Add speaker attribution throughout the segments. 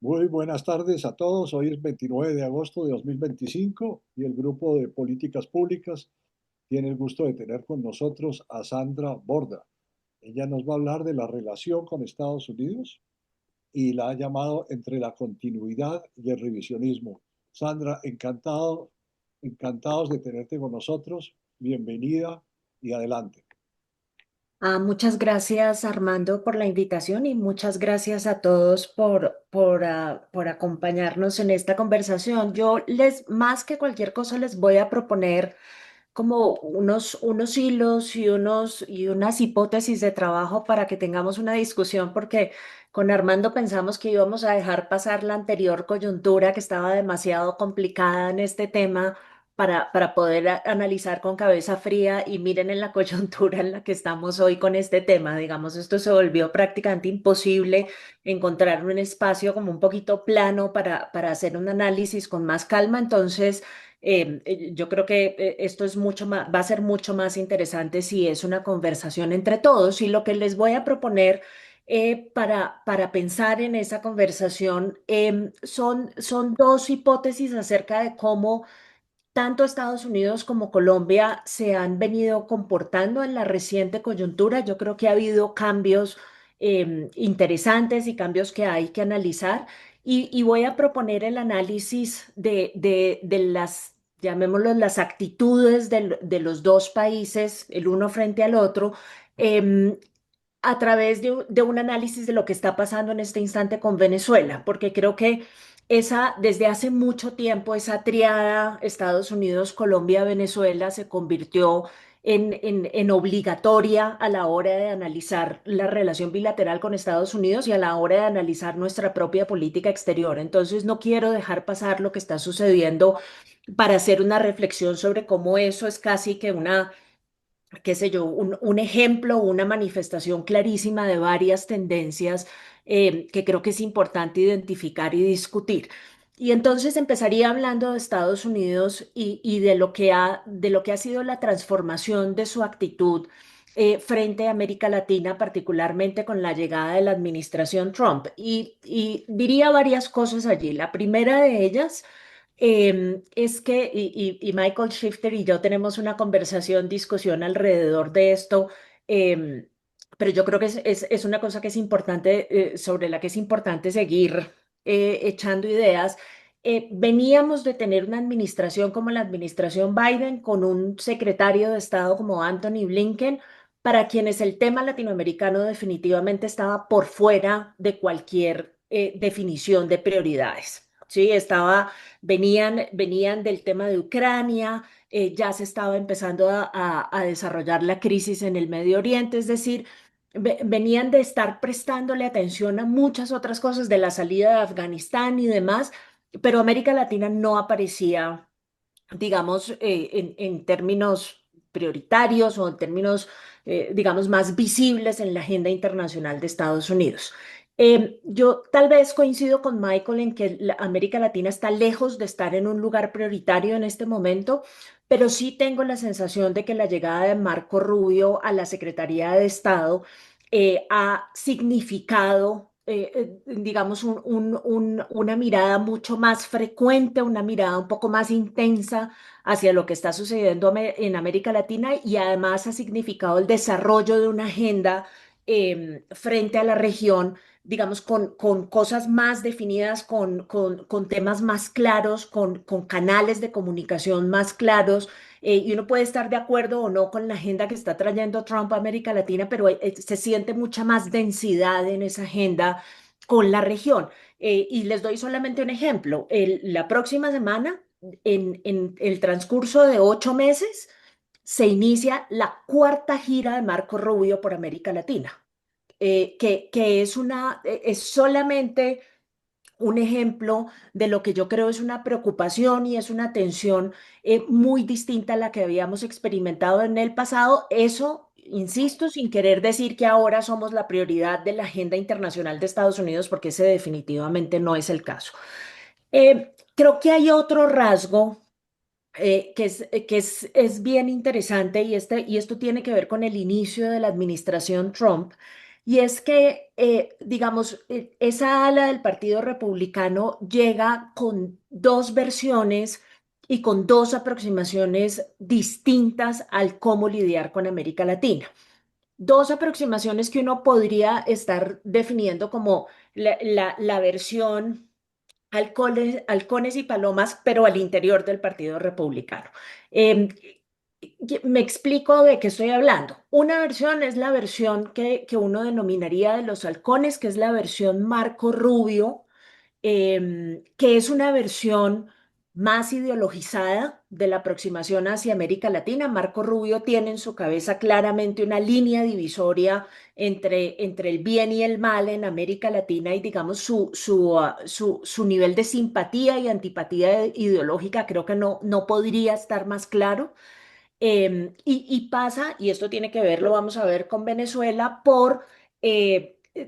Speaker 1: Muy buenas tardes a todos. Hoy es 29 de agosto de 2025 y el grupo de políticas públicas tiene el gusto de tener con nosotros a Sandra Borda. Ella nos va a hablar de la relación con Estados Unidos y la ha llamado entre la continuidad y el revisionismo. Sandra, encantados de tenerte con nosotros. Bienvenida y adelante.
Speaker 2: Muchas gracias, Armando, por la invitación y muchas gracias a todos por acompañarnos en esta conversación. Más que cualquier cosa, les voy a proponer como unos hilos y unas hipótesis de trabajo para que tengamos una discusión, porque con Armando pensamos que íbamos a dejar pasar la anterior coyuntura que estaba demasiado complicada en este tema para poder analizar con cabeza fría y miren en la coyuntura en la que estamos hoy con este tema. Digamos, esto se volvió prácticamente imposible encontrar un espacio como un poquito plano para hacer un análisis con más calma. Entonces, yo creo que esto es mucho más, va a ser mucho más interesante si es una conversación entre todos. Y lo que les voy a proponer para pensar en esa conversación son dos hipótesis acerca de cómo tanto Estados Unidos como Colombia se han venido comportando en la reciente coyuntura. Yo creo que ha habido cambios interesantes y cambios que hay que analizar. Y voy a proponer el análisis de las, llamémoslo, las actitudes de los dos países, el uno frente al otro, em, a través de un análisis de lo que está pasando en este instante con Venezuela, porque creo que desde hace mucho tiempo, esa triada Estados Unidos, Colombia, Venezuela se convirtió en obligatoria a la hora de analizar la relación bilateral con Estados Unidos y a la hora de analizar nuestra propia política exterior. Entonces, no quiero dejar pasar lo que está sucediendo para hacer una reflexión sobre cómo eso es casi que una, qué sé yo, un ejemplo, una manifestación clarísima de varias tendencias que creo que es importante identificar y discutir. Y entonces empezaría hablando de Estados Unidos y de lo que ha sido la transformación de su actitud frente a América Latina, particularmente con la llegada de la administración Trump. Y diría varias cosas allí. La primera de ellas es que, y Michael Shifter y yo tenemos una conversación, discusión alrededor de esto, em, pero yo creo que es una cosa que es importante, sobre la que es importante seguir echando ideas. Veníamos de tener una administración como la administración Biden, con un secretario de Estado como Anthony Blinken, para quienes el tema latinoamericano definitivamente estaba por fuera de cualquier definición de prioridades. Sí, venían del tema de Ucrania, ya se estaba empezando a desarrollar la crisis en el Medio Oriente, es decir, venían de estar prestándole atención a muchas otras cosas, de la salida de Afganistán y demás, pero América Latina no aparecía, digamos, en términos prioritarios o en términos, digamos, más visibles en la agenda internacional de Estados Unidos. Yo tal vez coincido con Michael en que América Latina está lejos de estar en un lugar prioritario en este momento, pero sí tengo la sensación de que la llegada de Marco Rubio a la Secretaría de Estado ha significado, digamos, una mirada mucho más frecuente, una mirada un poco más intensa hacia lo que está sucediendo en América Latina, y además ha significado el desarrollo de una agenda frente a la región, digamos, con cosas más definidas, con temas más claros, con canales de comunicación más claros. Y uno puede estar de acuerdo o no con la agenda que está trayendo Trump a América Latina, pero se siente mucha más densidad en esa agenda con la región. Y les doy solamente un ejemplo. La próxima semana, en el transcurso de 8 meses, se inicia la cuarta gira de Marco Rubio por América Latina, que es solamente un ejemplo de lo que yo creo es una preocupación y es una tensión muy distinta a la que habíamos experimentado en el pasado. Eso, insisto, sin querer decir que ahora somos la prioridad de la agenda internacional de Estados Unidos, porque ese definitivamente no es el caso. Creo que hay otro rasgo es bien interesante, y esto tiene que ver con el inicio de la administración Trump, y es que, digamos, esa ala del Partido Republicano llega con dos versiones y con dos aproximaciones distintas al cómo lidiar con América Latina. Dos aproximaciones que uno podría estar definiendo como la versión halcones y palomas, pero al interior del Partido Republicano. Eh, Me explico de qué estoy hablando. Una versión es la versión que uno denominaría de los halcones, que es la versión Marco Rubio, que es una versión más ideologizada de la aproximación hacia América Latina. Marco Rubio tiene en su cabeza claramente una línea divisoria entre el bien y el mal en América Latina y digamos su nivel de simpatía y antipatía ideológica creo que no podría estar más claro. Y pasa, y esto tiene que ver, lo vamos a ver con Venezuela,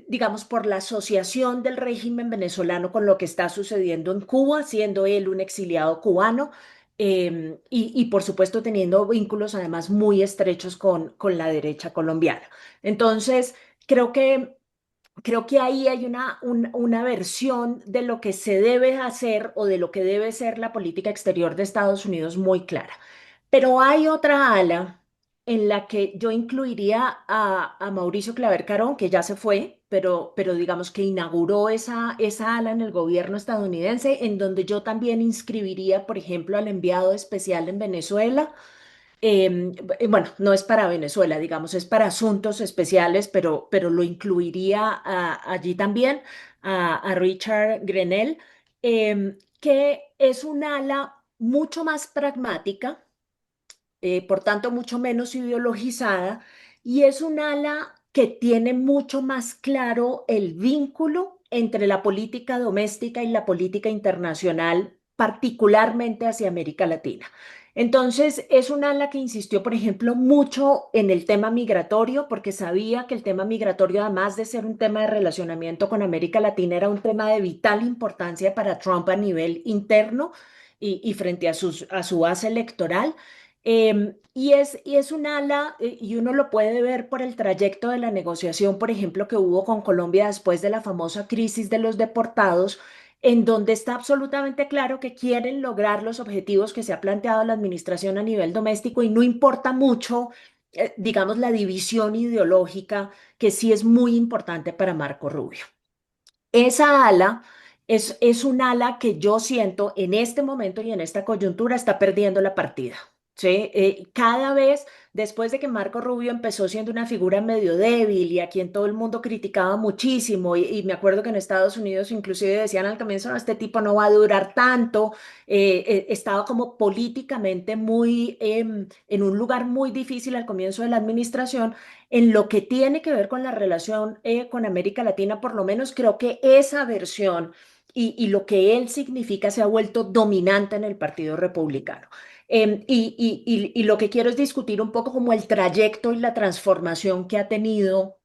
Speaker 2: digamos, por la asociación del régimen venezolano con lo que está sucediendo en Cuba, siendo él un exiliado cubano, y por supuesto teniendo vínculos además muy estrechos con la derecha colombiana. Entonces, creo que... Creo que ahí hay una versión de lo que se debe hacer o de lo que debe ser la política exterior de Estados Unidos muy clara. Pero hay otra ala en la que yo incluiría a Mauricio Claver Carón, que ya se fue, pero digamos que inauguró esa ala en el gobierno estadounidense, en donde yo también inscribiría, por ejemplo, al enviado especial en Venezuela. Bueno, no es para Venezuela, digamos, es para asuntos especiales, pero lo incluiría allí también a Richard Grenell, que es un ala mucho más pragmática, por tanto mucho menos ideologizada, y es un ala que tiene mucho más claro el vínculo entre la política doméstica y la política internacional, particularmente hacia América Latina. Entonces, es un ala que insistió, por ejemplo, mucho en el tema migratorio, porque sabía que el tema migratorio, además de ser un tema de relacionamiento con América Latina, era un tema de vital importancia para Trump a nivel interno y frente a su base electoral. Y es un ala, y uno lo puede ver por el trayecto de la negociación, por ejemplo, que hubo con Colombia después de la famosa crisis de los deportados, en donde está absolutamente claro que quieren lograr los objetivos que se ha planteado la administración a nivel doméstico y no importa mucho, digamos, la división ideológica, que sí es muy importante para Marco Rubio. Esa ala es un ala que yo siento en este momento y en esta coyuntura está perdiendo la partida. ¿Sí? Cada vez después de que Marco Rubio empezó siendo una figura medio débil y a quien todo el mundo criticaba muchísimo, y me acuerdo que en Estados Unidos inclusive decían al comienzo, no, este tipo no va a durar tanto, estaba como políticamente muy en un lugar muy difícil al comienzo de la administración. En lo que tiene que ver con la relación con América Latina, por lo menos creo que esa versión y lo que él significa se ha vuelto dominante en el Partido Republicano. Y lo que quiero es discutir un poco como el trayecto y la transformación que ha tenido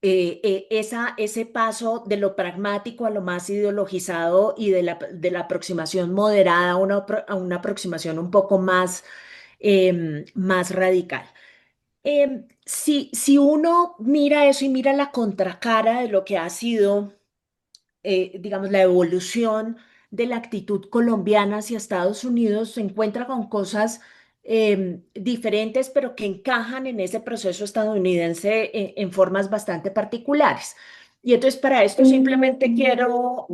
Speaker 2: ese paso de lo pragmático a lo más ideologizado y de la aproximación moderada a una aproximación un poco más radical. Si uno mira eso y mira la contracara de lo que ha sido, digamos, la evolución de la actitud colombiana hacia Estados Unidos, se encuentra con cosas diferentes, pero que encajan en ese proceso estadounidense en formas bastante particulares. Y entonces para esto simplemente quiero,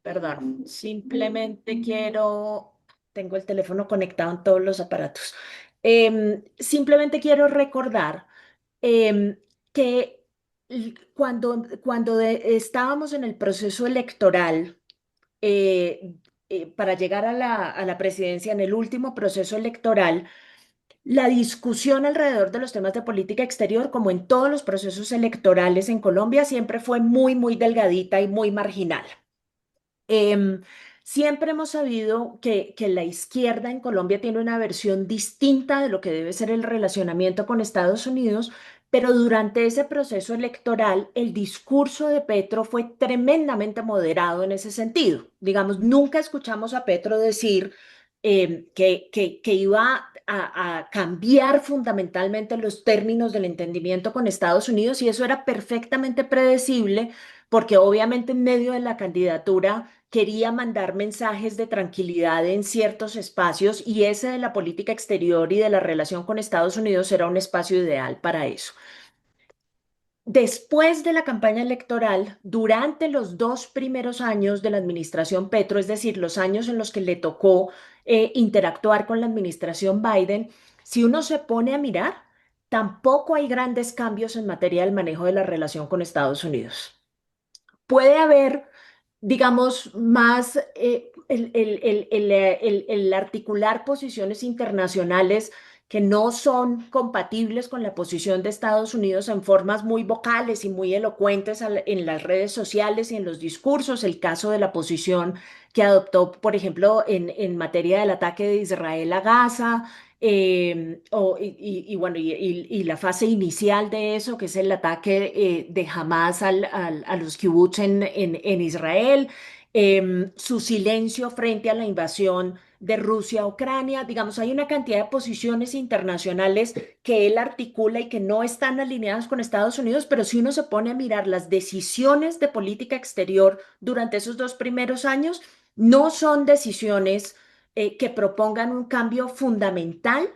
Speaker 2: perdón, simplemente quiero, tengo el teléfono conectado en todos los aparatos. Simplemente quiero recordar em, que cuando estábamos en el proceso electoral para llegar a la presidencia, en el último proceso electoral, la discusión alrededor de los temas de política exterior, como en todos los procesos electorales en Colombia, siempre fue muy delgadita y muy marginal. Em, Siempre hemos sabido que la izquierda en Colombia tiene una versión distinta de lo que debe ser el relacionamiento con Estados Unidos, pero durante ese proceso electoral el discurso de Petro fue tremendamente moderado en ese sentido. Digamos, nunca escuchamos a Petro decir que iba a cambiar fundamentalmente los términos del entendimiento con Estados Unidos y eso era perfectamente predecible porque obviamente en medio de la candidatura quería mandar mensajes de tranquilidad en ciertos espacios y ese de la política exterior y de la relación con Estados Unidos era un espacio ideal para eso. Después de la campaña electoral, durante los 2 primeros años de la administración Petro, es decir, los años en los que le tocó interactuar con la administración Biden, si uno se pone a mirar, tampoco hay grandes cambios en materia del manejo de la relación con Estados Unidos. Puede haber, digamos, más el articular posiciones internacionales que no son compatibles con la posición de Estados Unidos en formas muy vocales y muy elocuentes en las redes sociales y en los discursos. El caso de la posición que adoptó, por ejemplo, en materia del ataque de Israel a Gaza. Bueno, y la fase inicial de eso, que es el ataque de Hamas a los kibbutz en Israel, su silencio frente a la invasión de Rusia a Ucrania. Digamos, hay una cantidad de posiciones internacionales que él articula y que no están alineadas con Estados Unidos, pero si uno se pone a mirar las decisiones de política exterior durante esos 2 primeros años, no son decisiones que propongan un cambio fundamental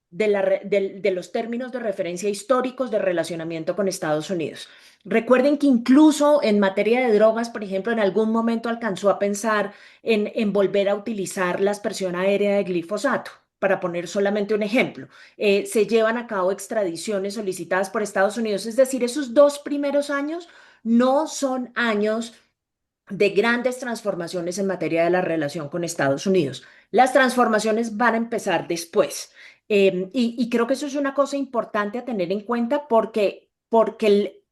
Speaker 2: de los términos de referencia históricos de relacionamiento con Estados Unidos. Recuerden que incluso en materia de drogas, por ejemplo, en algún momento alcanzó a pensar en volver a utilizar la aspersión aérea de glifosato. Para poner solamente un ejemplo, se llevan a cabo extradiciones solicitadas por Estados Unidos, es decir, esos 2 primeros años no son años de grandes transformaciones en materia de la relación con Estados Unidos. Las transformaciones van a empezar después. Y creo que eso es una cosa importante a tener en cuenta porque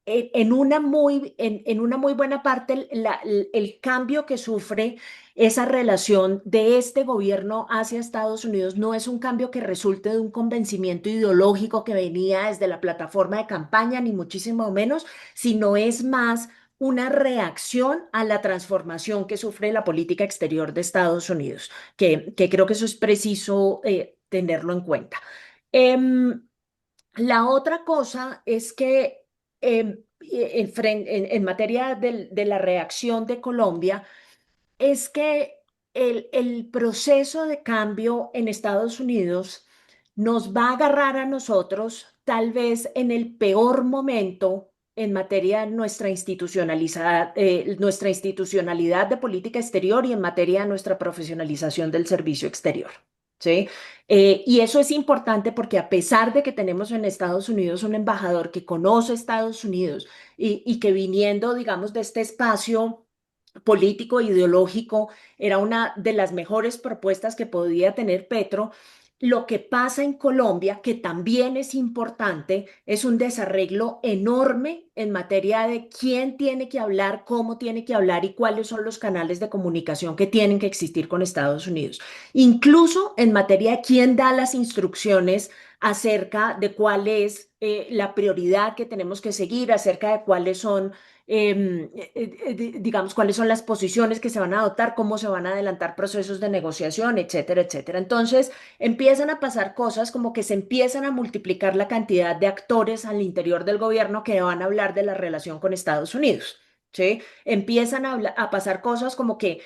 Speaker 2: en una muy buena parte el cambio que sufre esa relación de este gobierno hacia Estados Unidos no es un cambio que resulte de un convencimiento ideológico que venía desde la plataforma de campaña, ni muchísimo menos, sino es más una reacción a la transformación que sufre la política exterior de Estados Unidos, que creo que eso es preciso tenerlo en cuenta. Em, la otra cosa es que en materia de la reacción de Colombia, es que el proceso de cambio en Estados Unidos nos va a agarrar a nosotros tal vez en el peor momento en materia de nuestra institucionalidad de política exterior y en materia de nuestra profesionalización del servicio exterior. ¿Sí? Y eso es importante porque a pesar de que tenemos en Estados Unidos un embajador que conoce Estados Unidos y que viniendo, digamos, de este espacio político, ideológico, era una de las mejores propuestas que podía tener Petro. Lo que pasa en Colombia, que también es importante, es un desarreglo enorme en materia de quién tiene que hablar, cómo tiene que hablar y cuáles son los canales de comunicación que tienen que existir con Estados Unidos. Incluso en materia de quién da las instrucciones acerca de cuál es la prioridad que tenemos que seguir, acerca de cuáles son digamos, cuáles son las posiciones que se van a adoptar, cómo se van a adelantar procesos de negociación, etcétera, etcétera. Entonces, empiezan a pasar cosas como que se empiezan a multiplicar la cantidad de actores al interior del gobierno que van a hablar de la relación con Estados Unidos. ¿Sí? Empiezan a pasar cosas como que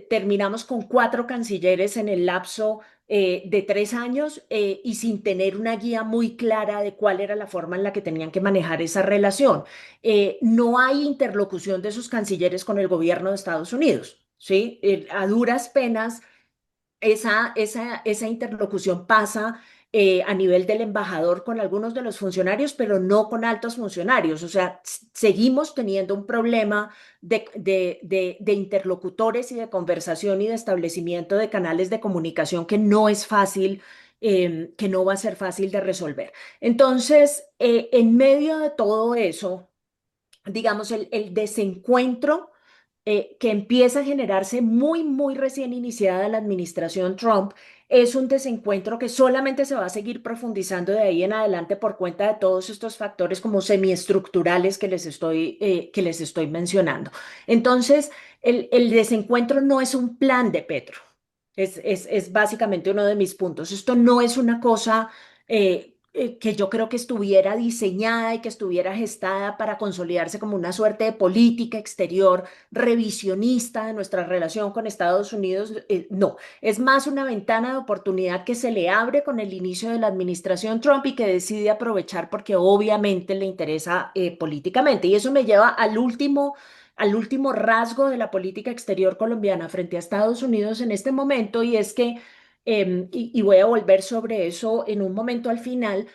Speaker 2: terminamos con 4 cancilleres en el lapso de 3 años y sin tener una guía muy clara de cuál era la forma en la que tenían que manejar esa relación. No hay interlocución de sus cancilleres con el gobierno de Estados Unidos, ¿sí? A duras penas, esa interlocución pasa a nivel del embajador con algunos de los funcionarios, pero no con altos funcionarios. O sea, seguimos teniendo un problema de interlocutores y de conversación y de establecimiento de canales de comunicación que no es fácil, que no va a ser fácil de resolver. Entonces, en medio de todo eso, digamos, el desencuentro que empieza a generarse muy recién iniciada la administración Trump, es un desencuentro que solamente se va a seguir profundizando de ahí en adelante por cuenta de todos estos factores como semiestructurales que les estoy mencionando. Entonces, el desencuentro no es un plan de Petro. Es básicamente uno de mis puntos. Esto no es una cosa que yo creo que estuviera diseñada y que estuviera gestada para consolidarse como una suerte de política exterior revisionista de nuestra relación con Estados Unidos. No, es más una ventana de oportunidad que se le abre con el inicio de la administración Trump y que decide aprovechar porque obviamente le interesa políticamente. Y eso me lleva al último rasgo de la política exterior colombiana frente a Estados Unidos en este momento, y es que, y voy a volver sobre eso en un momento al final,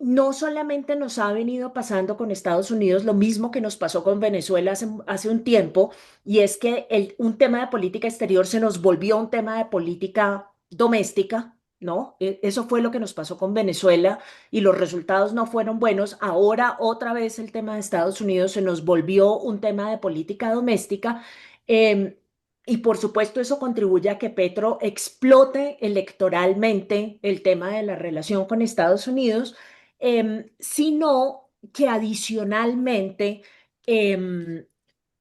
Speaker 2: no solamente nos ha venido pasando con Estados Unidos lo mismo que nos pasó con Venezuela hace un tiempo, y es que un tema de política exterior se nos volvió un tema de política doméstica. ¿No? Eso fue lo que nos pasó con Venezuela y los resultados no fueron buenos. Ahora otra vez el tema de Estados Unidos se nos volvió un tema de política doméstica. eh, y por supuesto eso contribuye a que Petro explote electoralmente el tema de la relación con Estados Unidos, sino que adicionalmente em,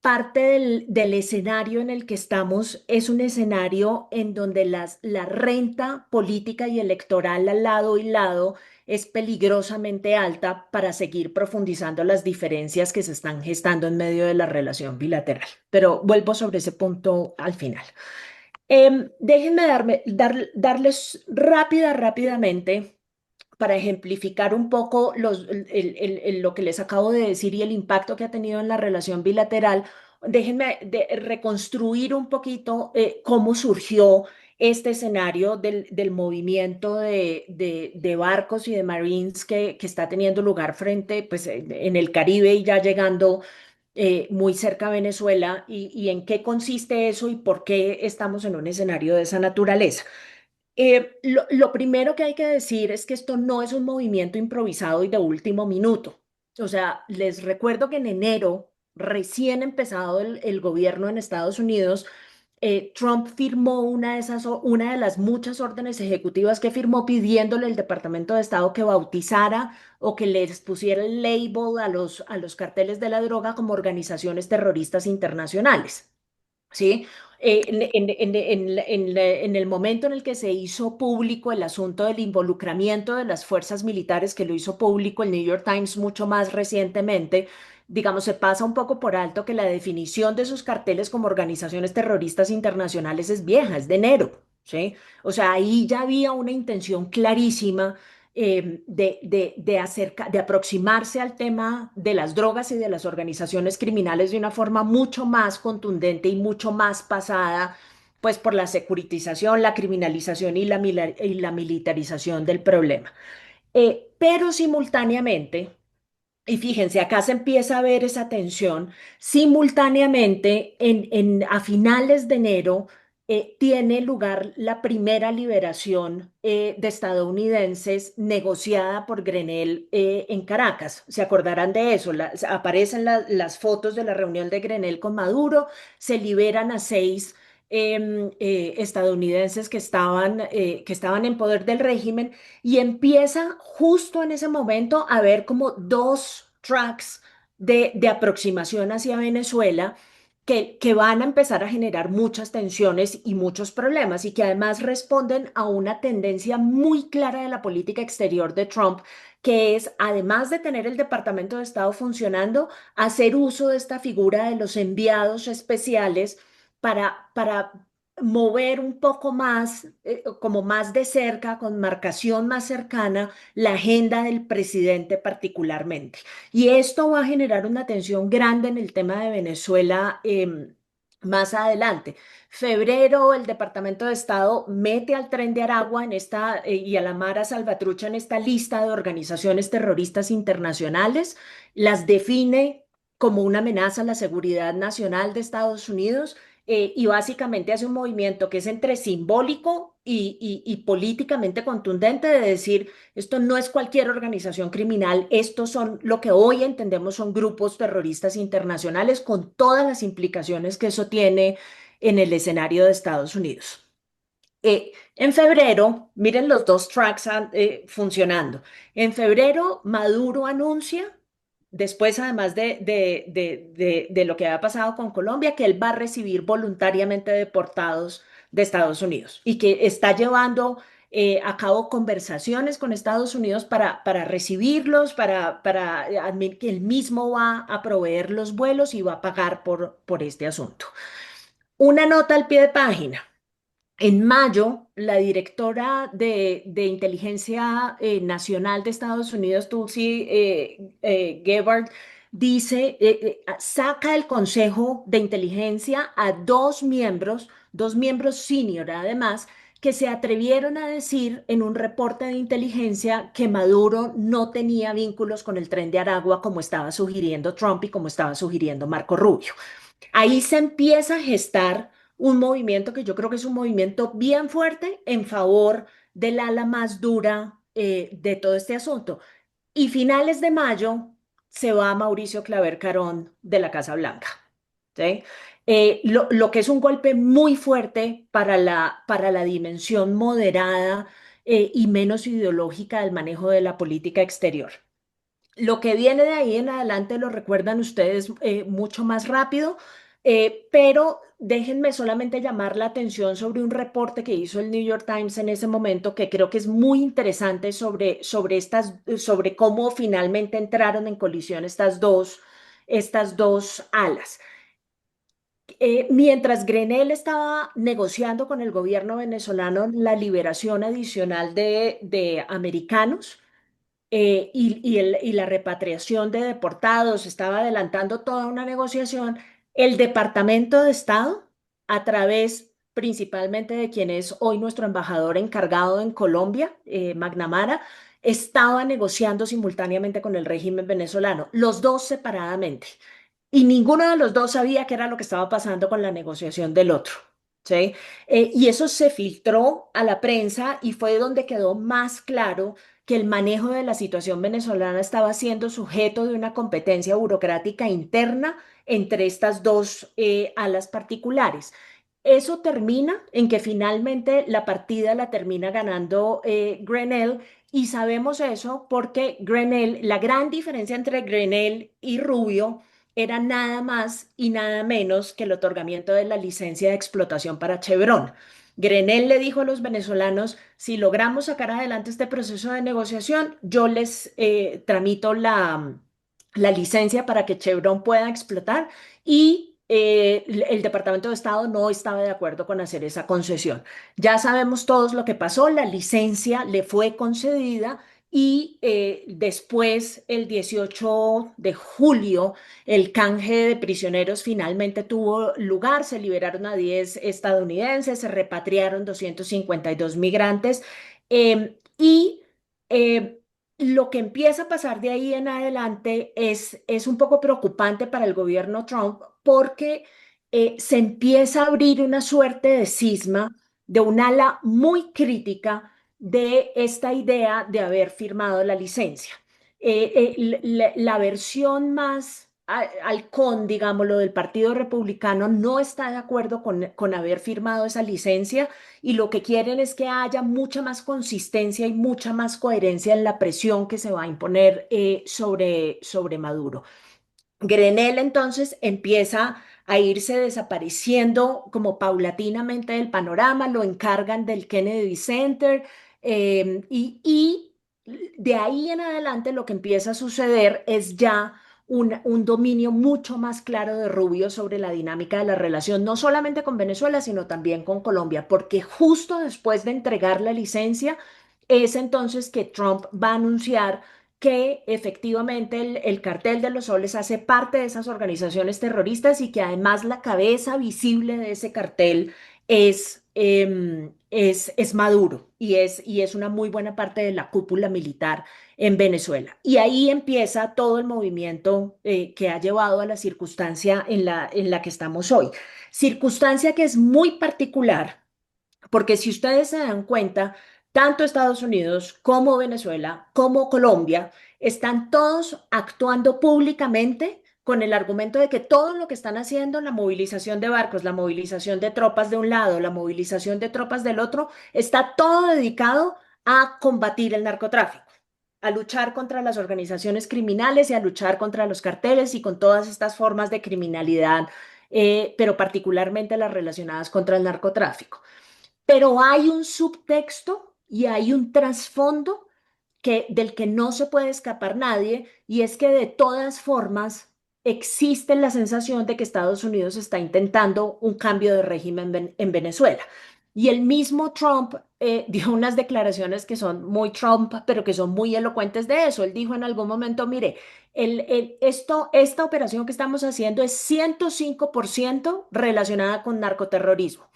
Speaker 2: parte del escenario en el que estamos es un escenario en donde la renta política y electoral al lado y lado es peligrosamente alta para seguir profundizando las diferencias que se están gestando en medio de la relación bilateral. Pero vuelvo sobre ese punto al final. Déjenme darles rápidamente para ejemplificar un poco lo que les acabo de decir y el impacto que ha tenido en la relación bilateral. Déjenme reconstruir un poquito cómo surgió este escenario del movimiento de barcos y de Marines que está teniendo lugar frente, pues, en el Caribe y ya llegando muy cerca a Venezuela, y en qué consiste eso y por qué estamos en un escenario de esa naturaleza. Lo primero que hay que decir es que esto no es un movimiento improvisado y de último minuto. O sea, les recuerdo que en enero, recién empezado el gobierno en Estados Unidos, Trump firmó una de las muchas órdenes ejecutivas que firmó pidiéndole al Departamento de Estado que bautizara o que les pusiera el label a los carteles de la droga como organizaciones terroristas internacionales. ¿Sí? En el momento en el que se hizo público el asunto del involucramiento de las fuerzas militares, que lo hizo público el New York Times mucho más recientemente, digamos, se pasa un poco por alto que la definición de esos carteles como organizaciones terroristas internacionales es vieja, es de enero, ¿sí? O sea, ahí ya había una intención clarísima de aproximarse al tema de las drogas y de las organizaciones criminales de una forma mucho más contundente y mucho más pasada, pues por la securitización, la criminalización y la militarización del problema. Pero simultáneamente, y fíjense, acá se empieza a ver esa tensión. Simultáneamente, a finales de enero, tiene lugar la primera liberación de estadounidenses negociada por Grenell en Caracas. ¿Se acordarán de eso? Aparecen las fotos de la reunión de Grenell con Maduro, se liberan a 6 estadounidenses que estaban en poder del régimen, y empieza justo en ese momento a haber como dos tracks de aproximación hacia Venezuela que van a empezar a generar muchas tensiones y muchos problemas, y que además responden a una tendencia muy clara de la política exterior de Trump, que es, además de tener el Departamento de Estado funcionando, hacer uso de esta figura de los enviados especiales para mover un poco más, como más de cerca, con marcación más cercana, la agenda del presidente particularmente. Y esto va a generar una tensión grande en el tema de Venezuela más adelante. Febrero, el Departamento de Estado mete al Tren de Aragua y a la Mara Salvatrucha en esta lista de organizaciones terroristas internacionales, las define como una amenaza a la seguridad nacional de Estados Unidos, y básicamente hace un movimiento que es entre simbólico y políticamente contundente de decir, esto no es cualquier organización criminal, estos son lo que hoy entendemos son grupos terroristas internacionales con todas las implicaciones que eso tiene en el escenario de Estados Unidos. En febrero, miren los dos tracks funcionando. En febrero, Maduro anuncia, después además de lo que había pasado con Colombia, que él va a recibir voluntariamente deportados de Estados Unidos y que está llevando a cabo conversaciones con Estados Unidos para recibirlos, que él mismo va a proveer los vuelos y va a pagar por este asunto. Una nota al pie de página. En mayo, la directora de Inteligencia Nacional de Estados Unidos, Tulsi Gabbard, saca del Consejo de Inteligencia a dos miembros senior además, que se atrevieron a decir en un reporte de inteligencia que Maduro no tenía vínculos con el Tren de Aragua como estaba sugiriendo Trump y como estaba sugiriendo Marco Rubio. Ahí se empieza a gestar un movimiento que yo creo que es un movimiento bien fuerte en favor del ala más dura de todo este asunto. Y finales de mayo se va Mauricio Claver Carón de la Casa Blanca. ¿Sí? Lo que es un golpe muy fuerte para la dimensión moderada y menos ideológica del manejo de la política exterior. Lo que viene de ahí en adelante lo recuerdan ustedes mucho más rápido, pero déjenme solamente llamar la atención sobre un reporte que hizo el New York Times en ese momento que creo que es muy interesante sobre cómo finalmente entraron en colisión estas dos alas. Mientras Grenell estaba negociando con el gobierno venezolano la liberación adicional de americanos, y la repatriación de deportados, estaba adelantando toda una negociación. El Departamento de Estado, a través principalmente de quien es hoy nuestro embajador encargado en Colombia, McNamara, estaba negociando simultáneamente con el régimen venezolano, los dos separadamente. Y ninguno de los dos sabía qué era lo que estaba pasando con la negociación del otro. ¿Sí? Y eso se filtró a la prensa y fue donde quedó más claro que el manejo de la situación venezolana estaba siendo sujeto de una competencia burocrática interna entre estas dos alas particulares. Eso termina en que finalmente la partida la termina ganando Grenell, y sabemos eso porque Grenell, la gran diferencia entre Grenell y Rubio era nada más y nada menos que el otorgamiento de la licencia de explotación para Chevron. Grenell le dijo a los venezolanos: si logramos sacar adelante este proceso de negociación, yo les tramito la licencia para que Chevron pueda explotar, y el Departamento de Estado no estaba de acuerdo con hacer esa concesión. Ya sabemos todos lo que pasó, la licencia le fue concedida y después, el 18 de julio, el canje de prisioneros finalmente tuvo lugar, se liberaron a 10 estadounidenses, se repatriaron 252 migrantes, y eh, lo que empieza a pasar de ahí en adelante es un poco preocupante para el gobierno Trump porque se empieza a abrir una suerte de cisma de un ala muy crítica de esta idea de haber firmado la licencia. La versión más halcón, digámoslo, del Partido Republicano no está de acuerdo con haber firmado esa licencia, y lo que quieren es que haya mucha más consistencia y mucha más coherencia en la presión que se va a imponer sobre Maduro. Grenell entonces empieza a irse desapareciendo como paulatinamente del panorama, lo encargan del Kennedy Center, y de ahí en adelante lo que empieza a suceder es ya un dominio mucho más claro de Rubio sobre la dinámica de la relación, no solamente con Venezuela, sino también con Colombia, porque justo después de entregar la licencia es entonces que Trump va a anunciar que efectivamente el Cartel de los Soles hace parte de esas organizaciones terroristas y que además la cabeza visible de ese cartel es Maduro, y es una muy buena parte de la cúpula militar en Venezuela. Y ahí empieza todo el movimiento que ha llevado a la circunstancia en la que estamos hoy. Circunstancia que es muy particular porque, si ustedes se dan cuenta, tanto Estados Unidos como Venezuela como Colombia están todos actuando públicamente con el argumento de que todo lo que están haciendo, la movilización de barcos, la movilización de tropas de un lado, la movilización de tropas del otro, está todo dedicado a combatir el narcotráfico, a luchar contra las organizaciones criminales y a luchar contra los carteles y con todas estas formas de criminalidad, pero particularmente las relacionadas contra el narcotráfico. pero hay un subtexto y hay un trasfondo del que no se puede escapar nadie, y es que de todas formas existe la sensación de que Estados Unidos está intentando un cambio de régimen en Venezuela. Y el mismo Trump dio unas declaraciones que son muy Trump, pero que son muy elocuentes de eso. Él dijo en algún momento, mire, esta operación que estamos haciendo es 105% relacionada con narcoterrorismo.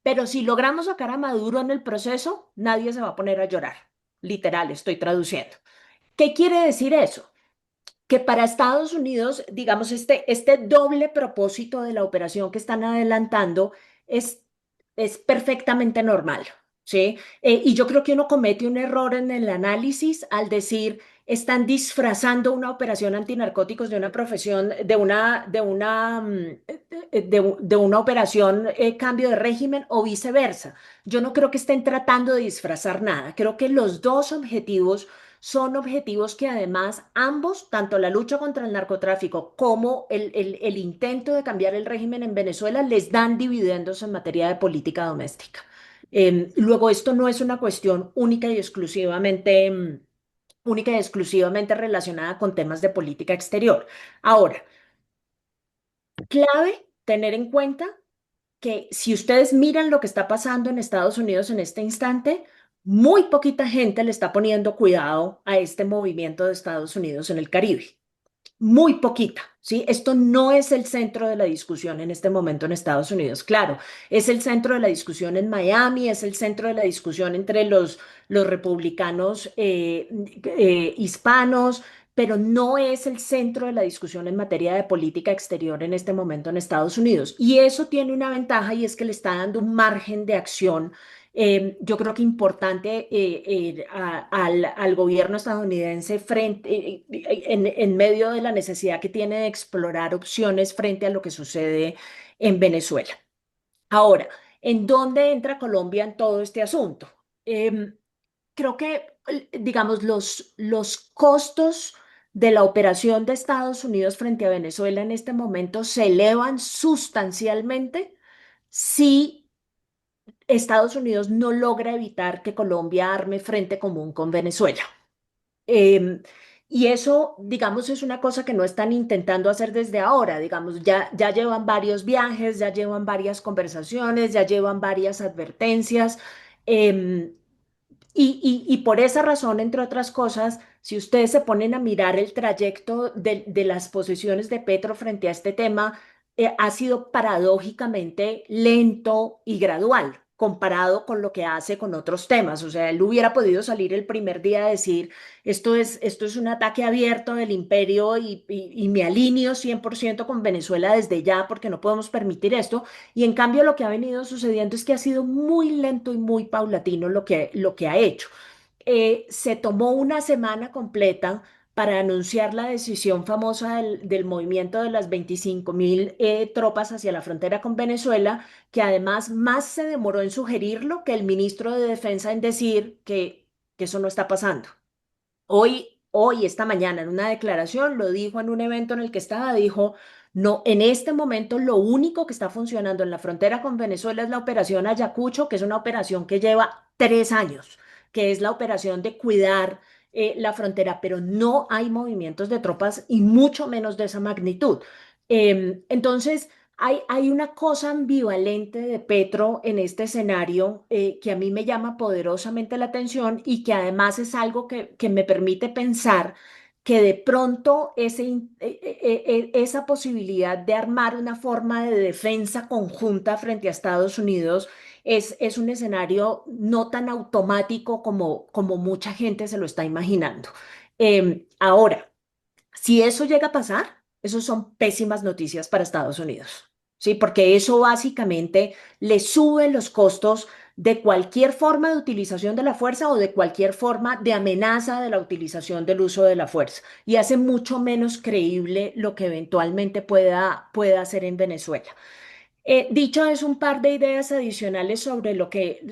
Speaker 2: Pero si logramos sacar a Maduro en el proceso, nadie se va a poner a llorar. Literal, estoy traduciendo. ¿Qué quiere decir eso? Que para Estados Unidos, digamos, este doble propósito de la operación que están adelantando es, es perfectamente normal, ¿sí? Y yo creo que uno comete un error en el análisis al decir, están disfrazando una operación antinarcóticos de una profesión, de una operación cambio de régimen o viceversa. Yo no creo que estén tratando de disfrazar nada. Creo que los dos objetivos son objetivos que además ambos, tanto la lucha contra el narcotráfico como el intento de cambiar el régimen en Venezuela, les dan dividendos en materia de política doméstica. Luego, esto no es una cuestión única y exclusivamente relacionada con temas de política exterior. Ahora, clave tener en cuenta que si ustedes miran lo que está pasando en Estados Unidos en este instante, muy poquita gente le está poniendo cuidado a este movimiento de Estados Unidos en el Caribe. Muy poquita, ¿sí? Esto no es el centro de la discusión en este momento en Estados Unidos. Claro, es el centro de la discusión en Miami, es el centro de la discusión entre los republicanos hispanos, pero no es el centro de la discusión en materia de política exterior en este momento en Estados Unidos. Y eso tiene una ventaja y es que le está dando un margen de acción, yo creo que importante, al gobierno estadounidense en medio de la necesidad que tiene de explorar opciones frente a lo que sucede en Venezuela. Ahora, ¿en dónde entra Colombia en todo este asunto? Creo que, digamos, los costos de la operación de Estados Unidos frente a Venezuela en este momento se elevan sustancialmente si Estados Unidos no logra evitar que Colombia arme frente común con Venezuela. Eh, y eso, digamos, es una cosa que no están intentando hacer desde ahora. Digamos, ya llevan varios viajes, ya llevan varias conversaciones, ya llevan varias advertencias. eh, y por esa razón, entre otras cosas, si ustedes se ponen a mirar el trayecto de las posiciones de Petro frente a este tema, ha sido paradójicamente lento y gradual comparado con lo que hace con otros temas. O sea, él hubiera podido salir el primer día a decir, esto es un ataque abierto del imperio y me alineo 100% con Venezuela desde ya porque no podemos permitir esto. Y en cambio lo que ha venido sucediendo es que ha sido muy lento y muy paulatino lo que ha hecho. Se tomó una semana completa para anunciar la decisión famosa del movimiento de las 25.000 tropas hacia la frontera con Venezuela, que además más se demoró en sugerirlo que el ministro de Defensa en decir que eso no está pasando. Esta mañana, en una declaración, lo dijo en un evento en el que estaba, dijo, no, en este momento lo único que está funcionando en la frontera con Venezuela es la operación Ayacucho, que es una operación que lleva 3 años, que es la operación de cuidar la frontera, pero no hay movimientos de tropas y mucho menos de esa magnitud. Entonces, hay una cosa ambivalente de Petro en este escenario que a mí me llama poderosamente la atención y que además es algo que me permite pensar que de pronto esa posibilidad de armar una forma de defensa conjunta frente a Estados Unidos es un escenario no tan automático como mucha gente se lo está imaginando. Ahora, si eso llega a pasar, eso son pésimas noticias para Estados Unidos, ¿sí? Porque eso básicamente le sube los costos de cualquier forma de utilización de la fuerza o de cualquier forma de amenaza de la utilización del uso de la fuerza y hace mucho menos creíble lo que eventualmente pueda hacer en Venezuela. Dicho es un par de ideas adicionales sobre lo que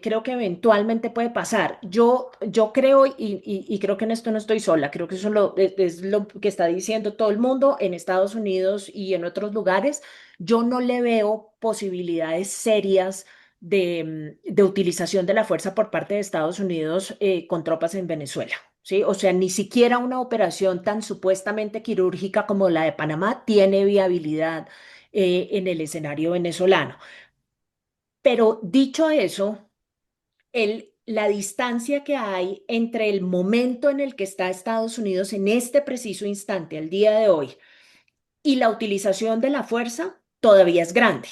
Speaker 2: creo que eventualmente puede pasar. Yo creo, y creo que en esto no estoy sola, creo que eso es lo que está diciendo todo el mundo en Estados Unidos y en otros lugares. Yo no le veo posibilidades serias de utilización de la fuerza por parte de Estados Unidos con tropas en Venezuela. ¿Sí? O sea, ni siquiera una operación tan supuestamente quirúrgica como la de Panamá tiene viabilidad en el escenario venezolano. Pero dicho eso, la distancia que hay entre el momento en el que está Estados Unidos en este preciso instante, al día de hoy, y la utilización de la fuerza todavía es grande.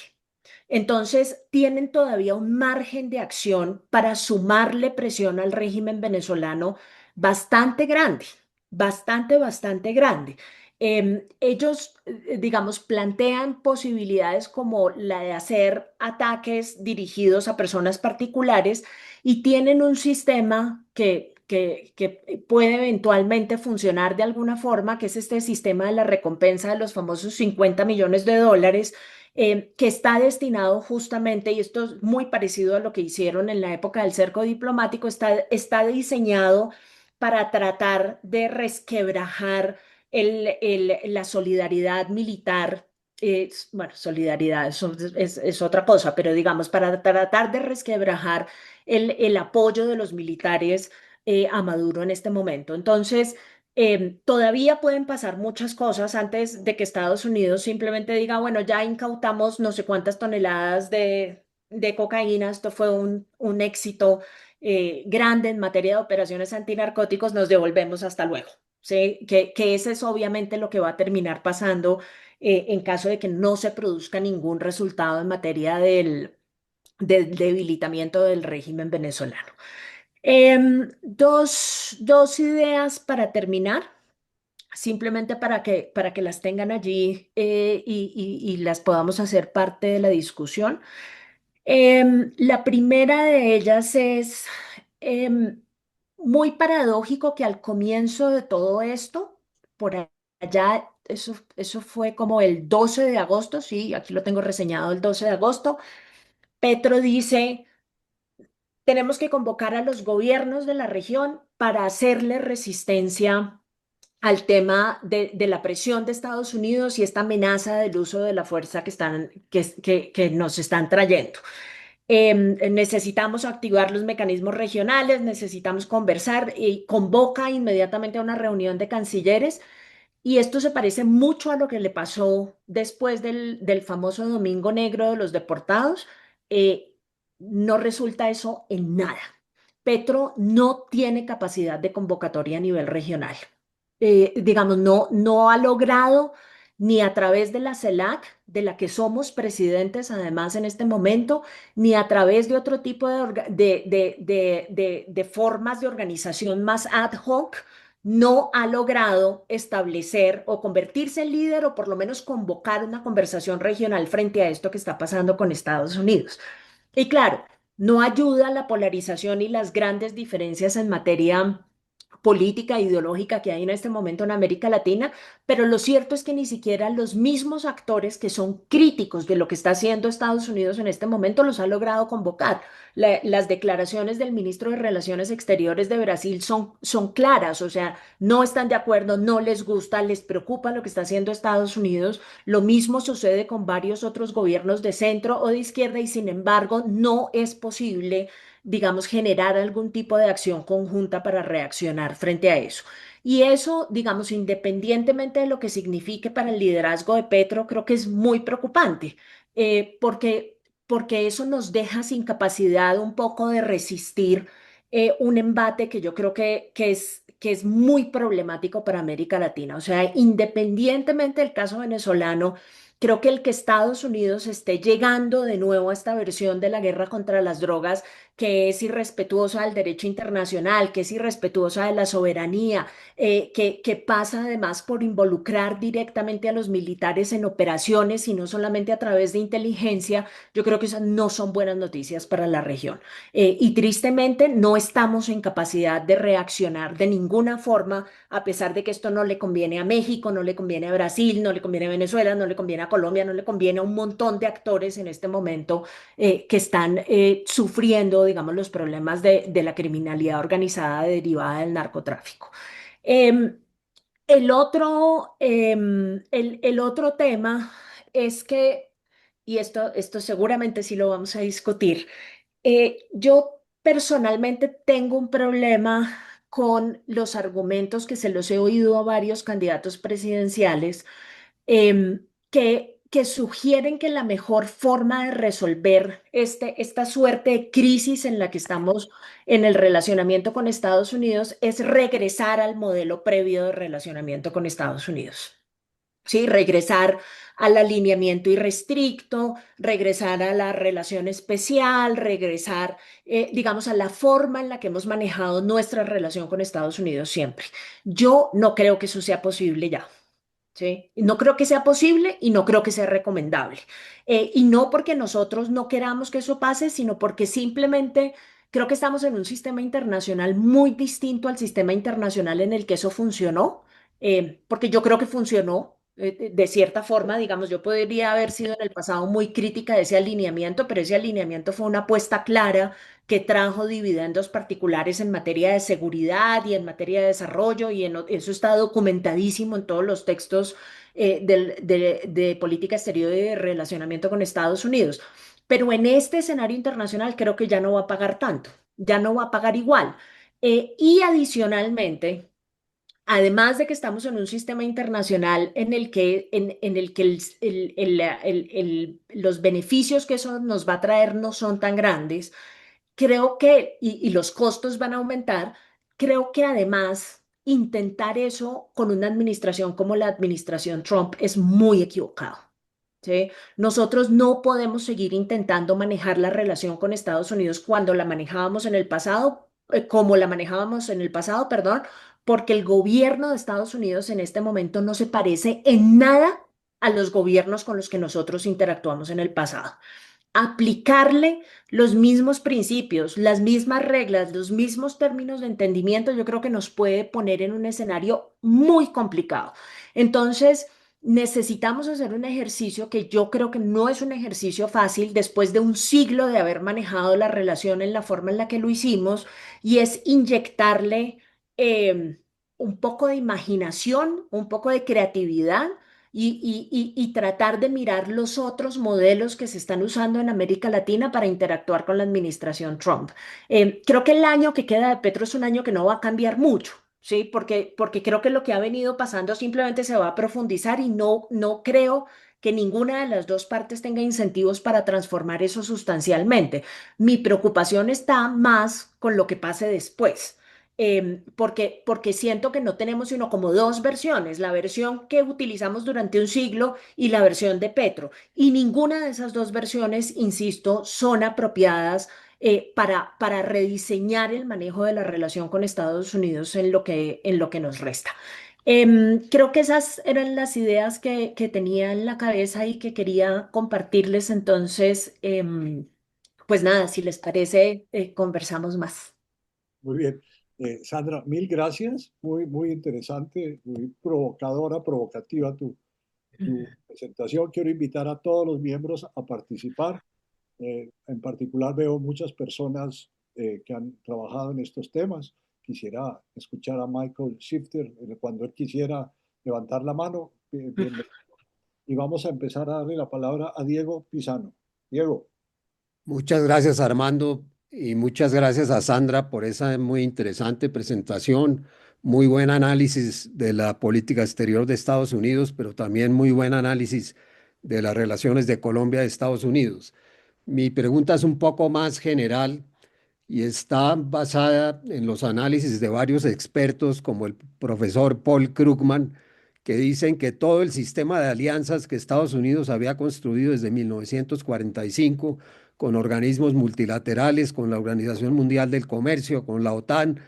Speaker 2: Entonces, tienen todavía un margen de acción para sumarle presión al régimen venezolano bastante grande, bastante grande. Ellos, digamos, plantean posibilidades como la de hacer ataques dirigidos a personas particulares y tienen un sistema que puede eventualmente funcionar de alguna forma, que es este sistema de la recompensa de los famosos $50 millones que está destinado justamente, y esto es muy parecido a lo que hicieron en la época del cerco diplomático, está diseñado para tratar de resquebrajar la solidaridad militar. Bueno, solidaridad es otra cosa, pero digamos, para tratar de resquebrajar el apoyo de los militares a Maduro en este momento. Entonces, todavía pueden pasar muchas cosas antes de que Estados Unidos simplemente diga, bueno, ya incautamos no sé cuántas toneladas de cocaína, esto fue un éxito grande en materia de operaciones antinarcóticos, nos devolvemos, hasta luego. ¿Sí? Que ese es obviamente lo que va a terminar pasando en caso de que no se produzca ningún resultado en materia del debilitamiento del régimen venezolano. Dos ideas para terminar, simplemente para que las tengan allí y las podamos hacer parte de la discusión. La primera de ellas es em, muy paradójico que al comienzo de todo esto, por allá, eso fue como el 12 de agosto, sí, aquí lo tengo reseñado el 12 de agosto, Petro dice: tenemos que convocar a los gobiernos de la región para hacerle resistencia al tema de la presión de Estados Unidos y esta amenaza del uso de la fuerza que nos están trayendo. Necesitamos activar los mecanismos regionales, necesitamos conversar y convoca inmediatamente a una reunión de cancilleres. Y esto se parece mucho a lo que le pasó después del famoso Domingo Negro de los deportados. Eh, no resulta eso en nada. Petro no tiene capacidad de convocatoria a nivel regional. Digamos, no ha logrado ni a través de la CELAC, de la que somos presidentes además en este momento, ni a través de otro tipo de formas de organización más ad hoc, no ha logrado establecer o convertirse en líder o por lo menos convocar una conversación regional frente a esto que está pasando con Estados Unidos. Y claro, no ayuda la polarización y las grandes diferencias en materia política e ideológica que hay en este momento en América Latina, pero lo cierto es que ni siquiera los mismos actores que son críticos de lo que está haciendo Estados Unidos en este momento los ha logrado convocar. Las declaraciones del ministro de Relaciones Exteriores de Brasil son claras, o sea, no están de acuerdo, no les gusta, les preocupa lo que está haciendo Estados Unidos. Lo mismo sucede con varios otros gobiernos de centro o de izquierda y sin embargo no es posible, digamos, generar algún tipo de acción conjunta para reaccionar frente a eso. Y eso, digamos, independientemente de lo que signifique para el liderazgo de Petro, creo que es muy preocupante, porque eso nos deja sin capacidad un poco de resistir un embate que yo creo que es muy problemático para América Latina. O sea, independientemente del caso venezolano, creo que el que Estados Unidos esté llegando de nuevo a esta versión de la guerra contra las drogas, que es irrespetuosa del derecho internacional, que es irrespetuosa de la soberanía, que pasa además por involucrar directamente a los militares en operaciones y no solamente a través de inteligencia, yo creo que esas no son buenas noticias para la región. Y tristemente no estamos en capacidad de reaccionar de ninguna forma, a pesar de que esto no le conviene a México, no le conviene a Brasil, no le conviene a Venezuela, no le conviene a Colombia, no le conviene a un montón de actores en este momento que están sufriendo, digamos, los problemas de la criminalidad organizada derivada del narcotráfico. Em, el otro tema es que, y esto seguramente sí lo vamos a discutir. Yo personalmente tengo un problema con los argumentos que se los he oído a varios candidatos presidenciales, que sugieren que la mejor forma de resolver esta suerte de crisis en la que estamos en el relacionamiento con Estados Unidos es regresar al modelo previo de relacionamiento con Estados Unidos. ¿Sí? Regresar al alineamiento irrestricto, regresar a la relación especial, regresar, digamos, a la forma en la que hemos manejado nuestra relación con Estados Unidos siempre. Yo no creo que eso sea posible ya. ¿Sí? No creo que sea posible y no creo que sea recomendable. Y no porque nosotros no queramos que eso pase, sino porque simplemente creo que estamos en un sistema internacional muy distinto al sistema internacional en el que eso funcionó, porque yo creo que funcionó. De cierta forma, digamos, yo podría haber sido en el pasado muy crítica de ese alineamiento, pero ese alineamiento fue una apuesta clara que trajo dividendos particulares en materia de seguridad y en materia de desarrollo, y eso está documentadísimo en todos los textos de política exterior y de relacionamiento con Estados Unidos. Pero en este escenario internacional creo que ya no va a pagar tanto, ya no va a pagar igual. Y adicionalmente, además de que estamos en un sistema internacional en el que los beneficios que eso nos va a traer no son tan grandes, creo que, y los costos van a aumentar, creo que además intentar eso con una administración como la administración Trump es muy equivocado. ¿Sí? Nosotros no podemos seguir intentando manejar la relación con Estados Unidos cuando la manejábamos en el pasado, como la manejábamos en el pasado, perdón, porque el gobierno de Estados Unidos en este momento no se parece en nada a los gobiernos con los que nosotros interactuamos en el pasado. Aplicarle los mismos principios, las mismas reglas, los mismos términos de entendimiento, yo creo que nos puede poner en un escenario muy complicado. Entonces, necesitamos hacer un ejercicio que yo creo que no es un ejercicio fácil después de un siglo de haber manejado la relación en la forma en la que lo hicimos, y es inyectarle un poco de imaginación, un poco de creatividad y tratar de mirar los otros modelos que se están usando en América Latina para interactuar con la administración Trump. Creo que el año que queda de Petro es un año que no va a cambiar mucho. Sí, porque creo que lo que ha venido pasando simplemente se va a profundizar, y no creo que ninguna de las dos partes tenga incentivos para transformar eso sustancialmente. Mi preocupación está más con lo que pase después, porque siento que no tenemos sino como dos versiones: la versión que utilizamos durante un siglo y la versión de Petro. Y ninguna de esas dos versiones, insisto, son apropiadas para rediseñar el manejo de la relación con Estados Unidos en lo que nos resta. Creo que esas eran las ideas que tenía en la cabeza y que quería compartirles. Entonces, pues nada, si les parece, conversamos más.
Speaker 1: Muy bien. Sandra, mil gracias. Muy, muy interesante, muy provocadora, provocativa tu presentación. Quiero invitar a todos los miembros a participar. En particular veo muchas personas que han trabajado en estos temas. Quisiera escuchar a Michael Shifter cuando él quisiera levantar la mano. Bienvenido. Y vamos a empezar a darle la palabra a Diego Pisano. Diego.
Speaker 3: Muchas gracias, Armando, y muchas gracias a Sandra por esa muy interesante presentación, muy buen análisis de la política exterior de Estados Unidos, pero también muy buen análisis de las relaciones de Colombia y Estados Unidos. Mi pregunta es un poco más general y está basada en los análisis de varios expertos, como el profesor Paul Krugman, que dicen que todo el sistema de alianzas que Estados Unidos había construido desde 1945, con organismos multilaterales, con la Organización Mundial del Comercio, con la OTAN,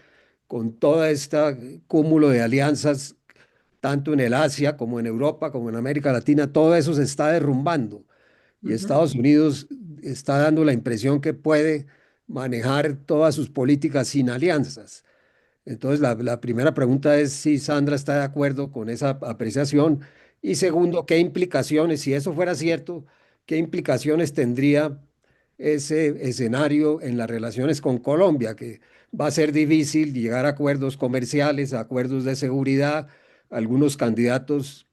Speaker 3: con todo este cúmulo de alianzas, tanto en el Asia como en Europa, como en América Latina, todo eso se está derrumbando. Y
Speaker 2: Ujú.
Speaker 3: Estados Unidos está dando la impresión que puede manejar todas sus políticas sin alianzas. Entonces, la primera pregunta es si Sandra está de acuerdo con esa apreciación. Y segundo, ¿qué implicaciones, si eso fuera cierto, qué implicaciones tendría ese escenario en las relaciones con Colombia, que va a ser difícil llegar a acuerdos comerciales, a acuerdos de seguridad? Algunos candidatos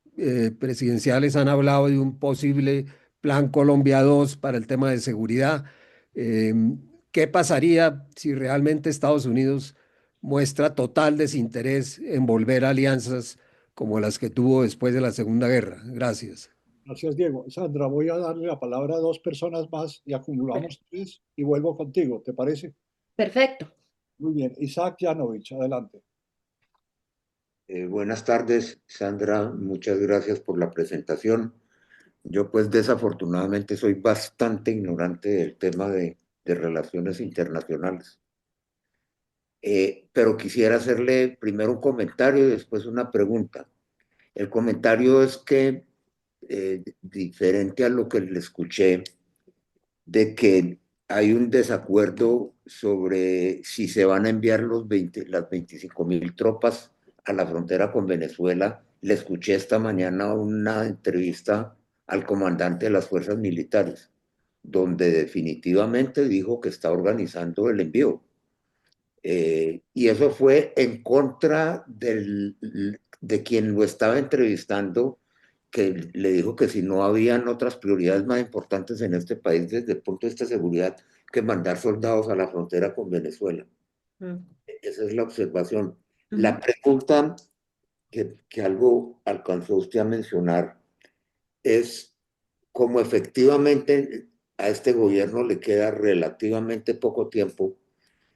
Speaker 3: presidenciales han hablado de un posible Plan Colombia 2 para el tema de seguridad. Eh, ¿Qué pasaría si realmente Estados Unidos muestra total desinterés en volver a alianzas como las que tuvo después de la Segunda Guerra? Gracias.
Speaker 1: Gracias, Diego. Sandra, voy a darle la palabra a dos personas más y
Speaker 2: Per-
Speaker 1: acumulamos tres y vuelvo contigo, ¿te parece?
Speaker 2: Perfecto.
Speaker 1: Muy bien. Isaac Yanovich, adelante.
Speaker 4: Buenas tardes, Sandra. Muchas gracias por la presentación. Yo pues desafortunadamente soy bastante ignorante del tema de relaciones internacionales. Pero quisiera hacerle primero un comentario y después una pregunta. El comentario es que, diferente a lo que le escuché, de que hay un desacuerdo sobre si se van a enviar las 25.000 tropas a la frontera con Venezuela. Le escuché esta mañana una entrevista al comandante de las fuerzas militares, donde definitivamente dijo que está organizando el envío. Y eso fue en contra de quien lo estaba entrevistando, que le dijo que si no habían otras prioridades más importantes en este país desde el punto de vista de seguridad que mandar soldados a la frontera con Venezuela.
Speaker 2: Mm,
Speaker 4: Esa es la observación. La
Speaker 2: ujú.
Speaker 4: pregunta que algo alcanzó usted a mencionar es cómo efectivamente a este gobierno le queda relativamente poco tiempo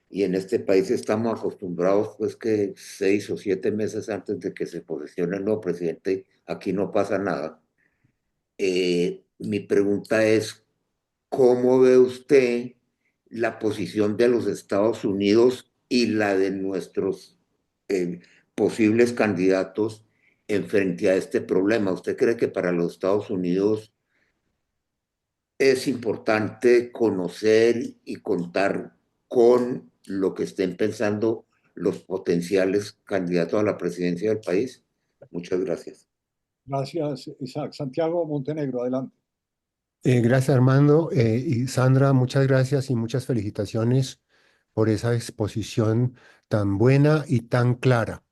Speaker 4: y en este país estamos acostumbrados, pues, que 6 o 7 meses antes de que se posesione el nuevo presidente, aquí no pasa nada. Mi pregunta es, ¿cómo ve usted la posición de los Estados Unidos y la de nuestros eh, posibles candidatos en frente a este problema? ¿Usted cree que para los Estados Unidos es importante conocer y contar con lo que estén pensando los potenciales candidatos a la presidencia del país? Muchas gracias.
Speaker 1: Gracias, Isaac. Santiago Montenegro, adelante.
Speaker 5: Gracias, Armando. Y Sandra, muchas gracias y muchas felicitaciones por esa exposición tan buena y tan clara.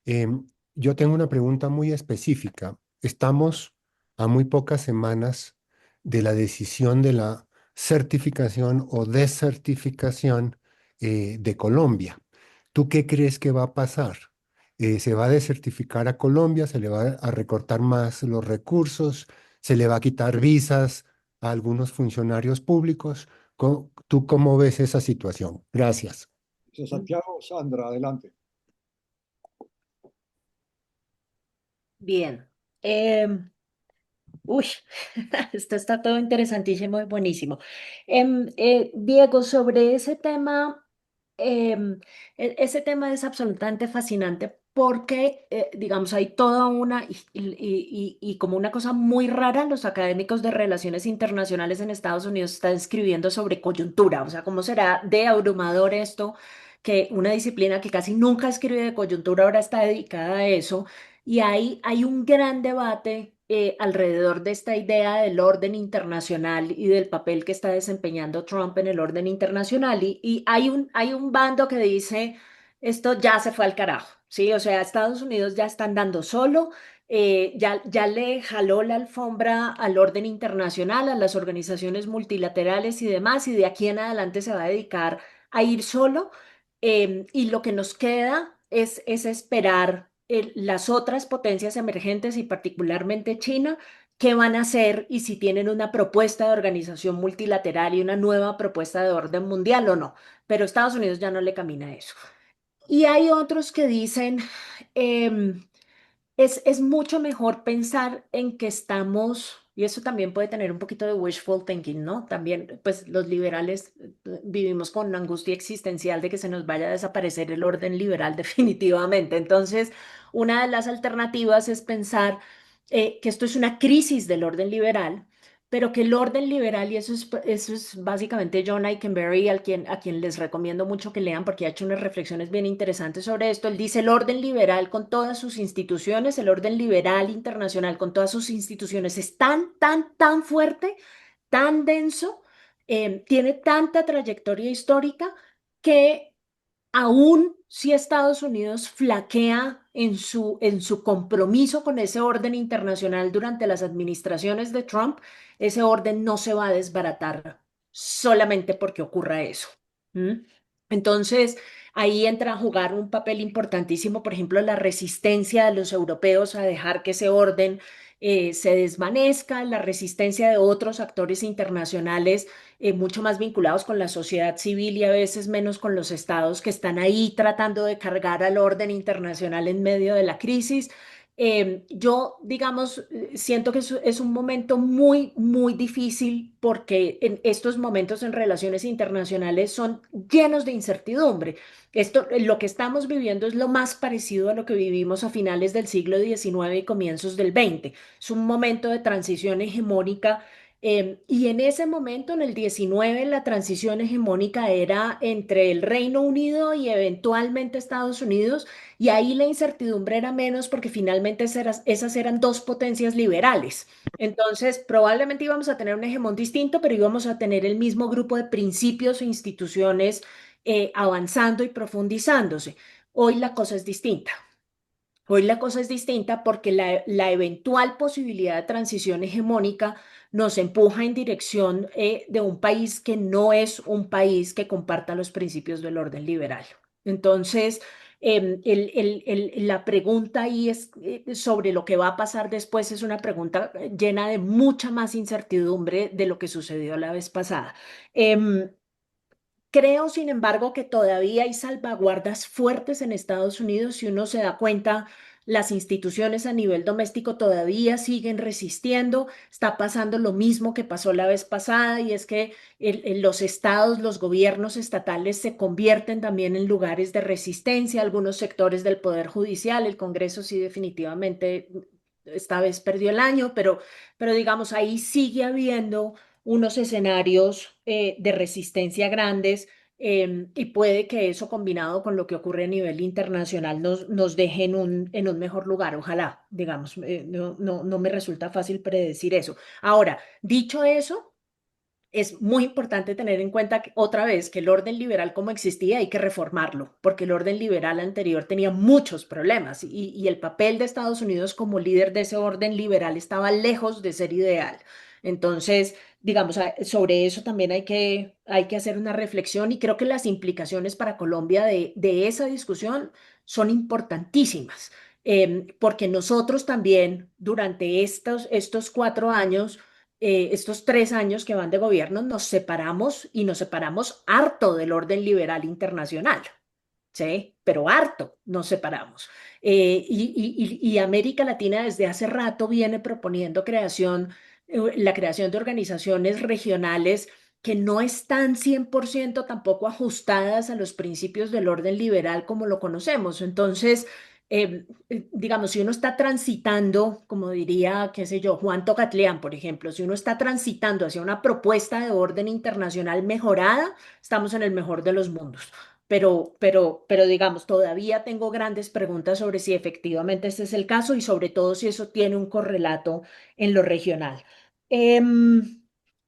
Speaker 5: Em, yo tengo una pregunta muy específica. Estamos a muy pocas semanas de la decisión de la certificación o desertificación de Colombia. ¿Tú qué crees que va a pasar? ¿Se va a desertificar a Colombia? ¿Se le va a recortar más los recursos? ¿Se le va a quitar visas a algunos funcionarios públicos? ¿Tú cómo ves esa situación? Gracias.
Speaker 1: Santiago, Sandra, adelante.
Speaker 2: Bien. Em, Uy, esto está todo interesantísimo y buenísimo. Diego, sobre ese tema, ese tema es absolutamente fascinante porque, digamos, hay toda una, y como una cosa muy rara, los académicos de relaciones internacionales en Estados Unidos están escribiendo sobre coyuntura, o sea, cómo será de abrumador esto, que una disciplina que casi nunca escribe de coyuntura ahora está dedicada a eso. Y hay un gran debate alrededor de esta idea del orden internacional y del papel que está desempeñando Trump en el orden internacional. Y hay un bando que dice, esto ya se fue al carajo, ¿sí? O sea, Estados Unidos ya está andando solo, ya le jaló la alfombra al orden internacional, a las organizaciones multilaterales y demás, y de aquí en adelante se va a dedicar a ir solo. Y lo que nos queda es esperar las otras potencias emergentes y particularmente China, qué van a hacer y si tienen una propuesta de organización multilateral y una nueva propuesta de orden mundial o no. Pero Estados Unidos ya no le camina a eso. Y hay otros que dicen, em, es mucho mejor pensar en que estamos, y eso también puede tener un poquito de wishful thinking, ¿no? También, pues los liberales vivimos con una angustia existencial de que se nos vaya a desaparecer el orden liberal definitivamente. Entonces, una de las alternativas es pensar que esto es una crisis del orden liberal, pero que el orden liberal, y eso es básicamente John Ikenberry, a quien les recomiendo mucho que lean porque ha hecho unas reflexiones bien interesantes sobre esto. Él dice, el orden liberal con todas sus instituciones, el orden liberal internacional con todas sus instituciones es tan fuerte, tan denso, tiene tanta trayectoria histórica que aún si Estados Unidos flaquea en su compromiso con ese orden internacional durante las administraciones de Trump, ese orden no se va a desbaratar solamente porque ocurra eso. ¿Mm? Entonces, ahí entra a jugar un papel importantísimo, por ejemplo, la resistencia de los europeos a dejar que ese orden se desvanezca, la resistencia de otros actores internacionales mucho más vinculados con la sociedad civil y a veces menos con los estados que están ahí tratando de cargar al orden internacional en medio de la crisis. Yo, digamos, siento que es un momento muy, muy difícil porque en estos momentos en relaciones internacionales son llenos de incertidumbre. Esto, lo que estamos viviendo es lo más parecido a lo que vivimos a finales del siglo XIX y comienzos del XX. Es un momento de transición hegemónica y en ese momento, en el 19, la transición hegemónica era entre el Reino Unido y eventualmente Estados Unidos, y ahí la incertidumbre era menos porque finalmente esas eran dos potencias liberales. Entonces, probablemente íbamos a tener un hegemón distinto, pero íbamos a tener el mismo grupo de principios e instituciones avanzando y profundizándose. Hoy la cosa es distinta. Hoy la cosa es distinta porque la eventual posibilidad de transición hegemónica nos empuja en dirección de un país que no es un país que comparta los principios del orden liberal. Entonces, la pregunta ahí es, sobre lo que va a pasar después es una pregunta llena de mucha más incertidumbre de lo que sucedió la vez pasada. Em, Creo, sin embargo, que todavía hay salvaguardas fuertes en Estados Unidos. Si uno se da cuenta, las instituciones a nivel doméstico todavía siguen resistiendo. Está pasando lo mismo que pasó la vez pasada y es que los estados, los gobiernos estatales se convierten también en lugares de resistencia. Algunos sectores del Poder Judicial, el Congreso sí definitivamente esta vez perdió el año, pero digamos, ahí sigue habiendo unos escenarios de resistencia grandes y puede que eso combinado con lo que ocurre a nivel internacional nos deje en un mejor lugar, ojalá, digamos, no me resulta fácil predecir eso. Ahora, dicho eso, es muy importante tener en cuenta otra vez que el orden liberal como existía hay que reformarlo, porque el orden liberal anterior tenía muchos problemas y el papel de Estados Unidos como líder de ese orden liberal estaba lejos de ser ideal. Entonces, digamos, sobre eso también hay que hacer una reflexión y creo que las implicaciones para Colombia de esa discusión son importantísimas, porque nosotros también durante estos 4 años estos 3 años que van de gobierno, nos separamos y nos separamos harto del orden liberal internacional, ¿sí? Pero harto nos separamos. Y América Latina desde hace rato viene proponiendo la creación de organizaciones regionales que no están 100% tampoco ajustadas a los principios del orden liberal como lo conocemos. Entonces, digamos, si uno está transitando, como diría, qué sé yo, Juan Tocatlián, por ejemplo, si uno está transitando hacia una propuesta de orden internacional mejorada, estamos en el mejor de los mundos. Pero digamos, todavía tengo grandes preguntas sobre si efectivamente este es el caso y sobre todo si eso tiene un correlato en lo regional. Em,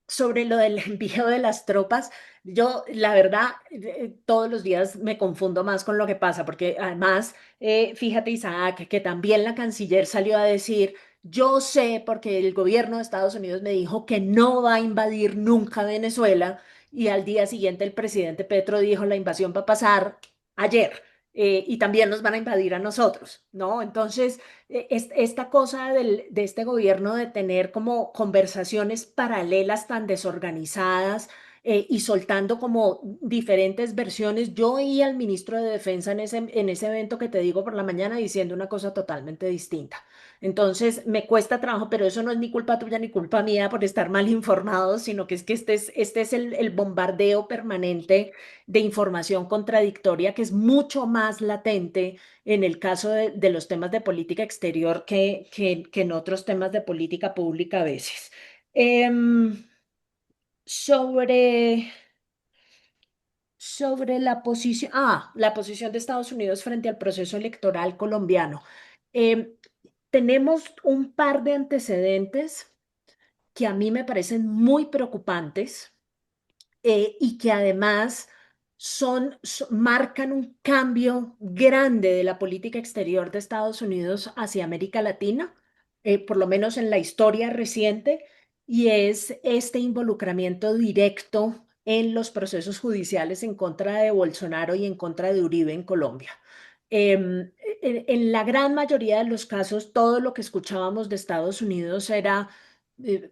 Speaker 2: Sobre lo del envío de las tropas, yo la verdad todos los días me confundo más con lo que pasa, porque además, fíjate Isaac, que también la canciller salió a decir, yo sé porque el gobierno de Estados Unidos me dijo que no va a invadir nunca Venezuela y al día siguiente el presidente Petro dijo la invasión va a pasar ayer. Y también nos van a invadir a nosotros, ¿no? Entonces, esta cosa de este gobierno de tener como conversaciones paralelas tan desorganizadas y soltando como diferentes versiones. Yo oí al ministro de Defensa en ese evento que te digo por la mañana diciendo una cosa totalmente distinta. Entonces, me cuesta trabajo, pero eso no es ni culpa tuya ni culpa mía por estar mal informados, sino que es que este es el bombardeo permanente de información contradictoria que es mucho más latente en el caso de los temas de política exterior que en otros temas de política pública a veces. Em, sobre, sobre la posición de Estados Unidos frente al proceso electoral colombiano. Em, Tenemos un par de antecedentes que a mí me parecen muy preocupantes y que además marcan un cambio grande de la política exterior de Estados Unidos hacia América Latina, por lo menos en la historia reciente, y es este involucramiento directo en los procesos judiciales en contra de Bolsonaro y en contra de Uribe en Colombia. En la gran mayoría de los casos, todo lo que escuchábamos de Estados Unidos era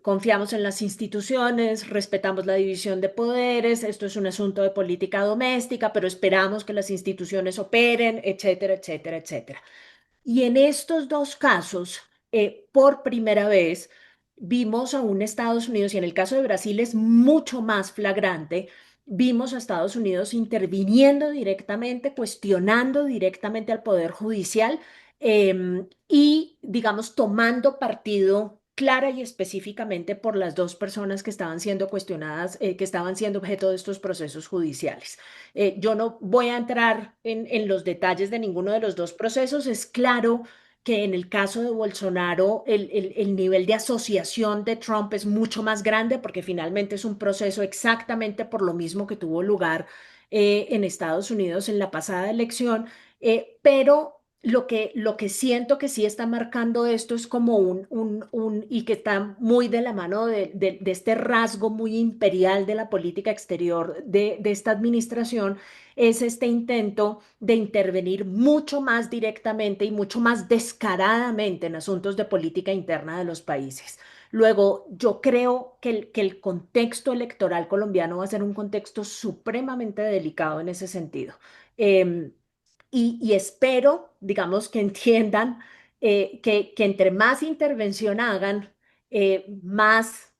Speaker 2: confiamos en las instituciones, respetamos la división de poderes, esto es un asunto de política doméstica, pero esperamos que las instituciones operen, etcétera, etcétera, etcétera. Y en estos dos casos, por primera vez, vimos a un Estados Unidos, y en el caso de Brasil es mucho más flagrante, vimos a Estados Unidos interviniendo directamente, cuestionando directamente al Poder Judicial y, digamos, tomando partido clara y específicamente por las dos personas que estaban siendo cuestionadas, que estaban siendo objeto de estos procesos judiciales. Yo no voy a entrar en los detalles de ninguno de los dos procesos. Es claro que en el caso de Bolsonaro el nivel de asociación de Trump es mucho más grande porque finalmente es un proceso exactamente por lo mismo que tuvo lugar en Estados Unidos en la pasada elección, pero lo que siento que sí está marcando esto es como y que está muy de la mano de este rasgo muy imperial de la política exterior de esta administración, es este intento de intervenir mucho más directamente y mucho más descaradamente en asuntos de política interna de los países. Luego, yo creo que el contexto electoral colombiano va a ser un contexto supremamente delicado en ese sentido. Em, y espero, digamos, que entiendan que entre más intervención hagan, más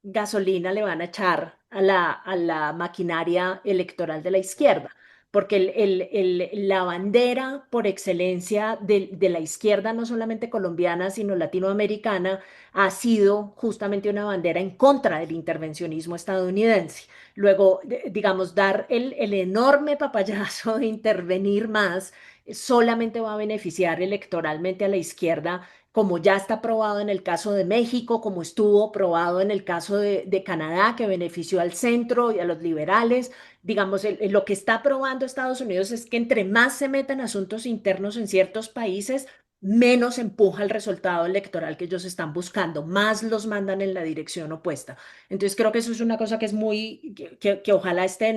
Speaker 2: gasolina le van a echar a a la maquinaria electoral de la izquierda. Porque la bandera por excelencia de la izquierda, no solamente colombiana, sino latinoamericana, ha sido justamente una bandera en contra del intervencionismo estadounidense. Luego, digamos, dar el enorme papayazo de intervenir más solamente va a beneficiar electoralmente a la izquierda, como ya está probado en el caso de México, como estuvo probado en el caso de Canadá, que benefició al centro y a los liberales. Digamos, lo que está probando Estados Unidos es que entre más se metan asuntos internos en ciertos países, menos empuja el resultado electoral que ellos están buscando, más los mandan en la dirección opuesta. Entonces creo que eso es una cosa que es muy, que ojalá esté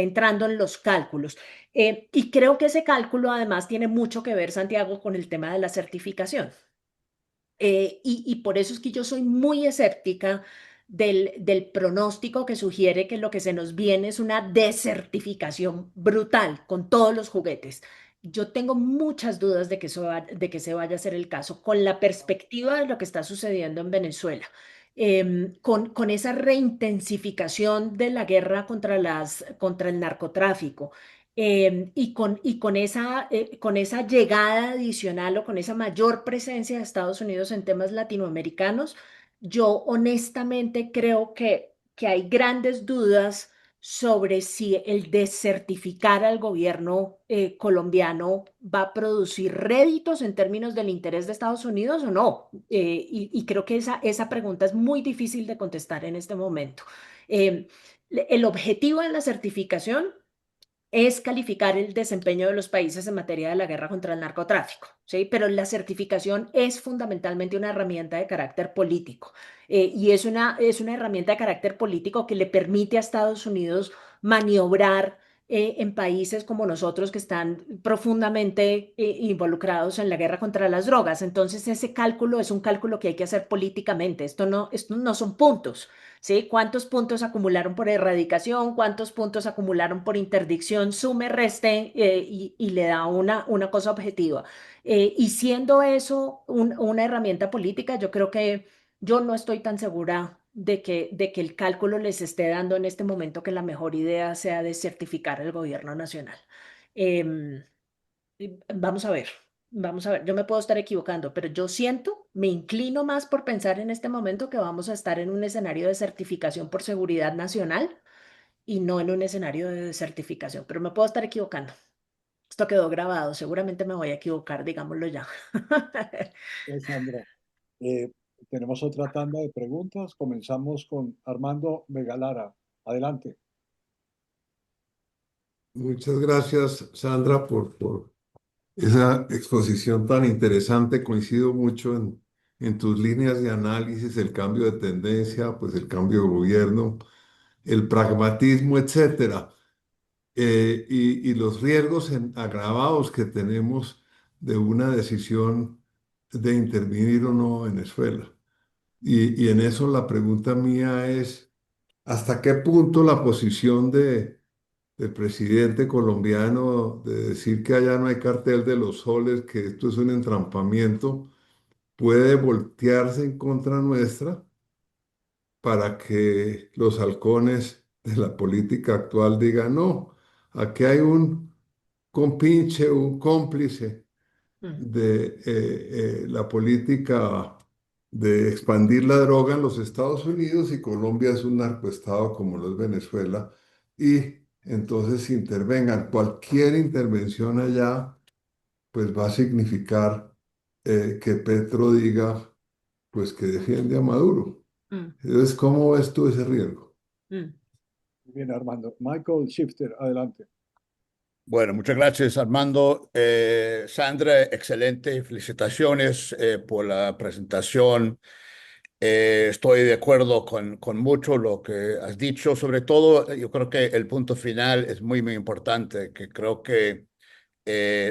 Speaker 2: entrando en los cálculos. Y creo que ese cálculo además tiene mucho que ver, Santiago, con el tema de la certificación. Y por eso es que yo soy muy escéptica del pronóstico que sugiere que lo que se nos viene es una desertificación brutal con todos los juguetes. Yo tengo muchas dudas de que de que se vaya a ser el caso, con la perspectiva de lo que está sucediendo en Venezuela, con esa reintensificación de la guerra contra contra el narcotráfico, con esa llegada adicional o con esa mayor presencia de Estados Unidos en temas latinoamericanos, yo honestamente creo que hay grandes dudas sobre si el desertificar al gobierno colombiano va a producir réditos en términos del interés de Estados Unidos o no. Y creo que esa pregunta es muy difícil de contestar en este momento. Eh, el objetivo de la certificación es calificar el desempeño de los países en materia de la guerra contra el narcotráfico, ¿sí? Pero la certificación es fundamentalmente una herramienta de carácter político y es una herramienta de carácter político que le permite a Estados Unidos maniobrar en países como nosotros que están profundamente involucrados en la guerra contra las drogas. Entonces, ese cálculo es un cálculo que hay que hacer políticamente. Esto no son puntos. ¿Sí? ¿Cuántos puntos acumularon por erradicación? ¿Cuántos puntos acumularon por interdicción? Sume, reste y le da una cosa objetiva. Y siendo eso una herramienta política, yo creo que yo no estoy tan segura de que el cálculo les esté dando en este momento que la mejor idea sea desertificar el gobierno nacional. Em, Vamos a ver, vamos a ver, yo me puedo estar equivocando, pero yo siento, me inclino más por pensar en este momento que vamos a estar en un escenario de certificación por seguridad nacional y no en un escenario de desertificación, pero me puedo estar equivocando. Esto quedó grabado, seguramente me voy a equivocar, digámoslo ya.
Speaker 1: Sandra, eh, tenemos otra tanda de preguntas. Comenzamos con Armando Megalara. Adelante.
Speaker 6: Muchas gracias, Sandra, por esa exposición tan interesante. Coincido mucho en tus líneas de análisis, el cambio de tendencia, pues el cambio de gobierno, el pragmatismo, etcétera, y los riesgos agravados que tenemos de una decisión de intervenir o no en Venezuela. Y en eso la pregunta mía es, ¿hasta qué punto la posición del presidente colombiano de decir que allá no hay cartel de los soles, que esto es un entrampamiento, puede voltearse en contra nuestra para que los halcones de la políca actual digan, no, aquí hay un compinche, un cómplice
Speaker 2: Mm,
Speaker 6: de la política de expandir la droga en los Estados Unidos y Colombia es un narcoestado como lo es Venezuela y entonces intervengan. Cualquier intervención allá pues va a significar que Petro diga pues que defiende a Maduro.
Speaker 2: mm,
Speaker 6: Entonces, ¿cómo ves tú ese riesgo?
Speaker 2: mm.
Speaker 1: Muy bien, Armando. Michael Shifter, adelante.
Speaker 7: Bueno, muchas gracias, Armando. Sandra, excelente. Felicitaciones por la presentación. Estoy de acuerdo con mucho lo que has dicho. Sobre todo, yo creo que el punto final es muy, muy importante, que creo que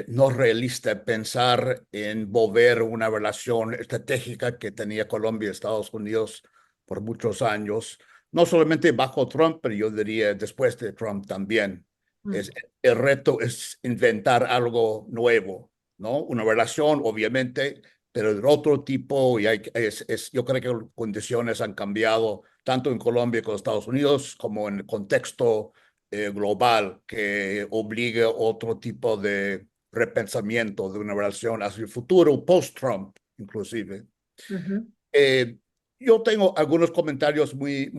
Speaker 7: no es realista pensar en volver una relación estratégica que tenía Colombia y Estados Unidos por muchos años, no solamente bajo Trump, pero yo diría después de Trump también.
Speaker 2: Mm.
Speaker 7: El reto es inventar algo nuevo, ¿no? Una relación, obviamente, pero de otro tipo. Y yo creo que las condiciones han cambiado tanto en Colombia como en Estados Unidos, como en el contexto global que obliga otro tipo de repensamiento de una relación hacia el futuro, post-Trump, inclusive.
Speaker 2: Ujú.
Speaker 7: Eh, yo tengo algunos comentarios muy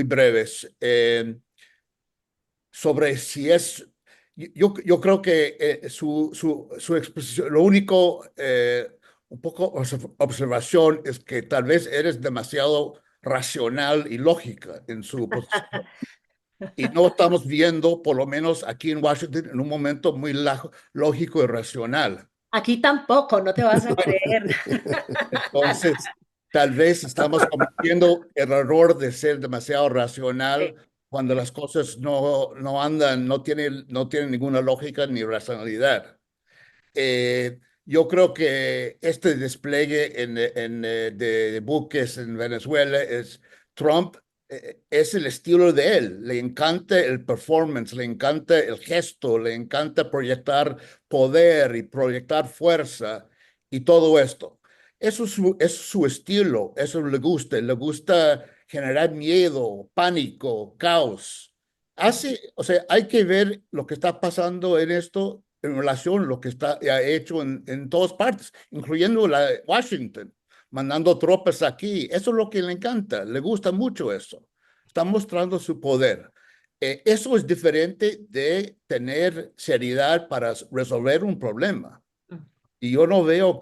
Speaker 7: breves sobre si es. Yo creo que su exposición, lo único, un poco observación es que tal vez eres demasiado racional y lógica en su posición. Y no estamos viendo, por lo menos aquí en Washington, en un momento muy lógico y racional.
Speaker 2: Aquí tampoco, no te vas a creer.
Speaker 7: Entonces, tal vez estamos cometiendo el error de ser demasiado racional
Speaker 2: Sí.
Speaker 7: cuando las cosas no andan, no tienen ninguna lógica ni racionalidad. Yo creo que este despliegue de buques en Venezuela Trump, es el estilo de él. Le encanta el performance, le encanta el gesto, le encanta proyectar poder y proyectar fuerza y todo esto. Eso es su estilo, eso le gusta generar miedo, pánico, caos. O sea, hay que ver lo que está pasando en esto en relación a lo que ha hecho en todas partes, incluyendo Washington, mandando tropas aquí. Eso es lo que le encanta, le gusta mucho eso. Está mostrando su poder. Eso es diferente de tener seriedad para resolver un problema.
Speaker 2: Mm.
Speaker 7: Y yo no veo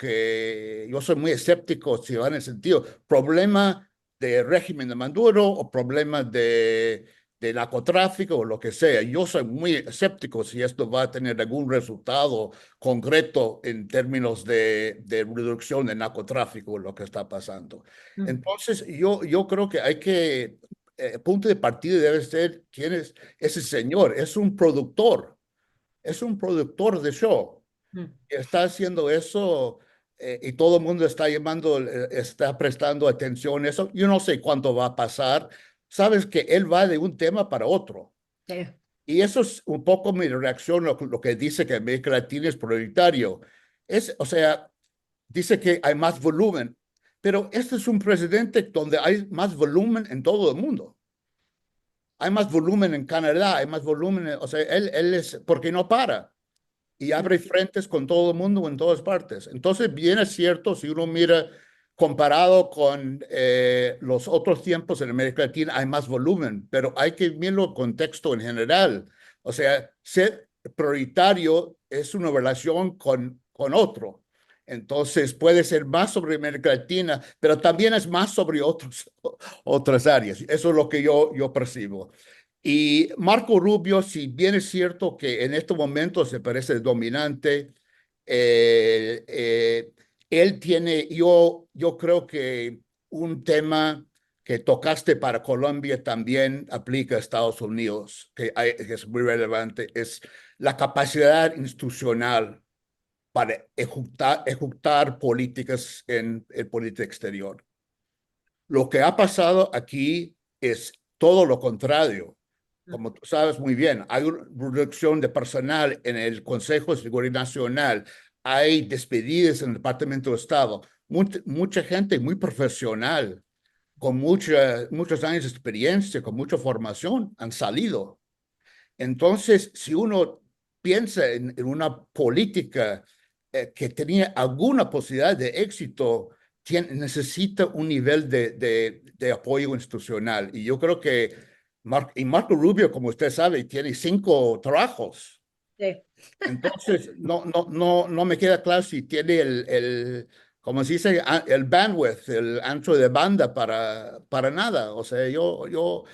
Speaker 7: yo soy muy escéptico si va en el sentido, problema de régimen de Maduro o problema de narcotráfico o lo que sea. Yo soy muy escéptico si esto va a tener algún resultado concreto en términos de reducción de narcotráfico o lo que está pasando.
Speaker 2: Mm.
Speaker 7: Entonces, yo creo que punto de partida debe ser quién es ese señor. Es un productor de show.
Speaker 2: Mm.
Speaker 7: Está haciendo eso, y todo el mundo está prestando atención a eso. Yo no sé cuánto va a pasar. Sabes que él va de un tema para otro.
Speaker 2: Sí.
Speaker 7: Y eso es un poco mi reacción a lo que dice que América Latina es prioritario. O sea, dice que hay más volumen, pero este es un presidente donde hay más volumen en todo el mundo. Hay más volumen en Canadá, hay más volumen, o sea, él es, porque no para y abre frentes con todo el mundo en todas partes. Entonces, bien es cierto, si uno mira comparado con los otros tiempos en América Latina, hay más volumen, pero hay que mirlo en contexto en general. O sea, ser prioritario es una relación con otro. Entonces, puede ser más sobre América Latina, pero también es más sobre otras áreas. Eso es lo que yo percibo. Y Marco Rubio, si bien es cierto que en este momento se parece dominante, eh, eh, él tiene, yo creo que un tema que tocaste para Colombia también aplica a Estados Unidos, que es muy relevante, es la capacidad institucional para ejecutar políticas en política exterior. Lo que ha pasado aquí es todo lo contrario. Como tú sabes muy bien, hay una reducción de personal en el Consejo de Seguridad Nacional, hay despedidas en el Departamento de Estado, mucha gente muy profesional, con muchos años de experiencia, con mucha formación, han salido. Entonces, si uno piensa en una política que tenía alguna posibilidad de éxito, necesita un nivel de apoyo institucional. Y yo creo que Marco Rubio, como usted sabe, tiene 5 trabajos.
Speaker 2: Sí.
Speaker 7: Entonces, no me queda claro si tiene como se dice, el bandwidth, el ancho de banda para nada. O sea, yo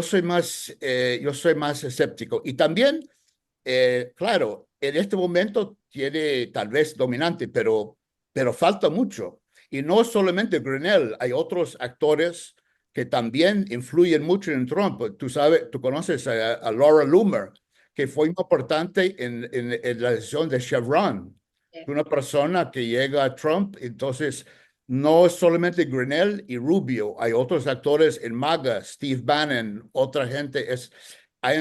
Speaker 7: soy más escéptico. Y también, claro, en este momento tiene tal vez dominante, pero falta mucho. Y no solamente Grenell, hay otros actores que también influyen mucho en Trump. Tú sabes, tú conoces a Laura Loomer, que fue importante en la decisión de Chevron.
Speaker 2: Sí.
Speaker 7: Una persona que llega a Trump, entonces no es solamente Grenell y Rubio, hay otros actores en MAGA, Steve Bannon, otra gente,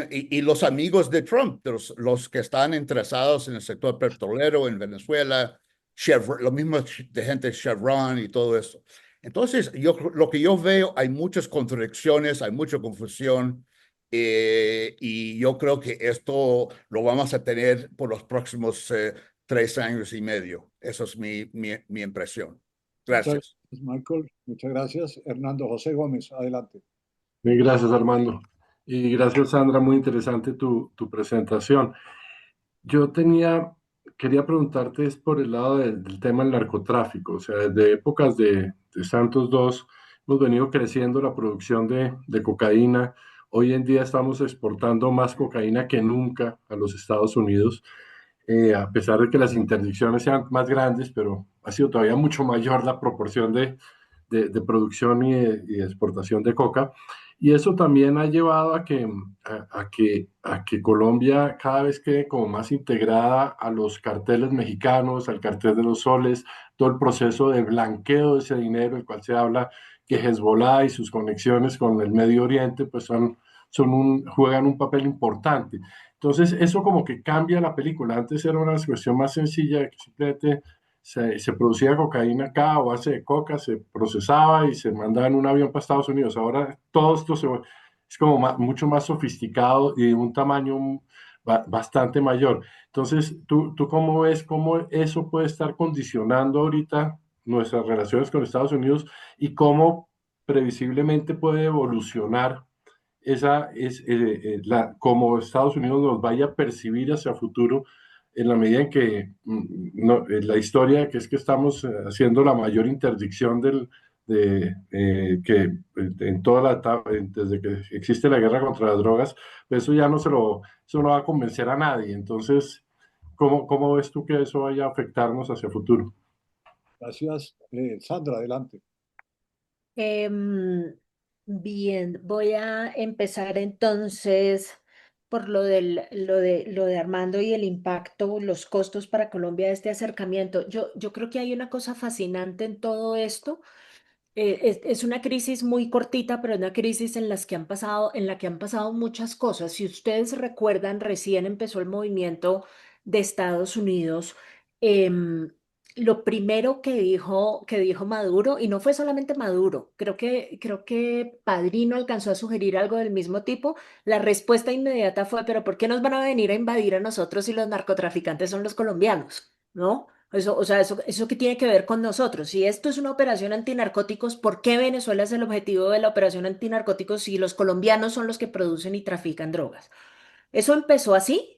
Speaker 7: y los amigos de Trump, los que están interesados en el sector petrolero en Venezuela, Chevron, lo mismo de gente de Chevron y todo eso. Entonces, lo que yo veo, hay muchas contradicciones, hay mucha confusión, y yo creo que esto lo vamos a tener por los próximos 3 años y medio. Eso es mi impresión.
Speaker 1: Muchas
Speaker 7: Gracias.
Speaker 1: gracias, Michael. Muchas gracias. Hernando José Gómez, adelante.
Speaker 8: Bien, gracias, Armando. Y gracias, Sandra, muy interesante tu presentación. Yo quería preguntarte es por el lado del tema del narcotráfico, o sea, desde épocas de Santos II hemos venido creciendo la producción de cocaína. Hoy en día estamos exportando más cocaína que nunca a los Estados Unidos, a pesar de que las interdicciones sean más grandes, pero ha sido todavía mucho mayor la proporción de producción y de exportación de coca. Y eso también ha llevado a que Colombia cada vez quede como más integrada a los carteles mexicanos, al cartel de los soles, todo el proceso de blanqueo de ese dinero, el cual se habla que Hezbollah y sus conexiones con el Medio Oriente pues juegan un papel importante. Entonces eso como que cambia la película. Antes era una cuestión más sencilla, que simplemente se producía cocaína acá o base de coca, se procesaba y se mandaba en un avión para Estados Unidos. Ahora todo esto es como mucho más sofisticado y de un tamaño bastante mayor. Entonces, ¿tú cómo ves cómo eso puede estar condicionando ahorita nuestras relaciones con Estados Unidos y cómo previsiblemente puede evolucionar cómo Estados Unidos nos vaya a percibir hacia futuro en la medida en que la historia que es que estamos haciendo la mayor interdicción en toda la etapa, desde que existe la guerra contra las drogas, pues eso ya eso no va a convencer a nadie. Entonces, ¿cómo ves tú que eso vaya a afectarnos hacia futuro?
Speaker 1: Gracias. Sandra, adelante.
Speaker 2: Em, Bien, voy a empezar entonces por lo de Armando y el impacto, los costos para Colombia de este acercamiento. Yo creo que hay una cosa fascinante en todo esto. Es una crisis muy cortita, pero es una crisis en la que han pasado muchas cosas. Si ustedes recuerdan, recién empezó el movimiento de Estados Unidos. em, lo primero que dijo Maduro, y no fue solamente Maduro, creo que Padrino alcanzó a sugerir algo del mismo tipo. La respuesta inmediata fue, pero ¿por qué nos van a venir a invadir a nosotros si los narcotraficantes son los colombianos? ¿No? Eso, o sea, eso qué tiene que ver con nosotros. Si esto es una operación antinarcóticos, ¿por qué Venezuela es el objetivo de la operación antinarcóticos si los colombianos son los que producen y trafican drogas? Eso empezó así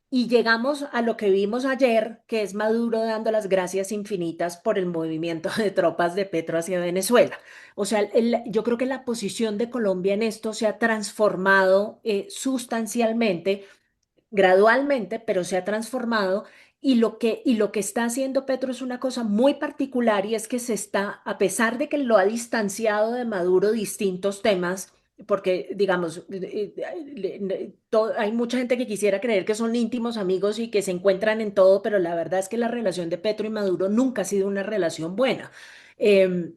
Speaker 2: Y llegamos a lo que vimos ayer, que es Maduro dando las gracias infinitas por el movimiento de tropas de Petro hacia Venezuela. O sea, yo creo que la posición de Colombia en esto se ha transformado sustancialmente, gradualmente, pero se ha transformado. Y lo que está haciendo Petro es una cosa muy particular, y es que se está, a pesar de que lo ha distanciado de Maduro distintos temas, porque digamos, hay mucha gente que quisiera creer que son íntimos amigos y que se encuentran en todo, pero la verdad es que la relación de Petro y Maduro nunca ha sido una relación buena. Em,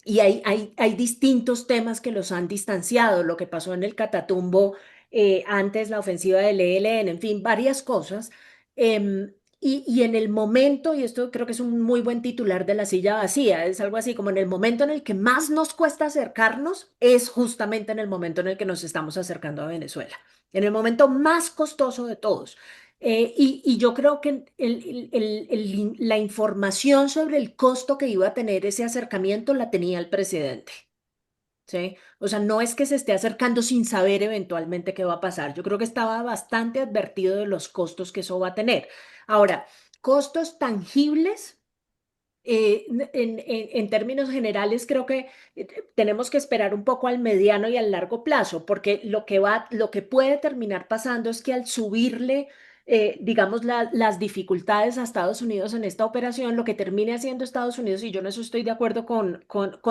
Speaker 2: y hay distintos temas que los han distanciado, lo que pasó en el Catatumbo, antes la ofensiva del ELN, en fin, varias cosas. Y en el momento, y esto creo que es un muy buen titular de La Silla Vacía, es algo así como en el momento en el que más nos cuesta acercarnos, es justamente en el momento en el que nos estamos acercando a Venezuela, en el momento más costoso de todos. Y yo creo que la información sobre el costo que iba a tener ese acercamiento la tenía el presidente. ¿Sí? O sea, no es que se esté acercando sin saber eventualmente qué va a pasar. Yo creo que estaba bastante advertido de los costos que eso va a tener. Ahora, costos tangibles, en términos generales, creo que tenemos que esperar un poco al mediano y al largo plazo, porque lo que puede terminar pasando es que al subirle, digamos, las dificultades a Estados Unidos en esta operación, lo que termine haciendo Estados Unidos, y yo en eso estoy de acuerdo con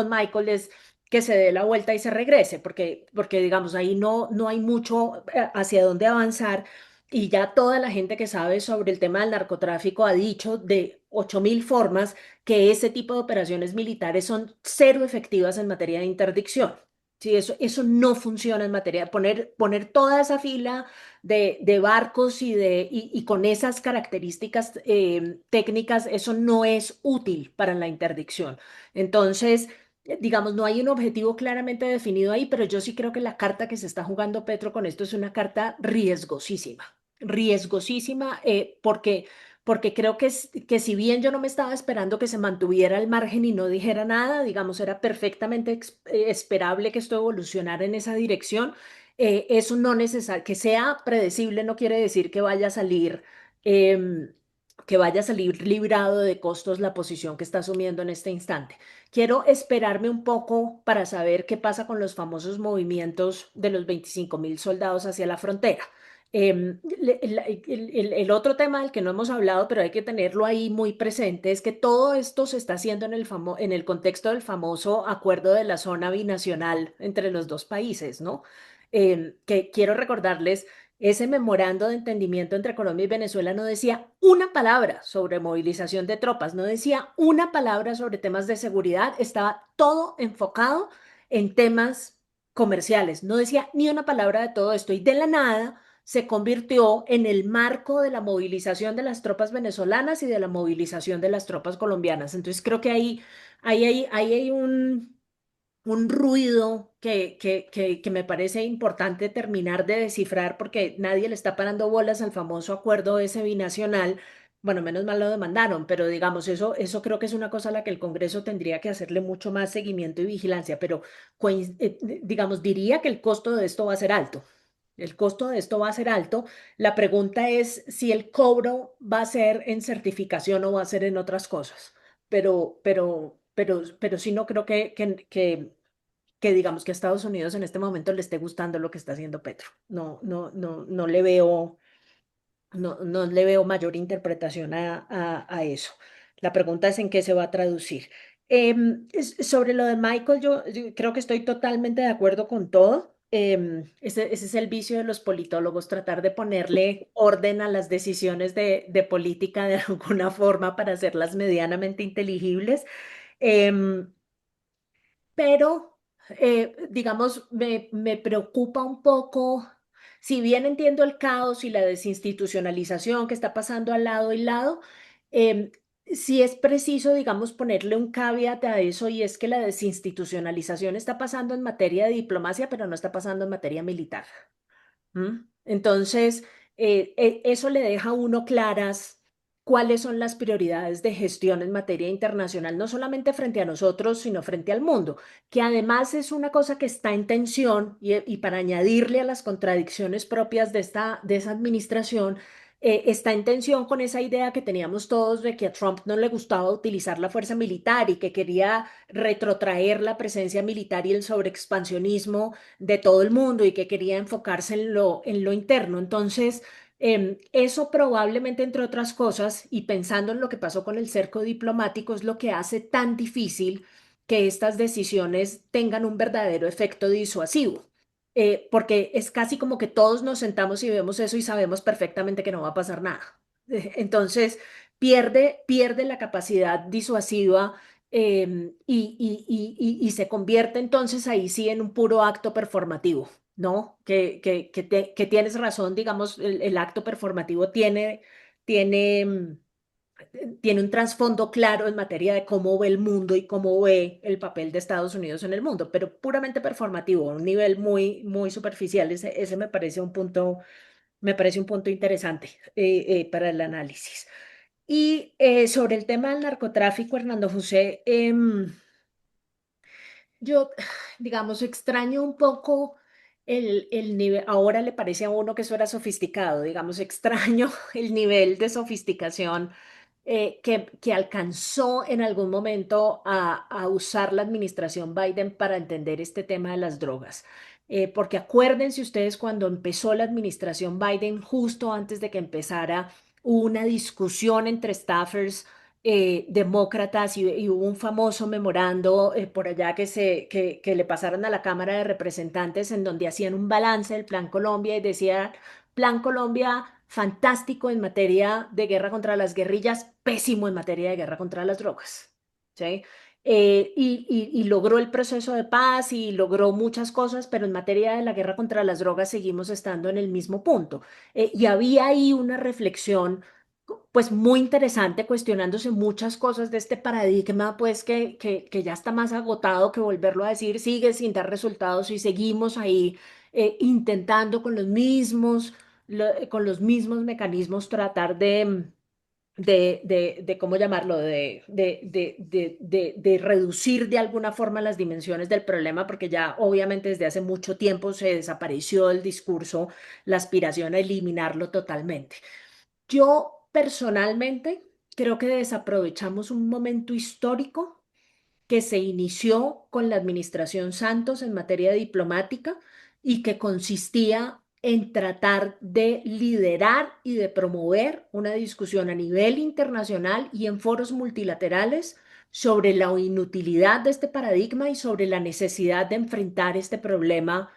Speaker 2: Michael, es que se dé la vuelta y se regrese, porque digamos, ahí no hay mucho hacia dónde avanzar. Y ya toda la gente que sabe sobre el tema del narcotráfico ha dicho de 8.000 formas que ese tipo de operaciones militares son cero efectivas en materia de interdicción. Sí, eso no funciona en materia de poner toda esa fila de barcos y con esas características técnicas, eso no es útil para la interdicción. Entonces, digamos, no hay un objetivo claramente definido ahí, pero yo sí creo que la carta que se está jugando Petro con esto es una carta riesgosísima, porque creo que si bien yo no me estaba esperando que se mantuviera al margen y no dijera nada, digamos, era perfectamente esperable que esto evolucionara en esa dirección. Eso no necesario, que sea predecible no quiere decir em, que vaya a salir librado de costos la posición que está asumiendo en este instante. Quiero esperarme un poco para saber qué pasa con los famosos movimientos de los 25.000 soldados hacia la frontera. El otro tema del que no hemos hablado, pero hay que tenerlo ahí muy presente, es que todo esto se está haciendo en el contexto del famoso acuerdo de la zona binacional entre los dos países, ¿no? Que quiero recordarles, ese memorando de entendimiento entre Colombia y Venezuela no decía una palabra sobre movilización de tropas, no decía una palabra sobre temas de seguridad, estaba todo enfocado en temas comerciales, no decía ni una palabra de todo esto, y de la nada se convirtió en el marco de la movilización de las tropas venezolanas y de la movilización de las tropas colombianas. Entonces creo que ahí hay un ruido que me parece importante terminar de descifrar, porque nadie le está parando bolas al famoso acuerdo ese binacional. Bueno, menos mal lo demandaron, pero digamos, eso creo que es una cosa a la que el Congreso tendría que hacerle mucho más seguimiento y vigilancia, pero digamos, diría que el costo de esto va a ser alto. El costo de esto va a ser alto. La pregunta es si el cobro va a ser en certificación o va a ser en otras cosas. Pero sí no creo que digamos que a Estados Unidos en este momento le esté gustando lo que está haciendo Petro. No le veo mayor interpretación a eso. La pregunta es en qué se va a traducir. Sobre lo de Michael, yo creo que estoy totalmente de acuerdo con todo. Ese es el vicio de los politólogos, tratar de ponerle orden a las decisiones de política de alguna forma para hacerlas medianamente inteligibles. Em, pero, digamos, me preocupa un poco, si bien entiendo el caos y la desinstitucionalización que está pasando al lado y lado, em, sí es preciso, digamos, ponerle un caveat a eso, y es que la desinstitucionalización está pasando en materia de diplomacia, pero no está pasando en materia militar. ¿Mm? Entonces, eso le deja a uno claras cuáles son las prioridades de gestión en materia internacional, no solamente frente a nosotros, sino frente al mundo, que además es una cosa que está en tensión, y para añadirle a las contradicciones propias de esa administración, está en tensión con esa idea que teníamos todos de que a Trump no le gustaba utilizar la fuerza militar y que quería retrotraer la presencia militar y el sobreexpansionismo de todo el mundo y que quería enfocarse en lo interno. Entonces, eso probablemente, entre otras cosas, y pensando en lo que pasó con el cerco diplomático, es lo que hace tan difícil que estas decisiones tengan un verdadero efecto disuasivo. Porque es casi como que todos nos sentamos y vemos eso y sabemos perfectamente que no va a pasar nada. Entonces, pierde la capacidad disuasiva, y se convierte entonces ahí sí en un puro acto performativo, ¿no? Que tienes razón, digamos, el acto performativo tiene, tiene un trasfondo claro en materia de cómo ve el mundo y cómo ve el papel de Estados Unidos en el mundo, pero puramente performativo, a un nivel muy, muy superficial. Ese me parece un punto interesante para el análisis. Y sobre el tema del narcotráfico, Hernando José, yo, digamos, extraño un poco el nivel, ahora le parece a uno que eso era sofisticado, digamos, extraño el nivel de sofisticación que alcanzó en algún momento a usar la administración Biden para entender este tema de las drogas. Porque acuérdense ustedes cuando empezó la administración Biden, justo antes de que empezara, hubo una discusión entre staffers demócratas y hubo un famoso memorando por allá que le pasaron a la Cámara de Representantes en donde hacían un balance del Plan Colombia y decía, Plan Colombia fantástico en materia de guerra contra las guerrillas, pésimo en materia de guerra contra las drogas. ¿Sí? Y logró el proceso de paz y logró muchas cosas, pero en materia de la guerra contra las drogas seguimos estando en el mismo punto. Y había ahí una reflexión pues muy interesante, cuestionándose muchas cosas de este paradigma, pues que ya está más agotado que volverlo a decir, sigue sin dar resultados y seguimos ahí intentando con los mismos mecanismos tratar de ¿cómo llamarlo?, de reducir de alguna forma las dimensiones del problema, porque ya obviamente desde hace mucho tiempo se desapareció del discurso la aspiración a eliminarlo totalmente. Yo personalmente creo que desaprovechamos un momento histórico que se inició con la administración Santos en materia diplomática y que consistía en tratar de liderar y de promover una discusión a nivel internacional y en foros multilaterales sobre la inutilidad de este paradigma y sobre la necesidad de enfrentar este problema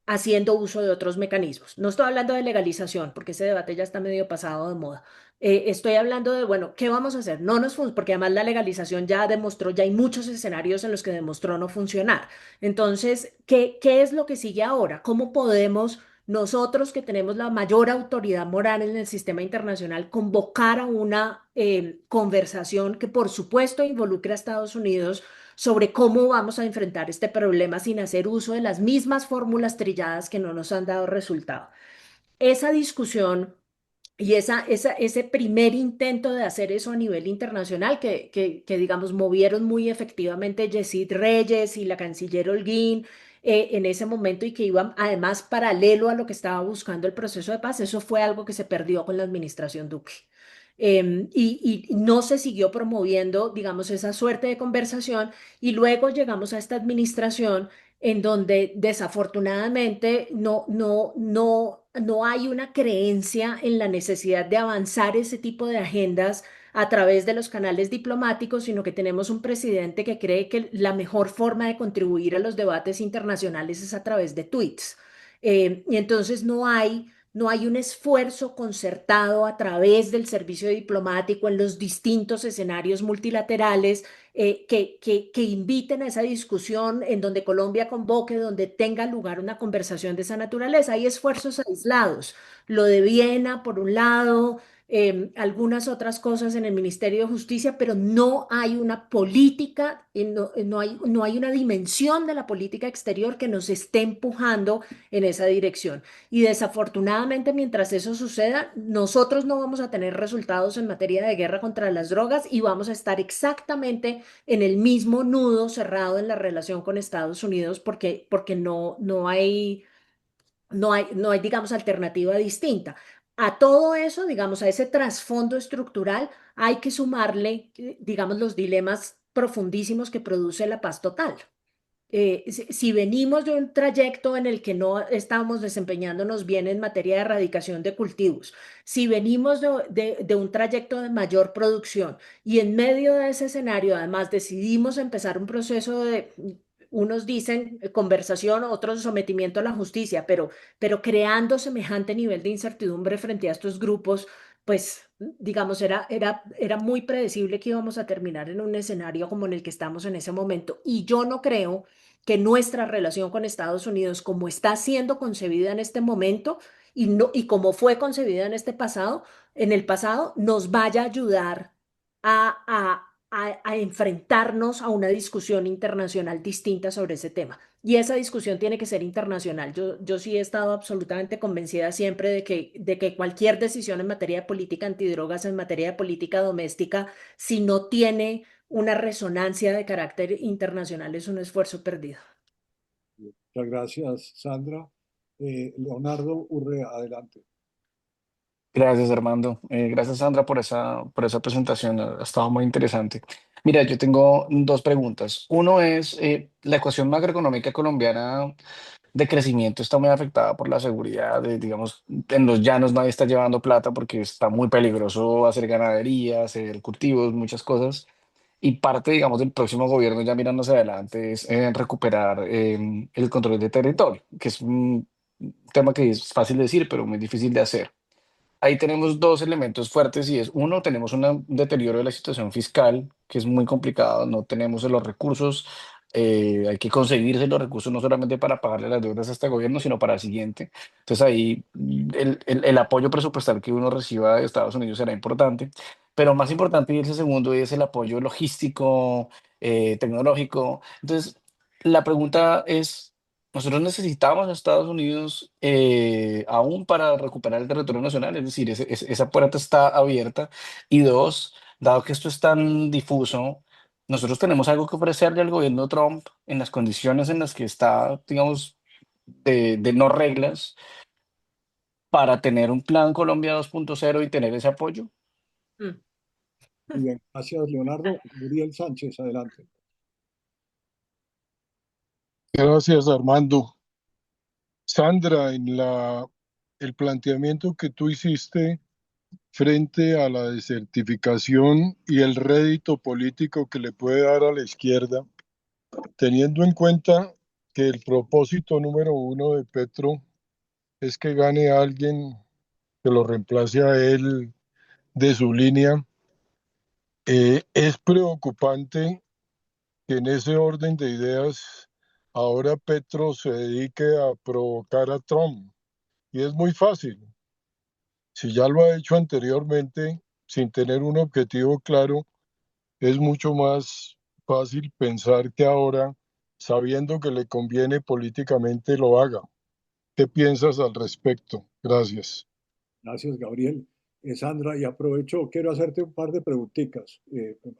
Speaker 2: haciendo uso de otros mecanismos. No estoy hablando de legalización, porque ese debate ya está medio pasado de moda. Estoy hablando de, bueno, ¿qué vamos a hacer? No nos funciona, porque además la legalización ya demostró, ya hay muchos escenarios en los que demostró no funcionar. Entonces, ¿qué es lo que sigue ahora? ¿Cómo podemos nosotros, que tenemos la mayor autoridad moral en el sistema internacional, convocar a una conversación que, por supuesto, involucre a Estados Unidos sobre cómo vamos a enfrentar este problema sin hacer uso de las mismas fórmulas trilladas que no nos han dado resultado? Esa discusión y ese primer intento de hacer eso a nivel internacional, digamos, movieron muy efectivamente Yesid Reyes y la canciller Holguín en ese momento, y que iban además paralelo a lo que estaba buscando el proceso de paz, eso fue algo que se perdió con la administración Duque. Y no se siguió promoviendo, digamos, esa suerte de conversación, y luego llegamos a esta administración en donde desafortunadamente no hay una creencia en la necesidad de avanzar ese tipo de agendas a través de los canales diplomáticos, sino que tenemos un presidente que cree que la mejor forma de contribuir a los debates internacionales es a través de tweets. Y entonces no hay un esfuerzo concertado a través del servicio diplomático en los distintos escenarios multilaterales que inviten a esa discusión en donde Colombia convoque, donde tenga lugar una conversación de esa naturaleza. Hay esfuerzos aislados, lo de Viena por un lado, algunas otras cosas en el Ministerio de Justicia, pero no hay una política, no hay una dimensión de la política exterior que nos esté empujando en esa dirección. Y desafortunadamente, mientras eso suceda, nosotros no vamos a tener resultados en materia de guerra contra las drogas y vamos a estar exactamente en el mismo nudo cerrado en la relación con Estados Unidos, porque no hay, digamos, alternativa distinta. a todo eso, digamos, a ese trasfondo estructural, hay que sumarle, digamos, los dilemas profundísimos que produce la paz total. Si venimos de un trayecto en el que no estábamos desempeñándonos bien en materia de erradicación de cultivos, si venimos de un trayecto de mayor producción y en medio de ese escenario además decidimos empezar un proceso de, unos dicen conversación, otros sometimiento a la justicia, pero creando semejante nivel de incertidumbre frente a estos grupos, pues digamos, era muy predecible que íbamos a terminar en un escenario como en el que estamos en ese momento. Y yo no creo que nuestra relación con Estados Unidos, como está siendo concebida en este momento y, no, y como fue concebida en el pasado, nos vaya a ayudar a enfrentarnos a una discusión internacional distinta sobre ese tema. Y esa discusión tiene que ser internacional. Yo sí he estado absolutamente convencida siempre de que cualquier decisión en materia de política antidrogas, en materia de política doméstica, si no tiene una resonancia de carácter internacional, es un esfuerzo perdido.
Speaker 1: Muchas gracias, Sandra. Leonardo Urrea, adelante.
Speaker 9: Gracias, Armando. Gracias, Sandra, por esa presentación. Ha estado muy interesante. Mira, yo tengo dos preguntas. Uno es, la ecuación macroeconómica colombiana de crecimiento está muy afectada por la seguridad. Digamos, en los llanos nadie está llevando plata porque está muy peligroso hacer ganadería, hacer cultivos, muchas cosas. Y parte, digamos, del próximo gobierno ya mirando hacia adelante es recuperar el control de territorio, que es un tema que es fácil de decir, pero muy difícil de hacer. Ahí tenemos dos elementos fuertes y es, uno, tenemos un deterioro de la situación fiscal, que es muy complicado, no tenemos los recursos, hay que conseguirse los recursos no solamente para pagarle las deudas a este gobierno, sino para el siguiente. Entonces ahí el apoyo presupuestal que uno reciba de Estados Unidos será importante, pero más importante y ese segundo es el apoyo logístico, tecnológico. Entonces, la pregunta es... Nosotros necesitamos a Estados Unidos aún para recuperar el territorio nacional, es decir, esa puerta está abierta. Y dos, dado que esto es tan difuso, nosotros tenemos algo que ofrecerle al gobierno Trump en las condiciones en las que está, digamos, de no reglas, para tener un plan Colombia 2.0 y tener ese apoyo.
Speaker 2: Mm.
Speaker 1: Muy bien, gracias, Leonardo. Muriel Sánchez, adelante.
Speaker 10: Gracias, Armando. Sandra, el planteamiento que tú hiciste frente a la desertificación y el rédito político que le puede dar a la izquierda, teniendo en cuenta que el propósito número uno de Petro es que gane a alguien que lo reemplace a él de su línea, es preocupante que en ese orden de ideas ahora Petro se dedique a provocar a Trump. Y es muy fácil. Si ya lo ha hecho anteriormente, sin tener un objetivo claro, es mucho más fácil pensar que ahora, sabiendo que le conviene políticamente, lo haga. ¿Qué piensas al respecto? Gracias.
Speaker 1: Gracias, Gabriel. Sandra, y aprovecho, quiero hacerte un par de preguntitas.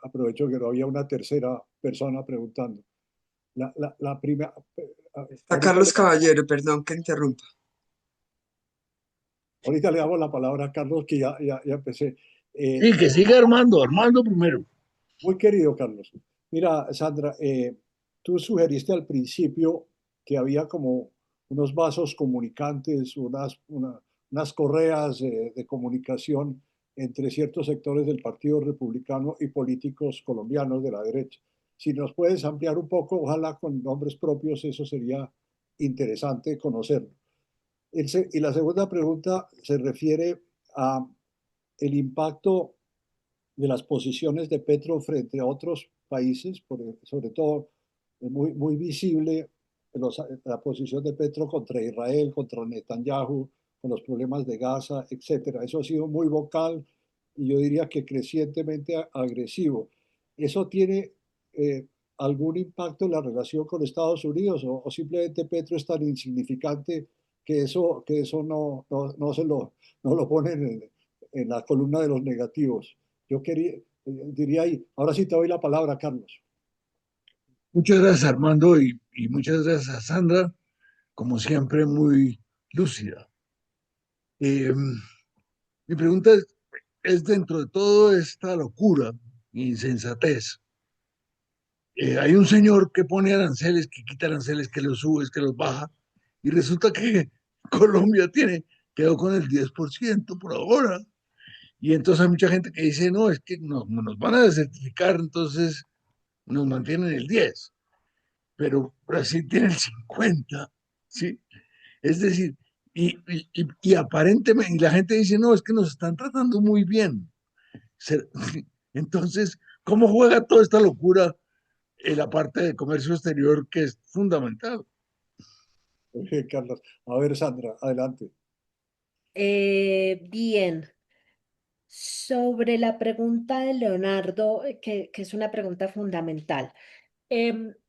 Speaker 1: Aprovecho que no había una tercera persona preguntando. La primera,
Speaker 11: A Carlos Caballero, perdón que interrumpa.
Speaker 1: ahorita le damos la palabra a Carlos, que ya empecé.
Speaker 12: Sí, que siga Armando, Armando primero.
Speaker 1: Muy querido Carlos. Mira, Sandra, tú sugeriste al principio que había como unos vasos comunicantes, unas correas de comunicación entre ciertos sectores del Partido Republicano y políticos colombianos de la derecha. Si nos puedes ampliar un poco, ojalá con nombres propios, eso sería interesante conocerlo. Y la segunda pregunta se refiere a el impacto de las posiciones de Petro frente a otros países, sobre todo muy visible la posición de Petro contra Israel, contra Netanyahu, con los problemas de Gaza, etcétera. Eso ha sido muy vocal y yo diría que crecientemente agresivo. ¿Eso tiene algún impacto en la relación con Estados Unidos o simplemente Petro es tan insignificante que eso no lo ponen en la columna de los negativos? Yo diría ahí, ahora sí te doy la palabra, Carlos.
Speaker 12: Muchas gracias, Armando, y muchas gracias a Sandra, como siempre, muy lúcida. Mi pregunta es dentro de toda esta locura e insensatez, hay un señor que pone aranceles, que quita aranceles, que los sube, que los baja, y resulta que Colombia quedó con el 10% por ahora. Y entonces hay mucha gente que dice, no, es que nos van a desertificar, entonces nos mantienen el 10, pero Brasil tiene el 50, ¿sí? Es decir, y aparentemente, y la gente dice, no, es que nos están tratando muy bien. Entonces, ¿cómo juega toda esta locura en la parte de comercio exterior que es fundamental?
Speaker 1: Carlos. A ver, Sandra, adelante.
Speaker 2: Bien, sobre la pregunta de Leonardo, que es una pregunta fundamental.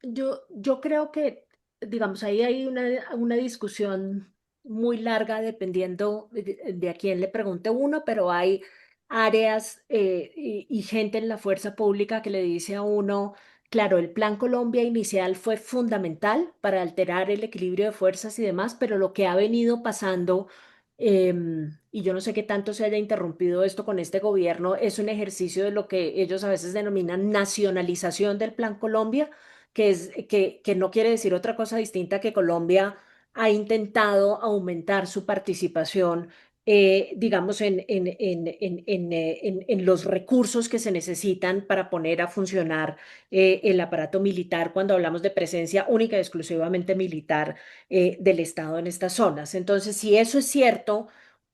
Speaker 2: Yo creo que, digamos, ahí hay una discusión muy larga dependiendo de a quién le pregunte uno, pero hay áreas y gente en la fuerza pública que le dice a uno, claro, el Plan Colombia inicial fue fundamental para alterar el equilibrio de fuerzas y demás, pero lo que ha venido pasando, y yo no sé qué tanto se haya interrumpido esto con este gobierno, es un ejercicio de lo que ellos a veces denominan nacionalización del Plan Colombia, que no quiere decir otra cosa distinta que Colombia ha intentado aumentar su participación, digamos, en los recursos que se necesitan para poner a funcionar el aparato militar cuando hablamos de presencia única y exclusivamente militar del Estado en estas zonas. Entonces, si eso es cierto,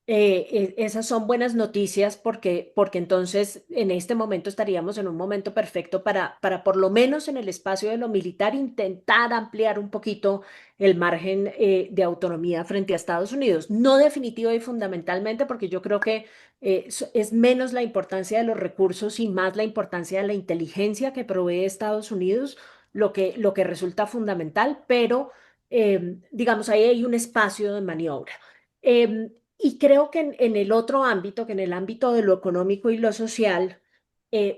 Speaker 2: esas son buenas noticias porque entonces en este momento estaríamos en un momento perfecto para por lo menos en el espacio de lo militar intentar ampliar un poquito el margen de autonomía frente a Estados Unidos. No definitivo y fundamentalmente porque yo creo que es menos la importancia de los recursos y más la importancia de la inteligencia que provee Estados Unidos lo que resulta fundamental, pero digamos ahí hay un espacio de maniobra. Y creo que en el otro ámbito, que en el ámbito de lo económico y lo social,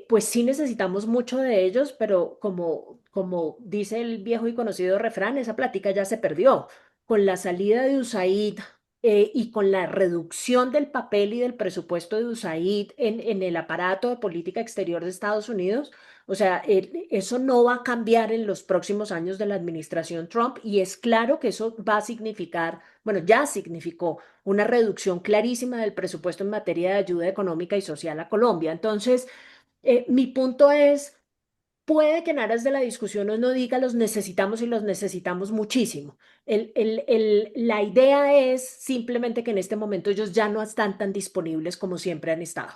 Speaker 2: pues sí necesitamos mucho de ellos, pero como dice el viejo y conocido refrán, esa plática ya se perdió. Con la salida de USAID y con la reducción del papel y del presupuesto de USAID en el aparato de política exterior de Estados Unidos, o sea, eso no va a cambiar en los próximos años de la administración Trump y es claro que eso va a significar, bueno, ya significó una reducción clarísima del presupuesto en materia de ayuda económica y social a Colombia. Entonces, mi punto es, puede que en aras de la discusión uno diga los necesitamos y los necesitamos muchísimo. La idea es simplemente que en este momento ellos ya no están tan disponibles como siempre han estado,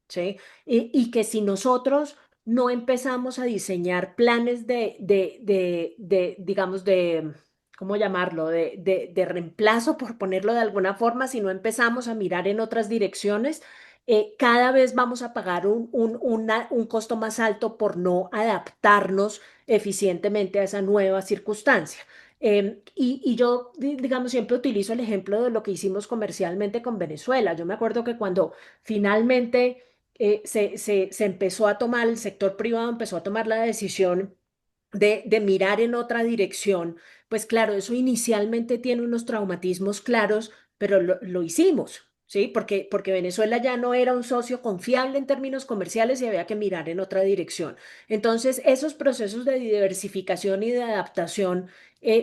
Speaker 2: ¿sí? Y que si nosotros no empezamos a diseñar planes digamos, ¿cómo llamarlo? De reemplazo, por ponerlo de alguna forma, si no empezamos a mirar en otras direcciones, cada vez vamos a pagar un costo más alto por no adaptarnos eficientemente a esa nueva circunstancia. Y yo, digamos, siempre utilizo el ejemplo de lo que hicimos comercialmente con Venezuela. Yo me acuerdo que cuando finalmente se empezó a tomar, el sector privado empezó a tomar la decisión de mirar en otra dirección, pues claro, eso inicialmente tiene unos traumatismos claros, pero lo hicimos, ¿sí? Porque Venezuela ya no era un socio confiable en términos comerciales y había que mirar en otra dirección. Entonces, esos procesos de diversificación y de adaptación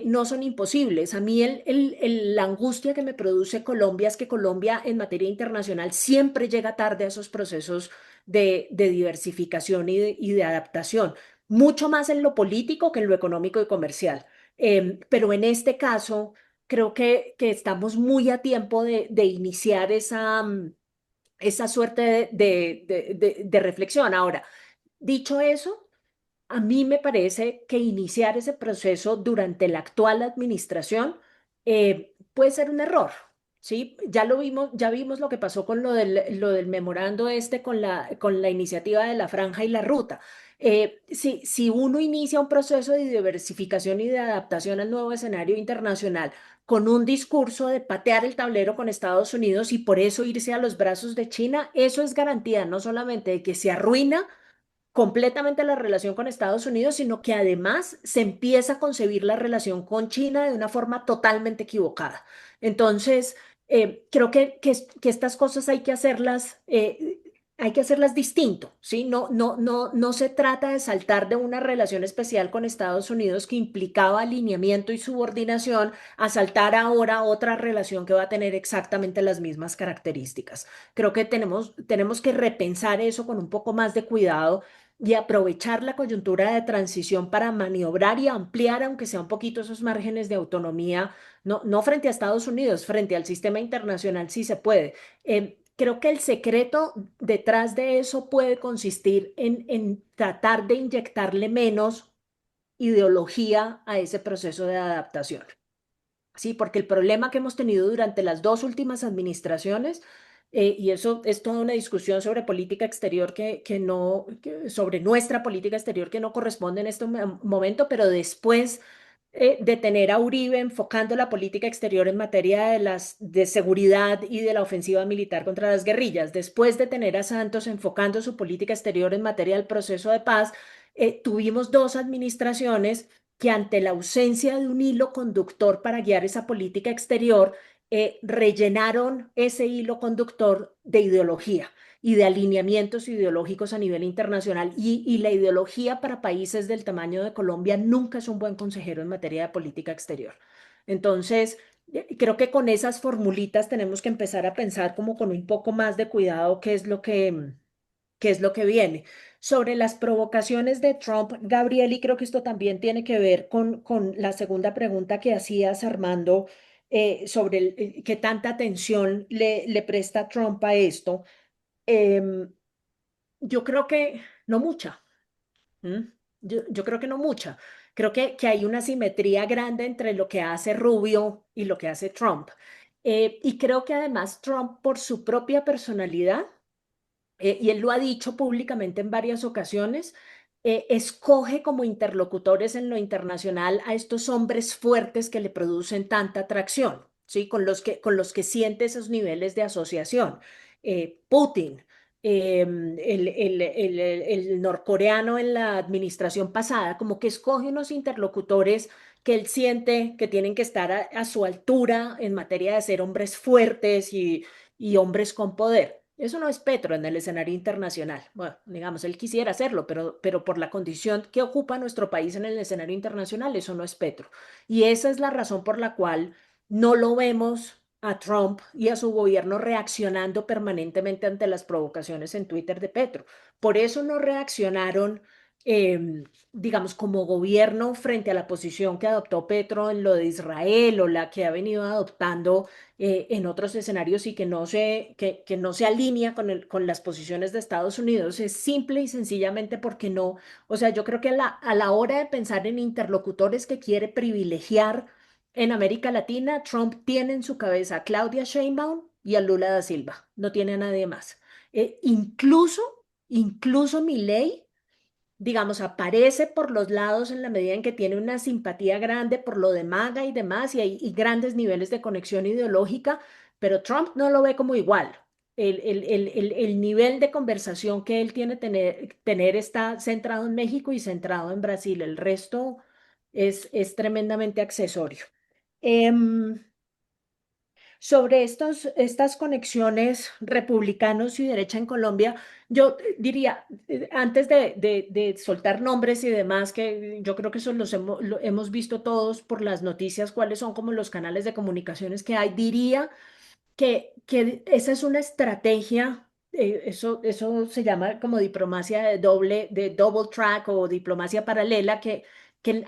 Speaker 2: no son imposibles. A mí la angustia que me produce Colombia es que Colombia en materia internacional siempre llega tarde a esos procesos de diversificación y de adaptación mucho más en lo político que en lo económico y comercial. Pero en este caso, creo que estamos muy a tiempo de iniciar esa suerte de reflexión. Ahora, dicho eso, a mí me parece que iniciar ese proceso durante la actual administración puede ser un error. ¿Sí? Ya lo vimos, ya vimos lo que pasó con lo del memorando este con la iniciativa de la franja y la ruta. Si uno inicia un proceso de diversificación y de adaptación al nuevo escenario internacional con un discurso de patear el tablero con Estados Unidos y por eso irse a los brazos de China, eso es garantía no solamente de que se arruina completamente la relación con Estados Unidos, sino que además se empieza a concebir la relación con China de una forma totalmente equivocada. Entonces, Creo que estas cosas hay que hacerlas distinto, ¿sí? No se trata de saltar de una relación especial con Estados Unidos que implicaba alineamiento y subordinación a saltar ahora a otra relación que va a tener exactamente las mismas características. Creo que tenemos que repensar eso con un poco más de cuidado y aprovechar la coyuntura de transición para maniobrar y ampliar, aunque sea un poquito, esos márgenes de autonomía, no frente a Estados Unidos, frente al sistema internacional sí se puede. Creo que el secreto detrás de eso puede consistir en tratar de inyectarle menos ideología a ese proceso de adaptación. Sí, porque el problema que hemos tenido durante las dos últimas administraciones, y eso es toda una discusión sobre política exterior sobre nuestra política exterior que no corresponde en este momento, pero después de tener a Uribe enfocando la política exterior en materia de seguridad y de la ofensiva militar contra las guerrillas, después de tener a Santos enfocando su política exterior en materia del proceso de paz, tuvimos dos administraciones que ante la ausencia de un hilo conductor para guiar esa política exterior, rellenaron ese hilo conductor de ideología y de alineamientos ideológicos a nivel internacional. Y la ideología para países del tamaño de Colombia nunca es un buen consejero en materia de política exterior. Entonces, creo que con esas formulitas tenemos que empezar a pensar como con un poco más de cuidado qué es lo que viene. Sobre las provocaciones de Trump, Gabriel, y creo que esto también tiene que ver con la segunda pregunta que hacías, Armando, sobre qué tanta atención le presta Trump a esto. Em, yo creo que no mucha. ¿Mm? Yo creo que no mucha. Creo que hay una simetría grande entre lo que hace Rubio y lo que hace Trump. Y creo que además Trump, por su propia personalidad, y él lo ha dicho públicamente en varias ocasiones, escoge como interlocutores en lo internacional a estos hombres fuertes que le producen tanta atracción, ¿sí? Con los que siente esos niveles de asociación. Putin, el norcoreano en la administración pasada, como que escoge unos interlocutores que él siente que tienen que estar a su altura en materia de ser hombres fuertes y hombres con poder. Eso no es Petro en el escenario internacional. Bueno, digamos, él quisiera hacerlo, pero por la condición que ocupa nuestro país en el escenario internacional, eso no es Petro. Y esa es la razón por la cual no lo vemos a Trump y a su gobierno reaccionando permanentemente ante las provocaciones en Twitter de Petro. Por eso no reaccionaron, digamos, como gobierno frente a la posición que adoptó Petro en lo de Israel o la que ha venido adoptando en otros escenarios y que no se alinea con las posiciones de Estados Unidos. Es simple y sencillamente porque no, o sea, yo creo que a la hora de pensar en interlocutores que quiere privilegiar en América Latina, Trump tiene en su cabeza a Claudia Sheinbaum y a Lula da Silva, no tiene a nadie más. Incluso Milei, digamos, aparece por los lados en la medida en que tiene una simpatía grande por lo de MAGA y demás, y hay grandes niveles de conexión ideológica, pero Trump no lo ve como igual. El nivel de conversación que él tiene tener está centrado en México y centrado en Brasil. El resto es tremendamente accesorio. Em, Sobre estas conexiones republicanos y derecha en Colombia, yo diría, antes de soltar nombres y demás, que yo creo que eso lo hemos visto todos por las noticias, cuáles son como los canales de comunicaciones que hay, diría que esa es una estrategia, eso se llama como diplomacia de double track o diplomacia paralela, que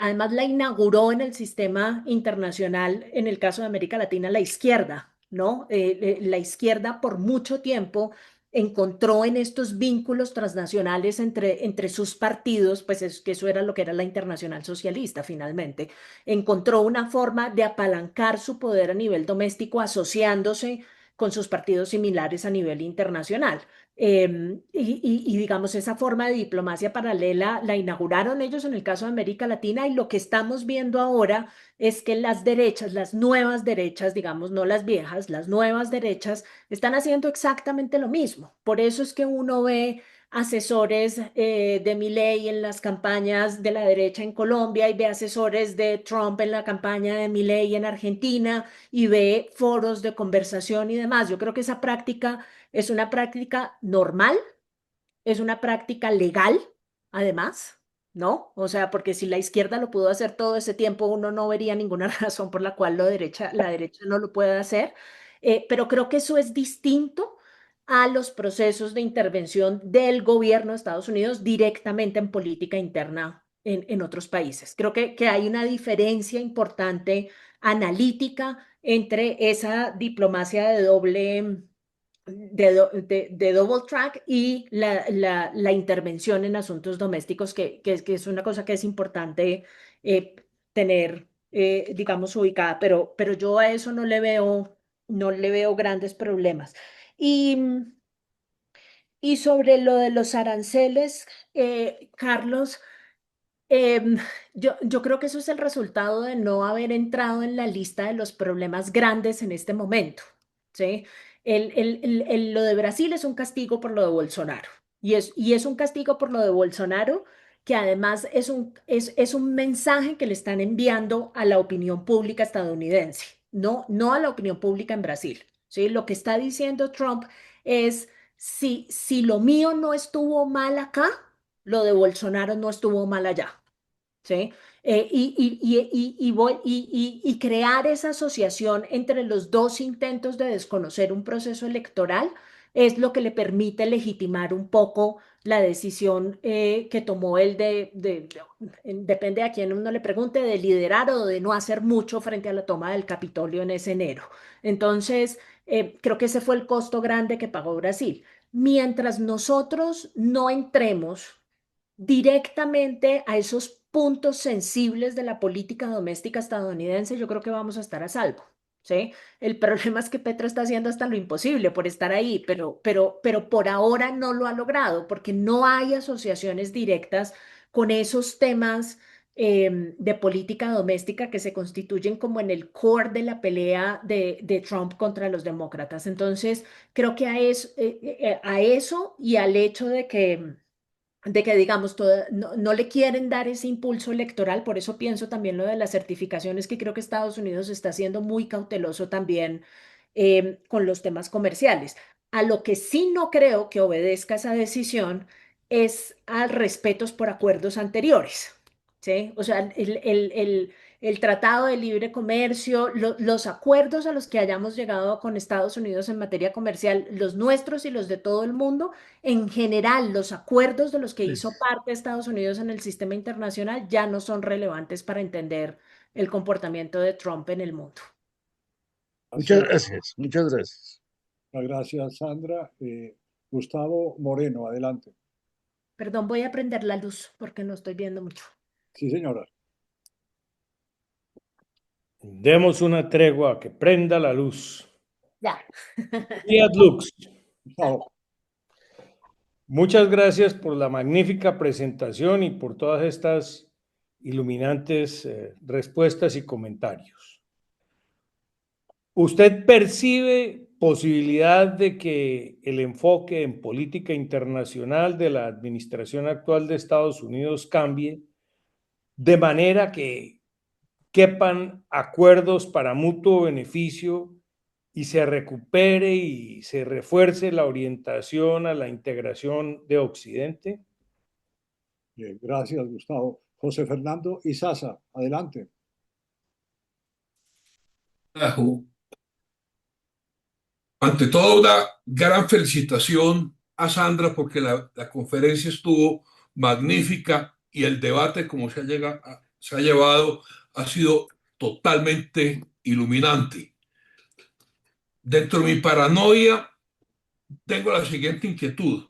Speaker 2: además la inauguró en el sistema internacional, en el caso de América Latina, la izquierda, ¿no? La izquierda por mucho tiempo encontró en estos vínculos transnacionales entre sus partidos, pues que eso era lo que era la Internacional Socialista finalmente, encontró una forma de apalancar su poder a nivel doméstico asociándose con sus partidos similares a nivel internacional. Digamos, esa forma de diplomacia paralela la inauguraron ellos en el caso de América Latina y lo que estamos viendo ahora es que las derechas, las nuevas derechas, digamos, no las viejas, las nuevas derechas están haciendo exactamente lo mismo. Por eso es que uno ve asesores de Milei en las campañas de la derecha en Colombia y ve asesores de Trump en la campaña de Milei en Argentina y ve foros de conversación y demás. Yo creo que esa práctica es una práctica normal, es una práctica legal, además, ¿no? O sea, porque si la izquierda lo pudo hacer todo ese tiempo, uno no vería ninguna razón por la cual la derecha no lo puede hacer. Pero creo que eso es distinto a los procesos de intervención del gobierno de Estados Unidos directamente en política interna en otros países. Creo que hay una diferencia importante analítica entre esa diplomacia de de double track y la intervención en asuntos domésticos, que es una cosa que es importante tener, digamos, ubicada, pero yo a eso no le veo grandes problemas. Y, y sobre lo de los aranceles, Carlos, Em, yo creo que eso es el resultado de no haber entrado en la lista de los problemas grandes en este momento, ¿sí? Lo de Brasil es un castigo por lo de Bolsonaro y es un castigo por lo de Bolsonaro que además es un mensaje que le están enviando a la opinión pública estadounidense, no a la opinión pública en Brasil, ¿sí? Lo que está diciendo Trump es, si lo mío no estuvo mal acá, lo de Bolsonaro no estuvo mal allá, ¿sí? Y crear esa asociación entre los dos intentos de desconocer un proceso electoral es lo que le permite legitimar un poco la decisión que tomó él depende a quién uno le pregunte, de liderar o de no hacer mucho frente a la toma del Capitolio en ese enero. Entonces, creo que ese fue el costo grande que pagó Brasil. Mientras nosotros no entremos directamente a esos puntos sensibles de la política doméstica estadounidense, yo creo que vamos a estar a salvo, ¿sí? El problema es que Petro está haciendo hasta lo imposible por estar ahí, pero por ahora no lo ha logrado, porque no hay asociaciones directas con esos temas de política doméstica que se constituyen como en el core de la pelea de Trump contra los demócratas. Entonces, creo que a eso y al hecho de que digamos, no le quieren dar ese impulso electoral, por eso pienso también lo de las certificaciones, que creo que Estados Unidos está siendo muy cauteloso también con los temas comerciales. A lo que sí no creo que obedezca esa decisión es al respetos por acuerdos anteriores, ¿sí? O sea, el Tratado de Libre Comercio, los acuerdos a los que hayamos llegado con Estados Unidos en materia comercial, los nuestros y los de todo el mundo, en general, los acuerdos de los que hizo parte Estados Unidos en el sistema internacional ya no son relevantes para entender el comportamiento de Trump en el mundo.
Speaker 12: Muchas gracias, muchas gracias.
Speaker 1: Muchas gracias, Sandra. Gustavo Moreno, adelante.
Speaker 2: Perdón, voy a prender la luz porque no estoy viendo mucho.
Speaker 1: Sí, señora.
Speaker 13: Demos una tregua, que prenda la luz.
Speaker 2: Ya.
Speaker 13: Fiat Lux.
Speaker 1: Gustavo.
Speaker 13: Muchas gracias por la magnífica presentación y por todas estas iluminantes respuestas y comentarios. ¿Usted percibe posibilidad de que el enfoque en política internacional de la administración actual de Estados Unidos cambie de manera que quepan acuerdos para mutuo beneficio y se recupere y se refuerce la orientación a la integración de Occidente?
Speaker 1: Bien, gracias, Gustavo. José Fernando Izaza, adelante.
Speaker 14: Ante todo, una gran felicitación a Sandra porque la conferencia estuvo magnífica y el debate, como se ha llevado, ha sido totalmente iluminante. Dentro de mi paranoia, tengo la siguiente inquietud.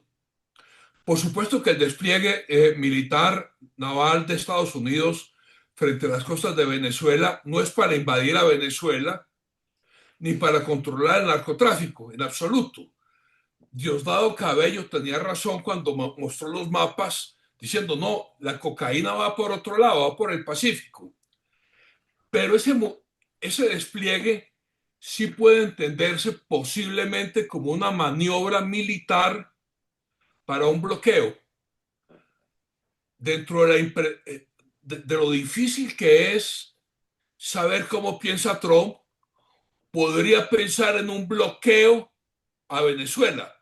Speaker 14: Por supuesto que el despliegue militar naval de Estados Unidos frente a las costas de Venezuela no es para invadir a Venezuela ni para controlar el narcotráfico, en absoluto. Diosdado Cabello tenía razón cuando mostró los mapas diciendo, no, la cocaína va por otro lado, va por el Pacífico. Pero ese despliegue sí puede entenderse posiblemente como una maniobra militar para un bloqueo, dentro de lo difícil que es saber cómo piensa Trump, podría pensar en un bloqueo a Venezuela.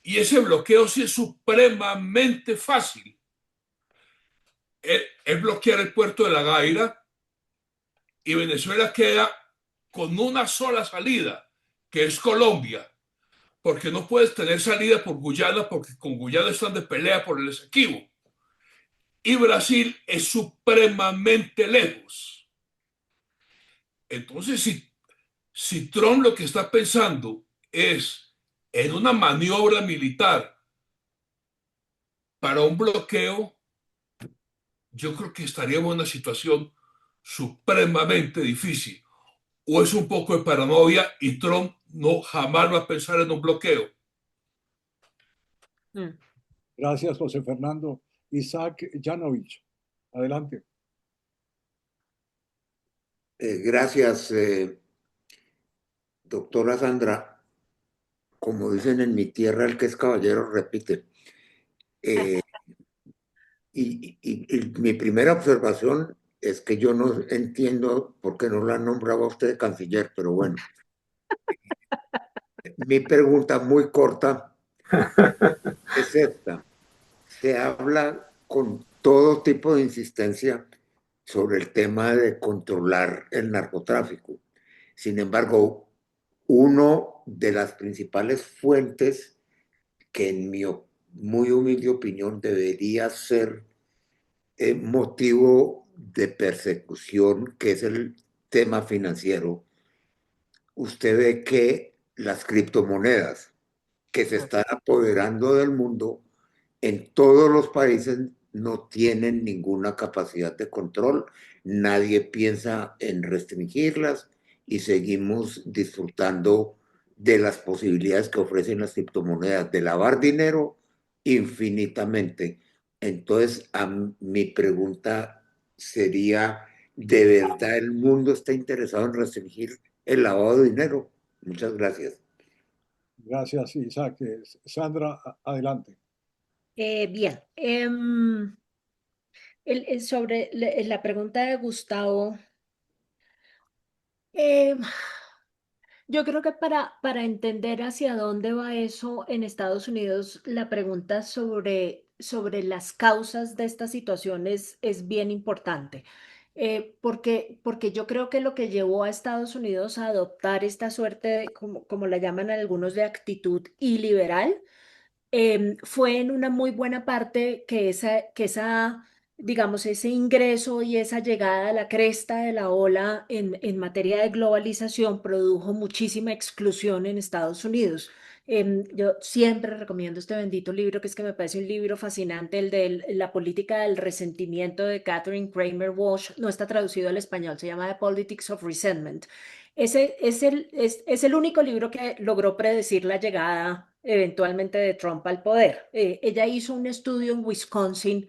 Speaker 14: Y ese bloqueo sí es supremamente fácil. Es bloquear el puerto de La Gaira y Venezuela queda con una sola salida, que es Colombia, porque no puedes tener salida por Guyana, porque con Guyana están de pelea por el Esequibo. Y Brasil es supremamente lejos. Entonces, si Trump lo que está pensando es en una maniobra militar para un bloqueo, yo creo que estaríamos en una situación supremamente difícil. O es un poco de paranoia y Trump no jamás va a pensar en un bloqueo.
Speaker 1: Gracias, José Fernando. Isaac Yanovich, adelante.
Speaker 4: Gracias, doctora Sandra. Como dicen en mi tierra, el que es caballero repite. Y mi primera observación es que yo no entiendo por qué no la nombraba usted canciller, pero bueno. Mi pregunta muy corta es esta. Se habla con todo tipo de insistencia sobre el tema de controlar el narcotráfico. Sin embargo, uno de las principales fuentes que en mi muy humilde opinión debería ser motivo de persecución, que es el tema financiero, usted ve que las criptomonedas que se están apoderando del mundo en todos los países no tienen ninguna capacidad de control, nadie piensa en restringirlas y seguimos disfrutando de las posibilidades que ofrecen las criptomonedas de lavar dinero infinitamente. Entonces, mi pregunta sería, ¿de verdad el mundo está interesado en restringir el lavado de dinero? Muchas gracias.
Speaker 1: Gracias, Isaac. Sandra, adelante.
Speaker 2: Bien, sobre la pregunta de Gustavo, yo creo que para entender hacia dónde va eso en Estados Unidos, la pregunta sobre las causas de esta situación es bien importante. Porque yo creo que lo que llevó a Estados Unidos a adoptar esta suerte de, como la llaman algunos, de actitud iliberal, fue en una muy buena parte digamos, ese ingreso y esa llegada a la cresta de la ola en materia de globalización produjo muchísima exclusión en Estados Unidos. Yo siempre recomiendo este bendito libro, que es que me parece un libro fascinante, el de La política del resentimiento, de Catherine Kramer Walsh. No está traducido al español, se llama The Politics of Resentment. Ese es el único libro que logró predecir la llegada eventualmente de Trump al poder. Ella hizo un estudio en Wisconsin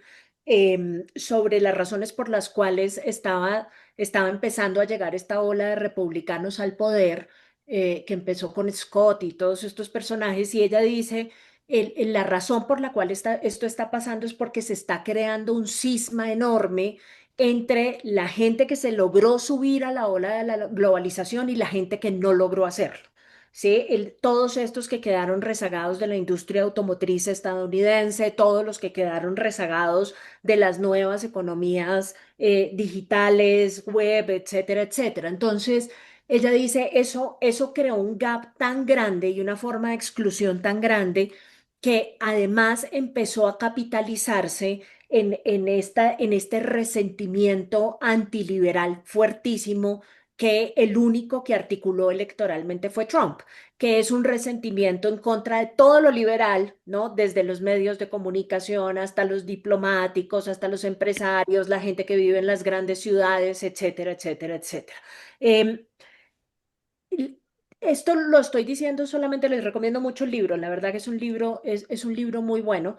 Speaker 2: sobre las razones por las cuales estaba empezando a llegar esta ola de republicanos al poder, que empezó con Scott y todos estos personajes, y ella dice, la razón por la cual esto está pasando es porque se está creando un cisma enorme entre la gente que se logró subir a la ola de la globalización y la gente que no logró hacerlo. ¿Sí? Todos estos que quedaron rezagados de la industria automotriz estadounidense, todos los que quedaron rezagados de las nuevas economías digitales, web, etcétera, etcétera. Entonces, ella dice, eso creó un gap tan grande y una forma de exclusión tan grande que además empezó a capitalizarse en este resentimiento antiliberal fuertísimo, que el único que articuló electoralmente fue Trump, que es un resentimiento en contra de todo lo liberal, ¿no? Desde los medios de comunicación hasta los diplomáticos, hasta los empresarios, la gente que vive en las grandes ciudades, etcétera, etcétera, etcétera. Eh, Esto lo estoy diciendo, solamente les recomiendo mucho el libro, la verdad que es un libro muy bueno,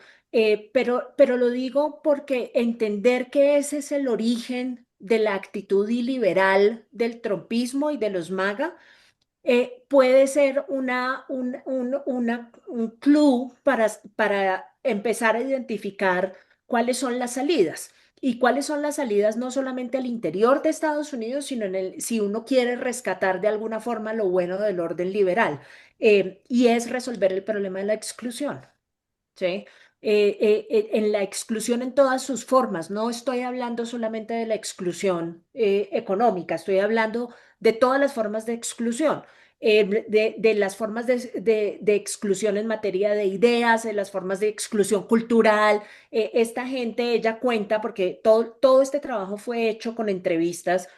Speaker 2: pero lo digo porque entender que ese es el origen de la actitud iliberal del trumpismo y de los MAGA puede ser un clue para empezar a identificar cuáles son las salidas. Y cuáles son las salidas no solamente al interior de Estados Unidos, sino si uno quiere rescatar de alguna forma lo bueno del orden liberal, y es resolver el problema de la exclusión. ¿Sí? En la exclusión en todas sus formas. No estoy hablando solamente de la exclusión económica, estoy hablando de todas las formas de exclusión. De las formas de exclusión en materia de ideas, de las formas de exclusión cultural. Esta gente, ella cuenta, porque todo este trabajo fue hecho con entrevistas,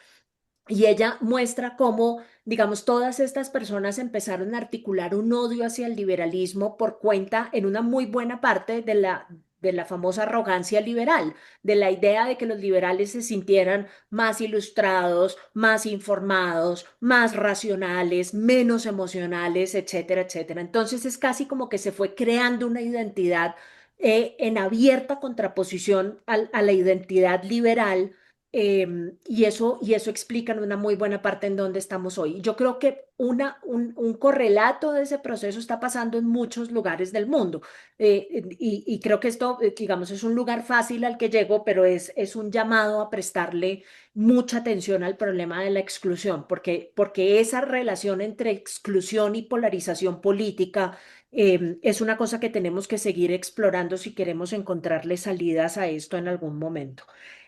Speaker 2: y ella muestra cómo, digamos, todas estas personas empezaron a articular un odio hacia el liberalismo por cuenta, en una muy buena parte, de la famosa arrogancia liberal, de la idea de que los liberales se sintieran más ilustrados, más informados, más racionales, menos emocionales, etcétera, etcétera. Entonces es casi como que se fue creando una identidad en abierta contraposición a la identidad liberal, y eso explica en una muy buena parte en dónde estamos hoy. Yo creo que un correlato de ese proceso está pasando en muchos lugares del mundo. Y creo que esto, digamos, es un lugar fácil al que llego, pero es un llamado a prestarle mucha atención al problema de la exclusión, porque esa relación entre exclusión y polarización política es una cosa que tenemos que seguir explorando si queremos encontrarle salidas a esto en algún momento.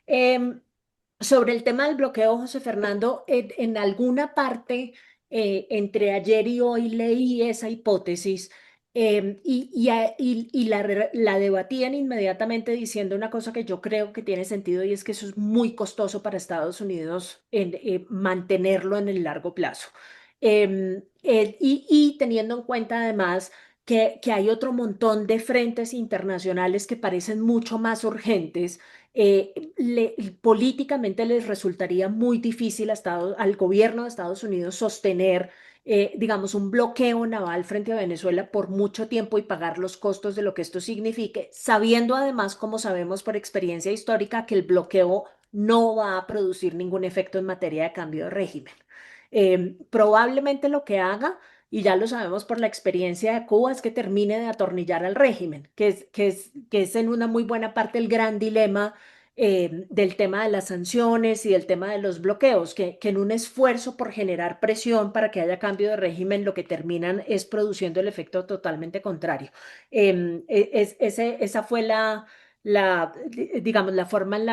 Speaker 2: Em, Sobre el tema del bloqueo, José Fernando, en alguna parte entre ayer y hoy leí esa hipótesis, y la debatían inmediatamente diciendo una cosa que yo creo que tiene sentido, y es que eso es muy costoso para Estados Unidos mantenerlo en el largo plazo. Y teniendo en cuenta además que hay otro montón de frentes internacionales que parecen mucho más urgentes. Políticamente les resultaría muy difícil al gobierno de Estados Unidos sostener, digamos, un bloqueo naval frente a Venezuela por mucho tiempo y pagar los costos de lo que esto signifique, sabiendo además, como sabemos por experiencia histórica, que el bloqueo no va a producir ningún efecto en materia de cambio de régimen. Probablemente lo que haga, y ya lo sabemos por la experiencia de Cuba, es que termine de atornillar al régimen, que es en una muy buena parte el gran dilema del tema de las sanciones y del tema de los bloqueos, que en un esfuerzo por generar presión para que haya cambio de régimen, lo que terminan es produciendo el efecto totalmente contrario. Esa fue digamos, la forma en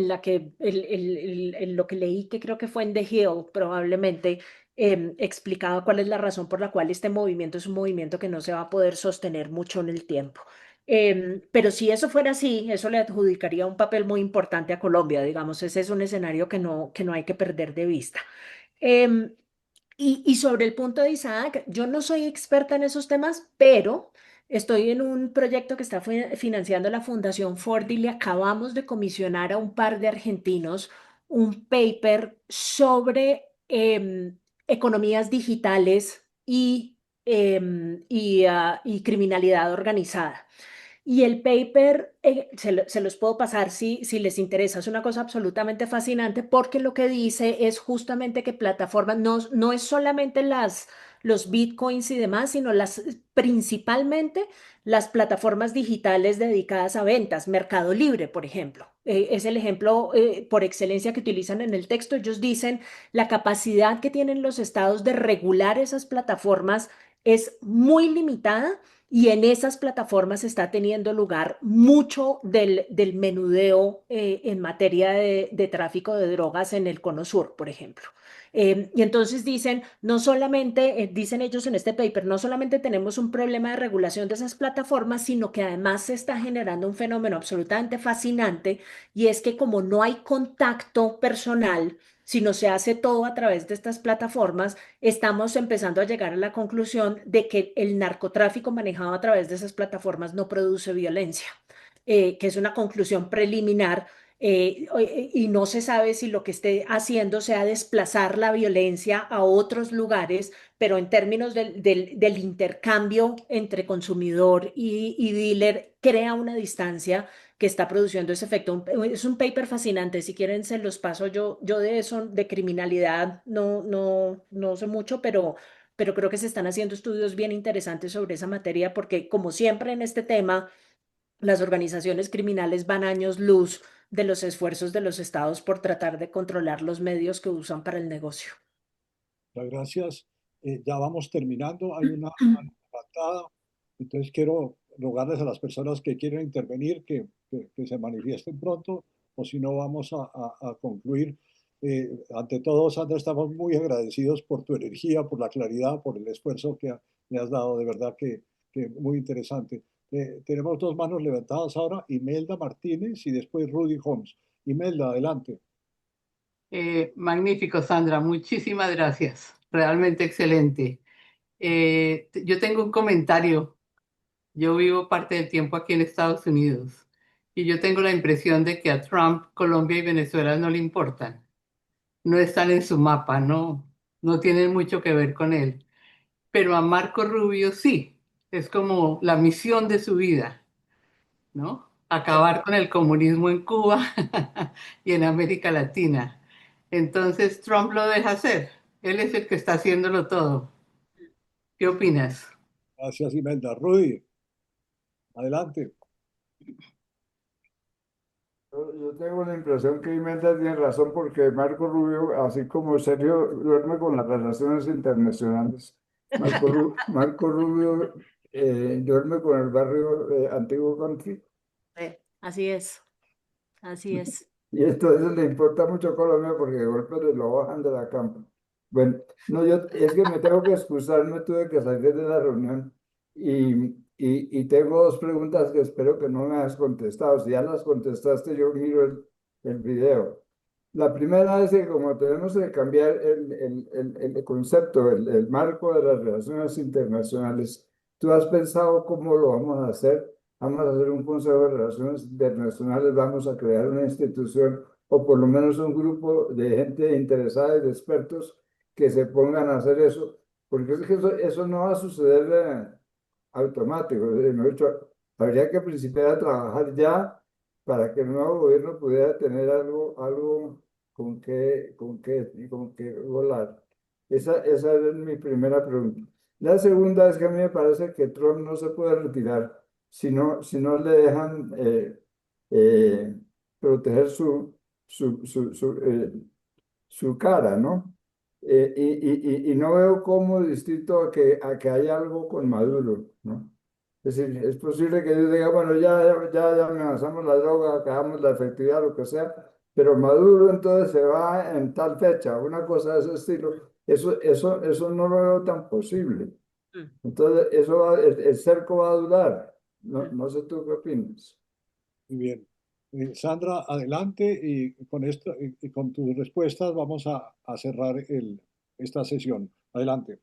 Speaker 2: lo que leí, que creo que fue en The Hill, probablemente, explicaba cuál es la razón por la cual este movimiento es un movimiento que no se va a poder sostener mucho en el tiempo. Pero si eso fuera así, eso le adjudicaría un papel muy importante a Colombia, digamos. Ese es un escenario que no hay que perder de vista. Em, y sobre el punto de Isaac, yo no soy experta en esos temas, pero estoy en un proyecto que está financiando la Fundación Ford, y le acabamos de comisionar a un par de argentinos un paper sobre economías digitales y criminalidad organizada. Y el paper, se los puedo pasar si les interesa. Es una cosa absolutamente fascinante, porque lo que dice es justamente que plataformas, no es solamente los bitcoins y demás, sino principalmente las plataformas digitales dedicadas a ventas. Mercado Libre, por ejemplo, es el ejemplo por excelencia que utilizan en el texto. Ellos dicen la capacidad que tienen los estados de regular esas plataformas es muy limitada, y en esas plataformas está teniendo lugar mucho del menudeo en materia de tráfico de drogas en el Cono Sur, por ejemplo. Y entonces dicen, no solamente, dicen ellos en este paper, no solamente tenemos un problema de regulación de esas plataformas, sino que además se está generando un fenómeno absolutamente fascinante, y es que como no hay contacto personal, sino se hace todo a través de estas plataformas, estamos empezando a llegar a la conclusión de que el narcotráfico manejado a través de esas plataformas no produce violencia, que es una conclusión preliminar y no se sabe si lo que esté haciendo sea desplazar la violencia a otros lugares, pero en términos del intercambio entre consumidor y dealer, crea una distancia que está produciendo ese efecto. Es un paper fascinante, si quieren se los paso yo de eso, de criminalidad, no sé mucho, pero creo que se están haciendo estudios bien interesantes sobre esa materia, porque como siempre en este tema, las organizaciones criminales van años luz de los esfuerzos de los estados por tratar de controlar los medios que usan para el negocio.
Speaker 1: Muchas gracias. Ya vamos terminando. Hay una mano levantada. Entonces quiero rogarles a las personas que quieren intervenir que se manifiesten pronto, o si no vamos a concluir. Ante todo, Sandra, estamos muy agradecidos por tu energía, por la claridad, por el esfuerzo que me has dado. De verdad que muy interesante. Tenemos dos manos levantadas ahora, Imelda Martínez y después Rudy Holmes. Imelda, adelante.
Speaker 15: Magnífico, Sandra, muchísimas gracias. Realmente excelente. Yo tengo un comentario. Yo vivo parte del tiempo aquí en Estados Unidos y yo tengo la impresión de que a Trump, Colombia y Venezuela no le importan. No están en su mapa, no tienen mucho que ver con él. Pero a Marco Rubio sí, es como la misión de su vida, ¿no? Acabar con el comunismo en Cuba y en América Latina. Entonces Trump lo deja hacer. Él es el que está haciéndolo todo. ¿Qué opinas?
Speaker 1: Gracias, Imelda. Rudy, adelante.
Speaker 16: Yo tengo la impresión que Imelda tiene razón porque Marco Rubio, así como Sergio, duerme con las relaciones internacionales. Marco Rubio duerme con el barrio antiguo country
Speaker 2: Así es, así es.
Speaker 16: y entonces le importa mucho Colombia porque de golpe le lo bajan de la campa. Bueno, no, yo es que me tengo que excusar, me tuve que salir de la reunión y tengo dos preguntas que espero que no me has contestado. Si ya las contestaste, yo miro el video. La primera es que como tenemos que cambiar el concepto, el marco de las relaciones internacionales, ¿tú has pensado cómo lo vamos a hacer? Vamos a hacer un Consejo de Relaciones Internacionales, vamos a crear una institución o por lo menos un grupo de gente interesada y de expertos que se pongan a hacer eso, porque es que eso no va a suceder automático. Mejor dicho, habría que principiar a trabajar ya para que el nuevo gobierno pudiera tener algo con que volar. Esa es mi primera pregunta. La segunda es que a mí me parece que Trump no se puede retirar si no le dejan proteger su cara, ¿no? Y no veo cómo distinto a que haya algo con Maduro, ¿no? Es decir, es posible que yo diga, bueno, ya amenazamos la droga, acabamos la efectividad, lo que sea, pero Maduro entonces se va en tal fecha, una cosa de ese estilo. Eso no lo veo tan posible. Entonces, el cerco va a durar. No sé tú qué opinas.
Speaker 1: Muy bien. Sandra, adelante y con esto y con tus respuestas vamos a cerrar esta sesión. Adelante.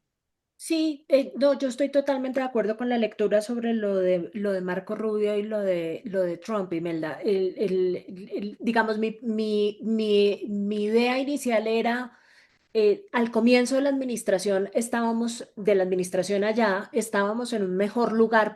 Speaker 2: Sí, no, yo estoy totalmente de acuerdo con la lectura sobre lo de Marco Rubio y lo de Trump, Imelda. Digamos, mi idea inicial era, al comienzo de la administración allá, estábamos en un mejor lugar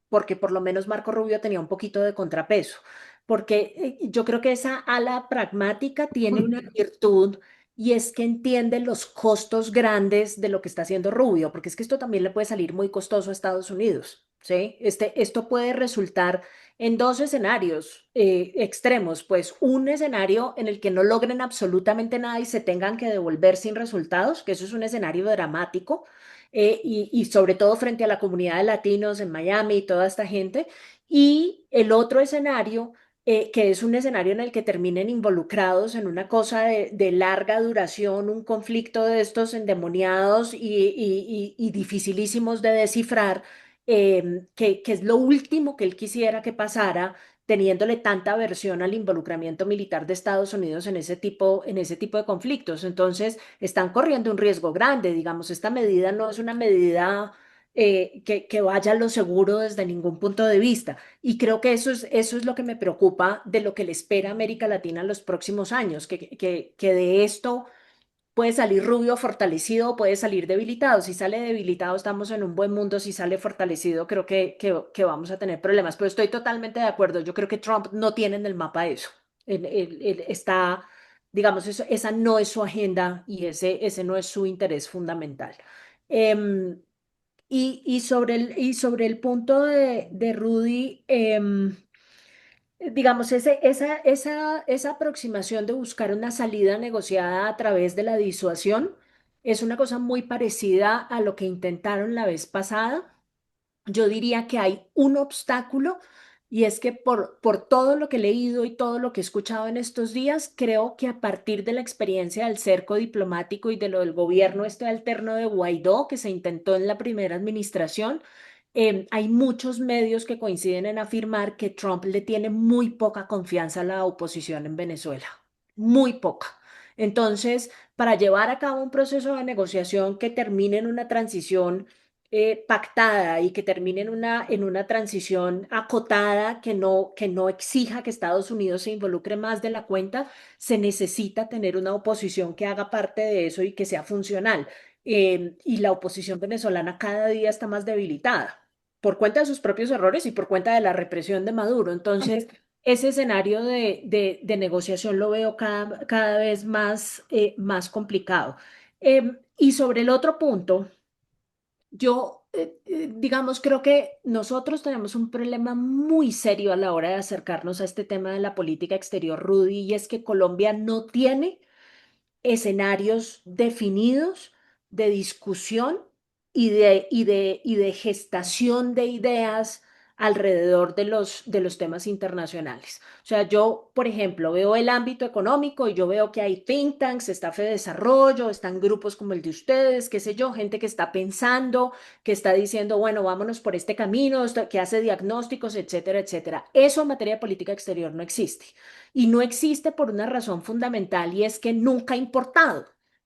Speaker 2: porque por lo menos Marco Rubio tenía un poquito de contrapeso. Porque yo creo que esa ala pragmática tiene una virtud y es que entiende los costos grandes de lo que está haciendo Rubio, porque es que esto también le puede salir muy costoso a Estados Unidos, ¿sí? Esto puede resultar en dos escenarios extremos, pues un escenario en el que no logren absolutamente nada y se tengan que devolver sin resultados, que eso es un escenario dramático, y sobre todo frente a la comunidad de latinos en Miami y toda esta gente, y el otro escenario que es un escenario en el que terminen involucrados en una cosa de larga duración, un conflicto de estos endemoniados y dificilísimos de descifrar, que es lo último que él quisiera que pasara, teniéndole tanta aversión al involucramiento militar de Estados Unidos en ese tipo de conflictos. Entonces, están corriendo un riesgo grande, digamos, esta medida no es una medida que vaya a lo seguro desde ningún punto de vista. Y creo que eso es lo que me preocupa de lo que le espera a América Latina en los próximos años, que de esto puede salir Rubio fortalecido o puede salir debilitado. Si sale debilitado, estamos en un buen mundo. Si sale fortalecido, creo que vamos a tener problemas. Pero estoy totalmente de acuerdo. Yo creo que Trump no tiene en el mapa eso. Él está, digamos, esa no es su agenda y ese no es su interés fundamental. Em, y sobre el punto de Rudy, digamos, esa aproximación de buscar una salida negociada a través de la disuasión es una cosa muy parecida a lo que intentaron la vez pasada. Yo diría que hay un obstáculo y es que por todo lo que he leído y todo lo que he escuchado en estos días, creo que a partir de la experiencia del cerco diplomático y de lo del gobierno este alterno de Guaidó que se intentó en la primera administración, hay muchos medios que coinciden en afirmar que Trump le tiene muy poca confianza a la oposición en Venezuela, muy poca. Entonces, para llevar a cabo un proceso de negociación que termine en una transición pactada y que termine en una transición acotada que no exija que Estados Unidos se involucre más de la cuenta, se necesita tener una oposición que haga parte de eso y que sea funcional. Y la oposición venezolana cada día está más debilitada por cuenta de sus propios errores y por cuenta de la represión de Maduro. Entonces, ese escenario de negociación lo veo cada vez más, más complicado. Y sobre el otro punto, yo, digamos, creo que nosotros tenemos un problema muy serio a la hora de acercarnos a este tema de la política exterior, Rudy, y es que Colombia no tiene escenarios definidos de discusión y de gestación de ideas alrededor de los temas internacionales. O sea, yo, por ejemplo, veo el ámbito económico y yo veo que hay think tanks, está Fedesarrollo, están grupos como el de ustedes, qué sé yo, gente que está pensando, que está diciendo, bueno, vámonos por este camino, que hace diagnósticos, etcétera, etcétera. Eso en materia de política exterior no existe. Y no existe por una razón fundamental y es que nunca ha importado,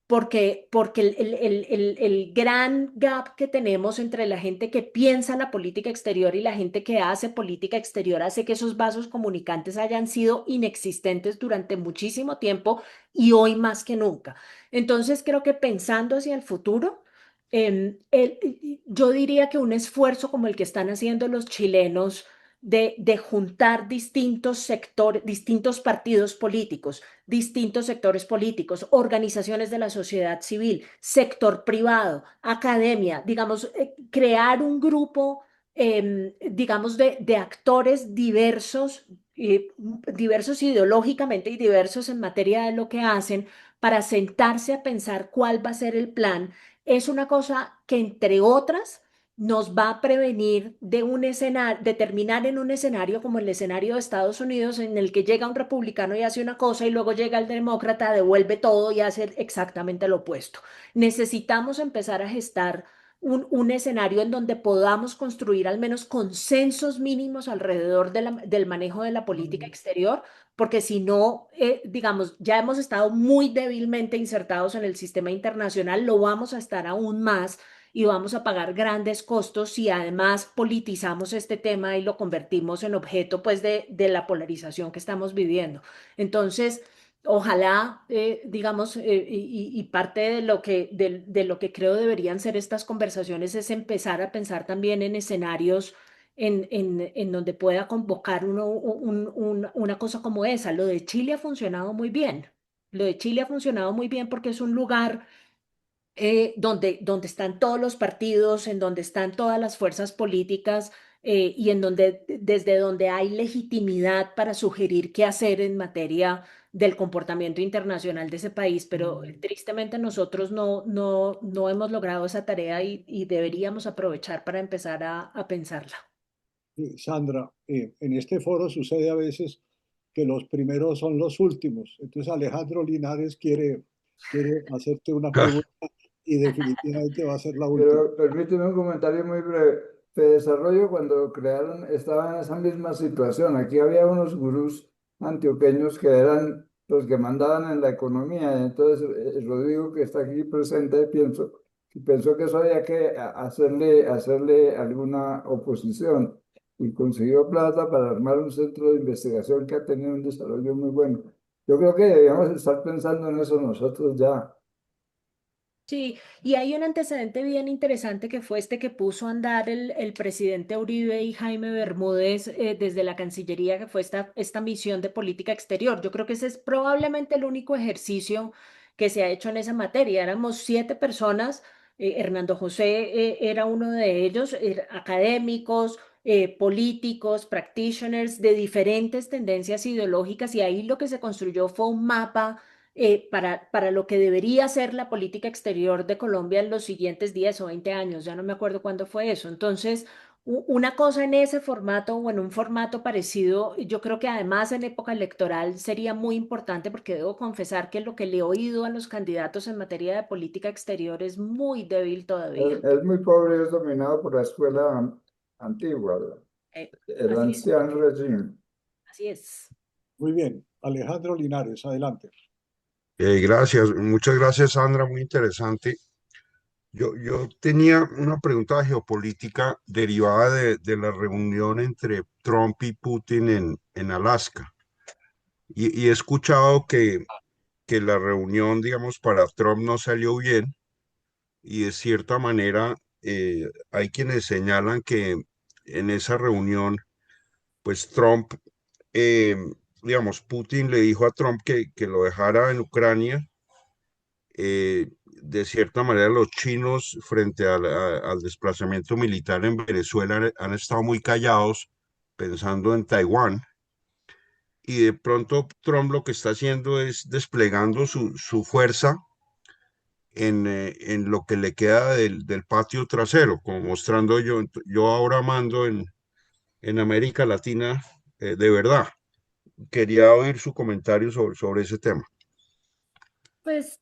Speaker 2: porque el gran gap que tenemos entre la gente que piensa la política exterior y la gente que hace política exterior hace que esos vasos comunicantes hayan sido inexistentes durante muchísimo tiempo y hoy más que nunca. Entonces creo que pensando hacia el futuro, yo diría que un esfuerzo como el que están haciendo los chilenos de juntar distintos sectores, distintos partidos políticos, distintos sectores políticos, organizaciones de la sociedad civil, sector privado, academia, digamos, crear un grupo, digamos, de actores diversos, diversos ideológicamente y diversos en materia de lo que hacen, para sentarse a pensar cuál va a ser el plan, es una cosa que, entre otras, nos va a prevenir de un escenario, de terminar en un escenario como el escenario de Estados Unidos, en el que llega un republicano y hace una cosa y luego llega el demócrata, devuelve todo y hace exactamente lo opuesto. Necesitamos empezar a gestar un escenario en donde podamos construir al menos consensos mínimos alrededor del manejo de la política exterior, porque si no, digamos, ya hemos estado muy débilmente insertados en el sistema internacional, lo vamos a estar aún más y vamos a pagar grandes costos si además politizamos este tema y lo convertimos en objeto pues de la polarización que estamos viviendo. Entonces, ojalá, digamos, y parte de lo que creo deberían ser estas conversaciones es empezar a pensar también en escenarios en donde pueda convocar una cosa como esa. Lo de Chile ha funcionado muy bien. Lo de Chile ha funcionado muy bien porque es un lugar donde están todos los partidos, en donde están todas las fuerzas políticas y en donde, desde donde hay legitimidad para sugerir qué hacer en materia del comportamiento internacional de ese país, pero tristemente nosotros no hemos logrado esa tarea y deberíamos aprovechar para empezar a pensarla.
Speaker 1: Sandra, en este foro sucede a veces que los primeros son los últimos. Entonces Alejandro Linares quiere hacerte una pregunta y definitivamente va a ser la última.
Speaker 16: Pero permíteme un comentario muy breve. Fedesarrollo, cuando crearon, estaba en esa misma situación. Aquí había unos gurús antioqueños que eran los que mandaban en la economía. Entonces, Rodrigo, que está aquí presente, pienso y pensó que eso había que hacerle alguna oposición y consiguió plata para armar un centro de investigación que ha tenido un desarrollo muy bueno. Yo creo que debíamos estar pensando en eso nosotros ya.
Speaker 2: Sí, y hay un antecedente bien interesante que fue este que puso a andar el presidente Uribe y Jaime Bermúdez desde la Cancillería, que fue esta misión de política exterior. Yo creo que ese es probablemente el único ejercicio que se ha hecho en esa materia. Éramos 7 personas, Hernando José era uno de ellos, académicos, políticos, practitioners de diferentes tendencias ideológicas, y ahí lo que se construyó fue un mapa para lo que debería ser la política exterior de Colombia en los siguientes 10 o 20 años. Ya no me acuerdo cuándo fue eso. Entonces, una cosa en ese formato o en un formato parecido, yo creo que además en época electoral sería muy importante, porque debo confesar que lo que le he oído a los candidatos en materia de política exterior es muy débil todavía.
Speaker 16: Es muy pobre, es dominado por la escuela antigua,
Speaker 2: Eh,
Speaker 16: el
Speaker 2: así es,
Speaker 16: ancien regime.
Speaker 2: así es.
Speaker 1: Muy bien. Alejandro Linares, adelante.
Speaker 17: Gracias, muchas gracias, Sandra, muy interesante. Yo tenía una pregunta de geopolítica derivada de la reunión entre Trump y Putin en Alaska. Y he escuchado que la reunión, digamos, para Trump no salió bien y de cierta manera hay quienes señalan que en esa reunión, pues Trump, eh, digamos, Putin le dijo a Trump que lo dejara en Ucrania. De cierta manera, los chinos frente al desplazamiento militar en Venezuela han estado muy callados pensando en Taiwán. Y de pronto Trump lo que está haciendo es desplegando su fuerza en lo que le queda del patio trasero, como mostrando yo ahora mando en América Latina de verdad. Quería oír su comentario sobre ese tema.
Speaker 2: Pues,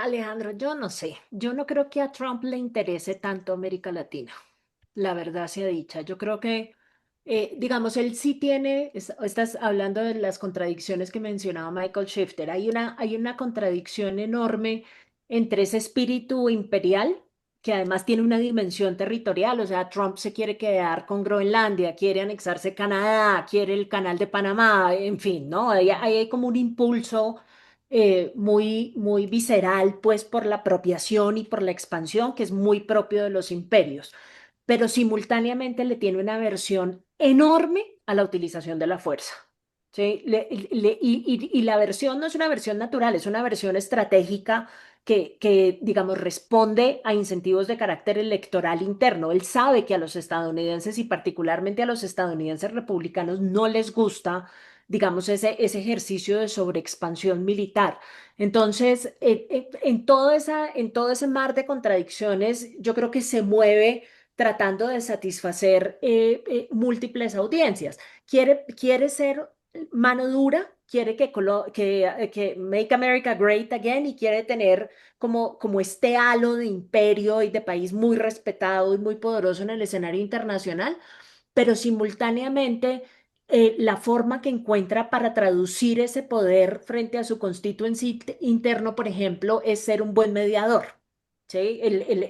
Speaker 2: Alejandro, yo no sé. Yo no creo que a Trump le interese tanto América Latina. La verdad sea dicha. Yo creo que, digamos, él sí tiene, estás hablando de las contradicciones que mencionaba Michael Shifter. Hay una contradicción enorme entre ese espíritu imperial, que además tiene una dimensión territorial. O sea, Trump se quiere quedar con Groenlandia, quiere anexarse Canadá, quiere el canal de Panamá, en fin, ¿no? Ahí hay como un impulso muy, muy visceral, pues, por la apropiación y por la expansión, que es muy propio de los imperios, pero simultáneamente le tiene una aversión enorme a la utilización de la fuerza. ¿Sí? Y la aversión no es una aversión natural, es una aversión estratégica que, digamos, responde a incentivos de carácter electoral interno. Él sabe que a los estadounidenses y particularmente a los estadounidenses republicanos no les gusta, digamos, ese ejercicio de sobreexpansión militar. Entonces, en todo ese mar de contradicciones, yo creo que se mueve tratando de satisfacer múltiples audiencias. Quiere ser mano dura, quiere que Make America Great Again, y quiere tener como este halo de imperio y de país muy respetado y muy poderoso en el escenario internacional, pero simultáneamente la forma que encuentra para traducir ese poder frente a su constituency interno, por ejemplo, es ser un buen mediador. ¿Sí?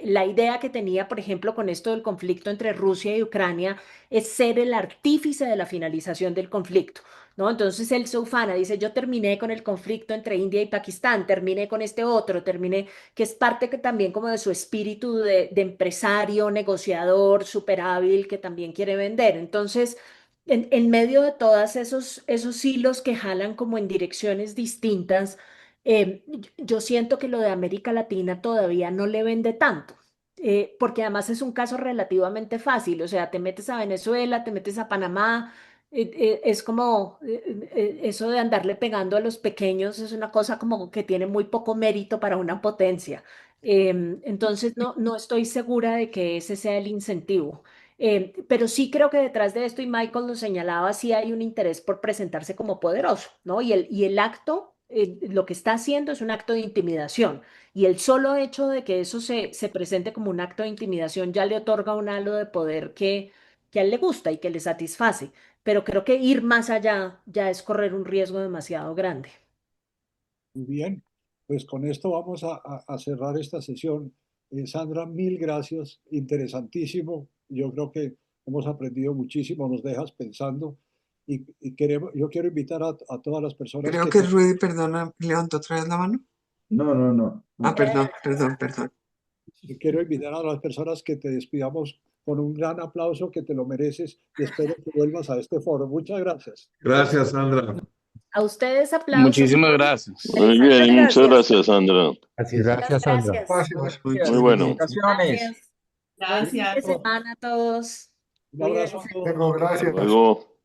Speaker 2: La idea que tenía, por ejemplo, con esto del conflicto entre Rusia y Ucrania es ser el artífice de la finalización del conflicto, ¿no? Entonces él se ufana, dice, yo terminé con el conflicto entre India y Pakistán, terminé con este otro, terminé, que es parte que también como de su espíritu de empresario, negociador, súper hábil, que también quiere vender. Entonces, en medio de todos esos hilos que jalan como en direcciones distintas, yo siento que lo de América Latina todavía no le vende tanto, porque además es un caso relativamente fácil. O sea, te metes a Venezuela, te metes a Panamá, es como eso de andarle pegando a los pequeños, es una cosa como que tiene muy poco mérito para una potencia. Entonces, no estoy segura de que ese sea el incentivo. Pero sí creo que detrás de esto, y Michael lo señalaba, sí hay un interés por presentarse como poderoso, ¿no? Y el acto, lo que está haciendo es un acto de intimidación. Y el solo hecho de que eso se presente como un acto de intimidación ya le otorga un halo de poder que a él le gusta y que le satisface. Pero creo que ir más allá ya es correr un riesgo demasiado grande.
Speaker 1: Muy bien. Pues con esto vamos a cerrar esta sesión. Sandra, mil gracias, interesantísimo. Yo creo que hemos aprendido muchísimo, nos dejas pensando yo quiero invitar a todas las personas
Speaker 11: Creo que Rudy, perdona, levantó otra vez la mano.
Speaker 16: No.
Speaker 11: Ah, perdón.
Speaker 1: Y quiero invitar a las personas que te despidamos con un gran aplauso, que te lo mereces, y espero que vuelvas a este foro. Muchas gracias.
Speaker 6: Gracias, Sandra.
Speaker 2: A ustedes aplausos.
Speaker 9: Muchísimas gracias.
Speaker 18: Muy bien, muchas gracias, Sandra.
Speaker 5: Gracias, Sandra.
Speaker 2: Gracias.
Speaker 18: Muy bueno.
Speaker 2: Gracias. Buen fin de semana a todos.
Speaker 1: Un abrazo a
Speaker 2: Cuídense.
Speaker 1: todos.
Speaker 10: Gracias.
Speaker 18: Luego.